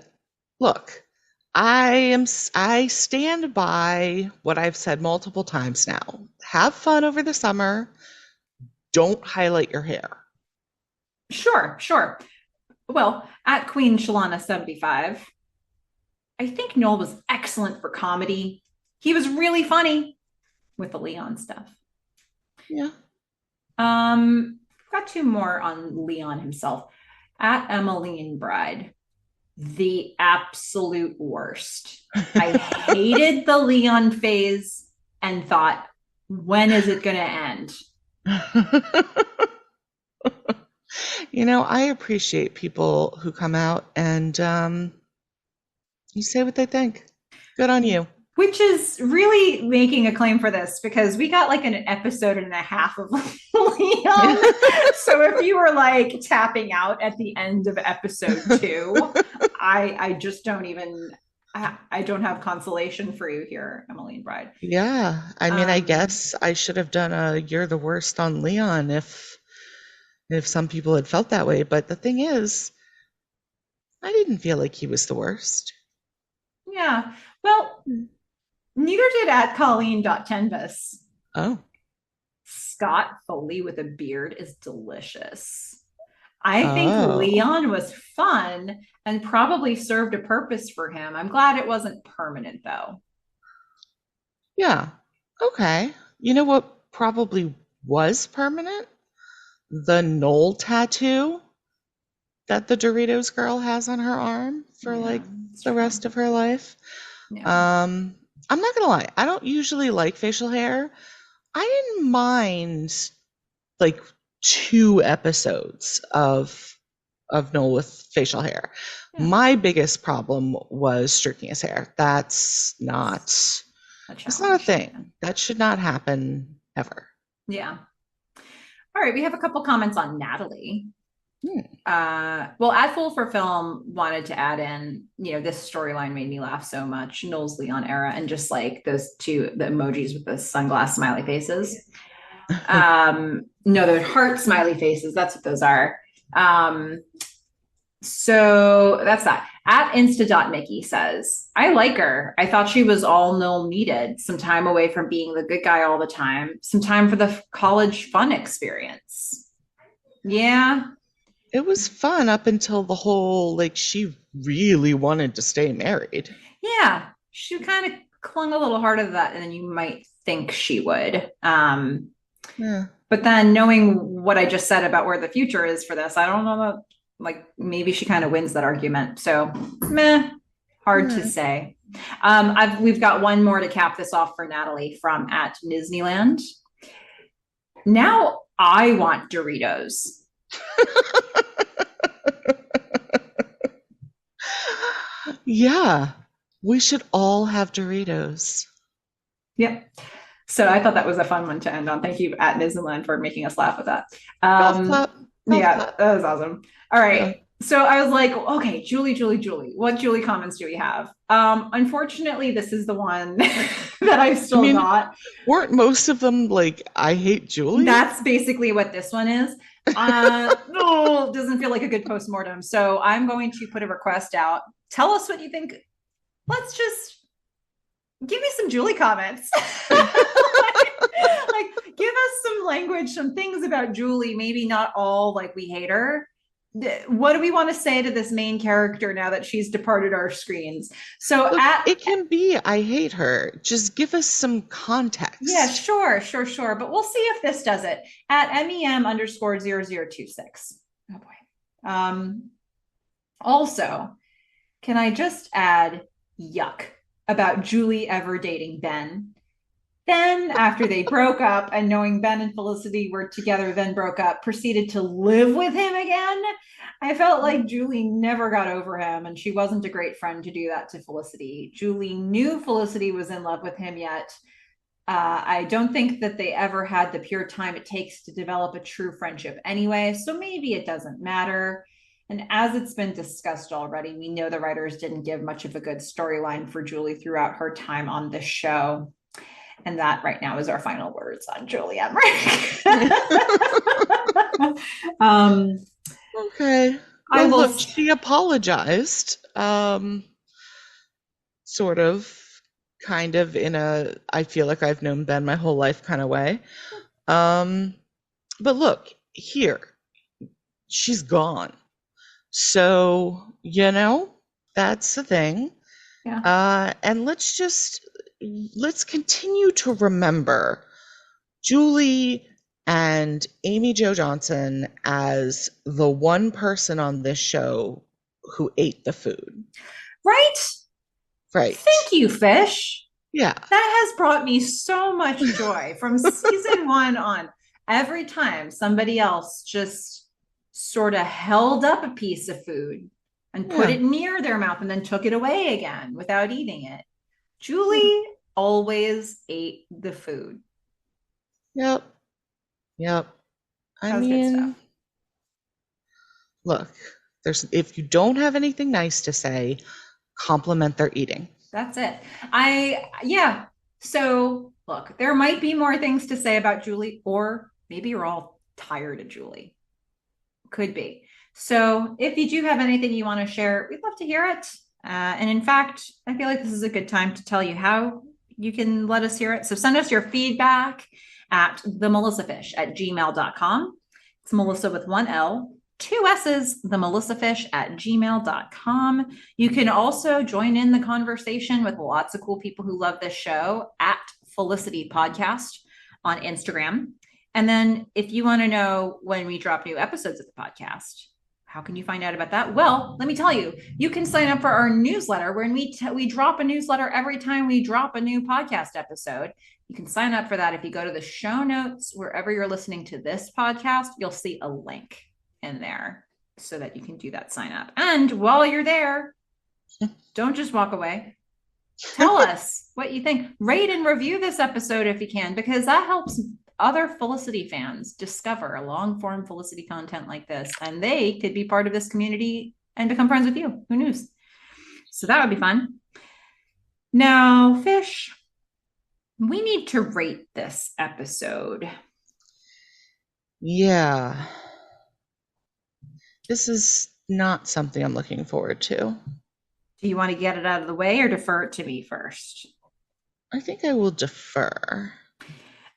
look, I stand by what I've said multiple times now. Have fun over the summer. Don't highlight your hair. Sure. Well, at Queen Shalana 75, I think Noel was excellent for comedy. He was really funny with the Leon stuff. Yeah. Got two more on Leon himself. At Emmeline Bride, the absolute worst. I hated the Leon phase and thought, when is it going to end? I appreciate people who come out and you say what they think. Good on you. Which is really making a claim for this because we got like an episode and a half of Leon. So if you were like tapping out at the end of episode 2, I just don't even, I don't have consolation for you here, Emmeline Bride. Yeah. I mean, I guess I should have done a You're the Worst on Leon if some people had felt that way. But the thing is, I didn't feel like he was the worst. Yeah. Well, neither did at Colleen.tenvis. Oh. Scott Foley with a beard is delicious. I think Oh, Leon was fun and probably served a purpose for him. I'm glad it wasn't permanent, though. yeah. Okay. You know what probably was permanent? The Noel tattoo that the Doritos girl has on her arm for Yeah, like it's the true. rest of her life. Yeah. Um, I'm not gonna lie, I don't usually like facial hair. I didn't mind like 2 episodes of Noel with facial hair. Yeah. My biggest problem was streaking his hair. A That's not a challenge. thing. Yeah. That should not happen ever. Yeah. All right. We have a couple comments on Natalie. Hmm. Well, At Full for Film wanted to add in, this storyline made me laugh so much. Knowles Leon era, and just like those two, the emojis with the sunglass smiley faces. No, they're heart smiley faces. That's what those are. Um, so that's that. At Insta.Mickey says, I like her. I thought she was all Noel needed. Some time away from being the good guy all the time. Some time for the college fun experience. Yeah. It was fun up until the whole like she really wanted to stay married. Yeah. She kind of clung a little harder to that than you might think she would. Yeah. But then knowing what I just said about where the future is for this, I don't know that, like, maybe she kind of wins that argument. So, meh, hard to Yeah. say. We've got one more to cap this off for Natalie from at Disneyland. Now I want Doritos. Yeah. We should all have Doritos. Yep. So I thought that was a fun one to end on. Thank you at Disneyland for making us laugh with that. Golf clap. Golf Yeah, clap. that was awesome. All Yeah. right. So I was like, okay, Julie. What Julie comments do we have? Unfortunately, this is the one that I've I still mean, got. weren't most of them like I hate Julie? That's basically what this one is. No, doesn't feel like a good postmortem. So I'm going to put a request out. Tell us what you think. Let's just give me some Julie comments. like, give us some language, some things about Julie, maybe not all like we hate her. What do we want to say to this main character now that she's departed our screens? So Look, at it can be I hate her. Just give us some yeah, context. sure. But we'll see if this does it. At MEM_0026. Oh boy. Also, can I just add yuck about Julie ever dating Ben? Then, after they broke up and knowing Ben and Felicity were together, then broke up, proceeded to live with him again. I felt like Julie never got over him, and she wasn't a great friend to do that to Felicity. Julie knew Felicity was in love with him, yet I don't think that they ever had the pure time it takes to develop a true friendship anyway, so maybe it doesn't matter. And as it's been discussed already, we know the writers didn't give much of a good storyline for Julie throughout her time on the show. And that right now is our final words on Julie Emmerich. um, Okay. I Well, will. look, she apologized. Sort of, kind of in a I feel like I've known Ben my whole life kind of way. Um, but look, here, she's gone. So, that's the thing. Yeah. And let's continue to remember Julie and Amy Jo Johnson as the one person on this show who ate the food. Right? Right. Thank you, Fish. Yeah. That has brought me so much joy from season one on. Every time somebody else just sort of held up a piece of food and put Yeah. it near their mouth and then took it away again without eating it, Julie always ate the food. Yep. Yep. I That was good stuff. mean, look, there's if you don't have anything nice to say, compliment their eating. That's it. Yeah. So look, there might be more things to say about Julie, or maybe you're all tired of Julie. Could be. So if you do have anything you want to share, we'd love to hear it. And in fact, I feel like this is a good time to tell you how you can let us hear it. So send us your feedback at themelissafish@gmail.com. It's Melissa with one L. two S's, the melissafish at gmail.com. You can also join in the conversation with lots of cool people who love this show at Felicity Podcast on Instagram. And then if you want to know when we drop new episodes of the podcast, how can you find out about that? Well, let me tell you, you can sign up for our newsletter when we drop a newsletter every time we drop a new podcast episode. You can sign up for that. If you go to the show notes, wherever you're listening to this podcast, you'll see a link in there so that you can do that sign up. And while you're there, don't just walk away. Tell us what you think. Rate and review this episode if you can, because that helps other Felicity fans discover long form Felicity content like this, and they could be part of this community and become friends with you. Who knows? So that would be fun. Now, Fish, we need to rate this episode. Yeah. This is not something I'm looking forward to. Do you want to get it out of the way or defer it to me first? I think I will defer.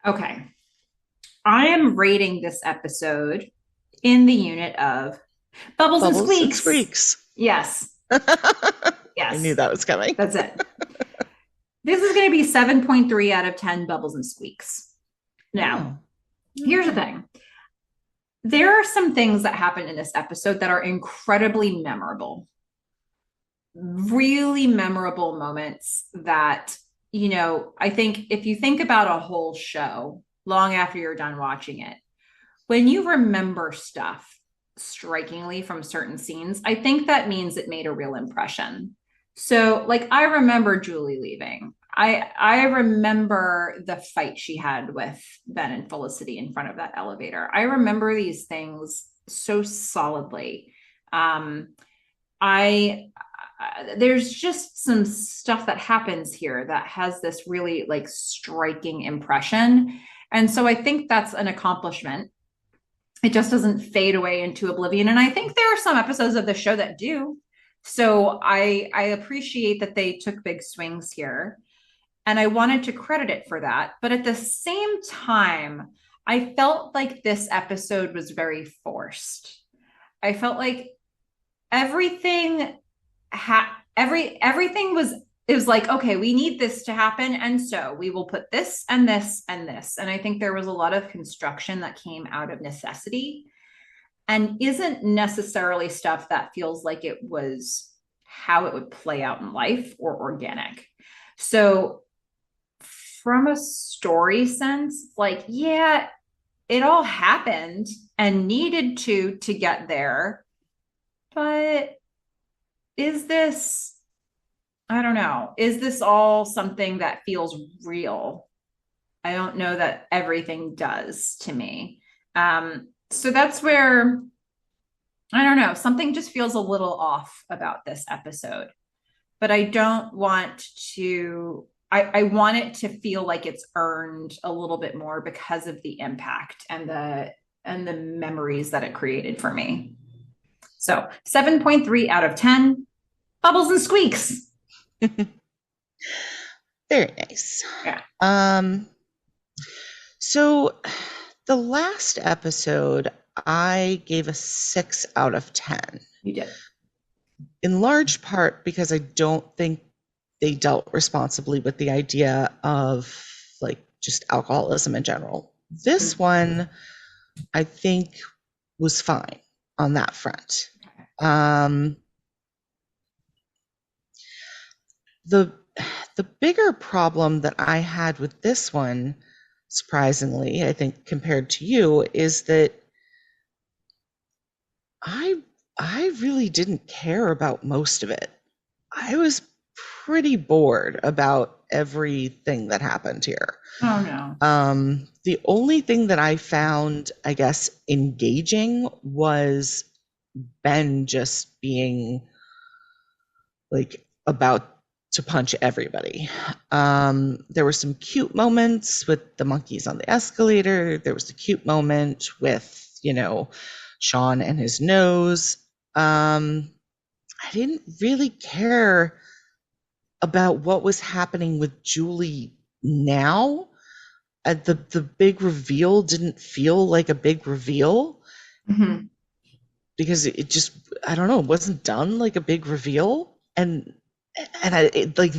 Okay. I am rating this episode in the unit of Bubbles and Squeaks. And Squeaks. Yes. Yes. I knew that was coming. That's it. This is going to be 7.3 out of 10 Bubbles and Squeaks. Now, here's the thing. There are some things that happen in this episode that are incredibly memorable. Really memorable moments that, you know, I think if you think about a whole show long after you're done watching it, when you remember stuff strikingly from certain scenes, I think that means it made a real impression. So, like, I remember Julie leaving. I remember the fight she had with Ben and Felicity in front of that elevator. I remember these things so solidly. There's just some stuff that happens here that has this really like striking impression. And so I think that's an accomplishment. It just doesn't fade away into oblivion. And I think there are some episodes of the show that do. So I appreciate that they took big swings here. And I wanted to credit it for that. But at the same time, I felt like this episode was very forced. I felt like everything was, it was like, okay, we need this to happen. And so we will put this and this and this. And I think there was a lot of construction that came out of necessity and isn't necessarily stuff that feels like it was how it would play out in life or organic. So from a story sense, like, yeah, it all happened and needed to get there. But is this, I don't know, is this all something that feels real? I don't know that everything does to me. So that's where, I don't know, something just feels a little off about this episode. But I don't want to, I want it to feel like it's earned a little bit more because of the impact and the memories that it created for me. So 7.3 out of 10 Bubbles and Squeaks. Very nice. Yeah. So the last episode, I gave a 6 out of 10. You did. In large part because I don't think they dealt responsibly with the idea of like just alcoholism in general. This one, I think, was fine on that front. The bigger problem that I had with this one, surprisingly, I think compared to you, is that I really didn't care about most of it. I was pretty bored about everything that happened here. Oh no. The only thing that I found, I guess, engaging was Ben just being like about to punch everybody. There were some cute moments with the monkeys on the escalator. There was a cute moment with, you know, Sean and his nose. I didn't really care about what was happening with Julie now. The big reveal didn't feel like a big reveal. Mm-hmm. because it just, I don't know, it wasn't done like a big reveal. Like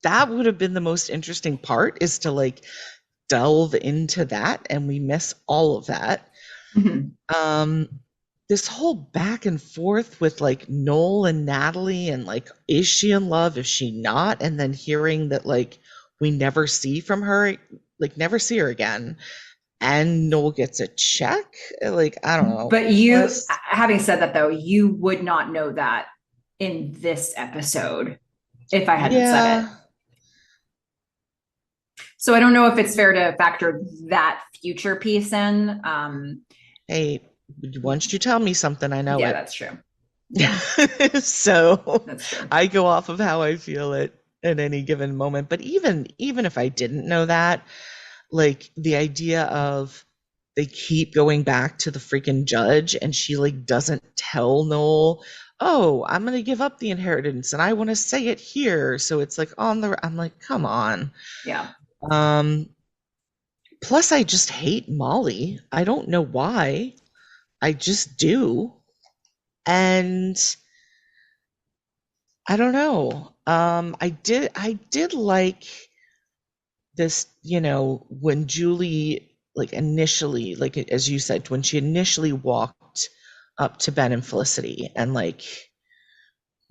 that would have been the most interesting part, is to like delve into that, and we miss all of that. Mhm. Um, this whole back and forth with like Noel and Natalie, and like, is she in love? Is she not? And then hearing that like we never see from her, like never see her again, and Noel gets a check. Like, I don't know. But you, Plus, having said that though, you would not know that in this episode if I hadn't said it. yeah. So I don't know if it's fair to factor that future piece in. Hey, once you tell me something, I know Yeah, it. that's true. So That's true. I go off of how I feel it at any given moment. But even if I didn't know that, like the idea of they keep going back to the freaking judge, and she like doesn't tell Noel, oh, I'm gonna give up the inheritance and I want to say it here. So it's like I'm like, come on. Yeah. Um, plus I just hate Molly. I don't know why. I just do. And I don't know. I did like this, when Julie, like initially, like as you said, when she initially walked up to Ben and Felicity and like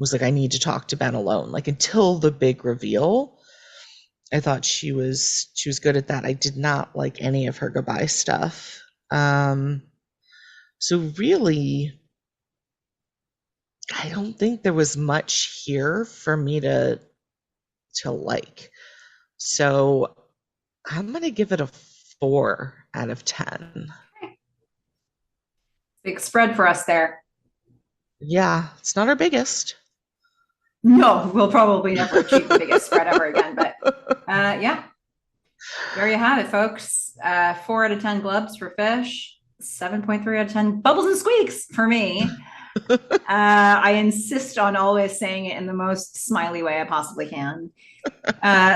was like, I need to talk to Ben alone. Like, until the big reveal, I thought she was good at that. I did not like any of her goodbye stuff. Um, so really, I don't think there was much here for me to like. So I'm gonna give it a 4 out of 10. Big spread for us there. Yeah, it's not our biggest. No, we'll probably never achieve the biggest spread ever again. But yeah, there you have it, folks. 4 out of 10 glubs for fish, 7.3 out of 10 bubbles and squeaks for me. I insist on always saying it in the most smiley way I possibly can.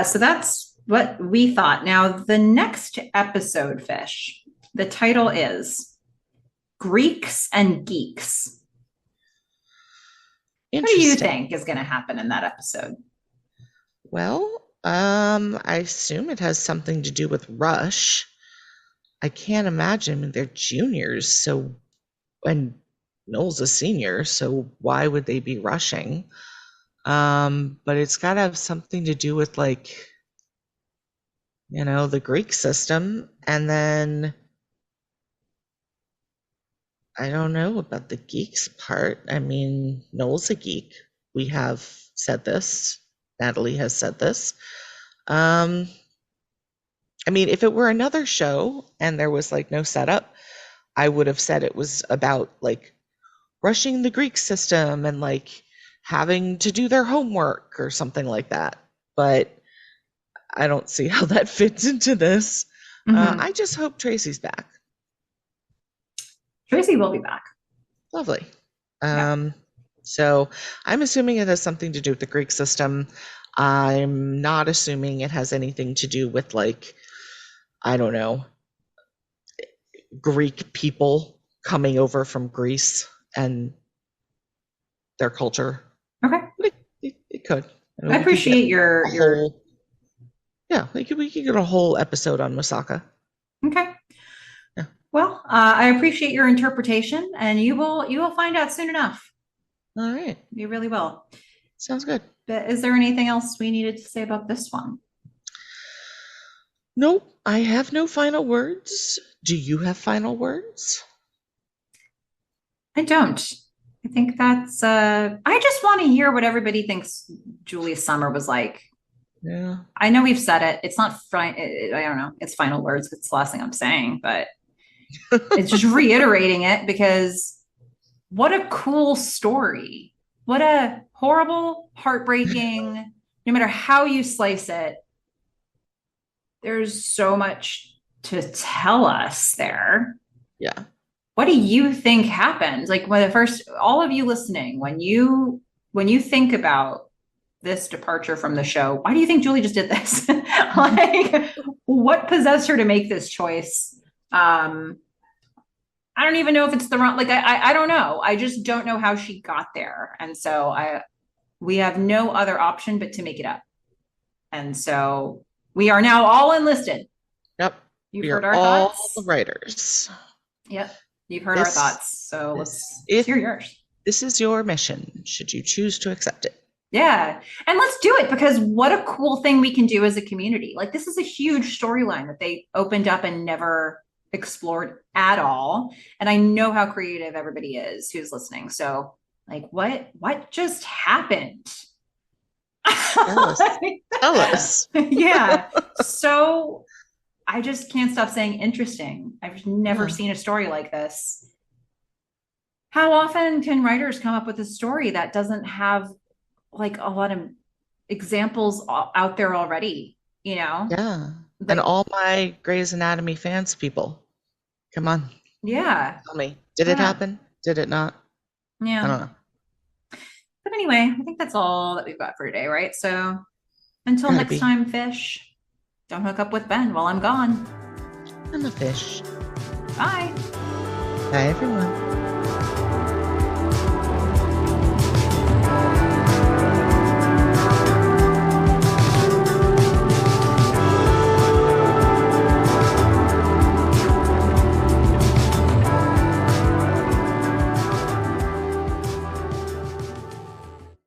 So that's what we thought. Now, the next episode, Fish, the title is Greeks and Geeks. What do you Interesting. think is going to happen in that episode? Well, I assume it has something to do with Rush. I can't imagine they're juniors, so, and Noel's a senior, so why would they be rushing? But it's got to have something to do with like, the Greek system, and then I don't know about the geeks part. I mean, Noel's a geek. We have said this. Natalie has said this. Um, I mean, if it were another show and there was like no setup, I would have said it was about like rushing the Greek system and like having to do their homework or something like that. But I don't see how that fits into this. Mm-hmm. I just hope Tracy's back. Tracy will be back. Lovely. Yeah. So I'm assuming it has something to do with the Greek system. I'm not assuming it has anything to do with like, I don't know, Greek people coming over from Greece and their culture. Okay. But it could. I I mean, we could get appreciate a your whole, yeah, we could get a whole episode on Masaka. okay. Yeah. Well, I appreciate your interpretation, and you will find out soon enough. All right. You really will. Sounds good. But is there anything else we needed to say about this one? Nope. I have no final words. Do you have final words? I don't. I think that's I just want to hear what everybody thinks Julie's summer was like. Yeah. I know we've said it. It's not I don't know. It's final words. It's the last thing I'm saying, but it's just reiterating it because what a cool story. What a horrible, heartbreaking, no matter how you slice it, there's so much to tell us there. Yeah. What do you think happened? Like when the first, all of you listening, when you think about this departure from the show, why do you think Julie just did this? Like, what possessed her to make this choice? I don't even know if it's the wrong, like, I don't know. I just don't know how she got there. And so we have no other option but to make it up. And so we are now all enlisted. Yep. You've We heard are our all the thoughts. writers. Yep. You've heard our This, thoughts. So let's if hear yours. this is your mission, should you choose to accept it. Yeah. And let's do it because what a cool thing we can do as a community. Like, this is a huge storyline that they opened up and never explored at all. And I know how creative everybody is who's listening. So, like, what just happened? Tell us. Tell us. Yeah. So I just can't stop saying interesting. I've never Yeah. seen a story like this. How often can writers come up with a story that doesn't have like a lot of examples out there already, you know? Yeah. And Like, all my Grey's Anatomy fans, people, come on, yeah, tell me, did it yeah, happen? Did it not? I yeah. don't know. But anyway, I think that's all that we've got for today, right? So until Gotta next be. time, fish, don't hook up with Ben while I'm gone. I'm a fish. Bye. Bye, everyone.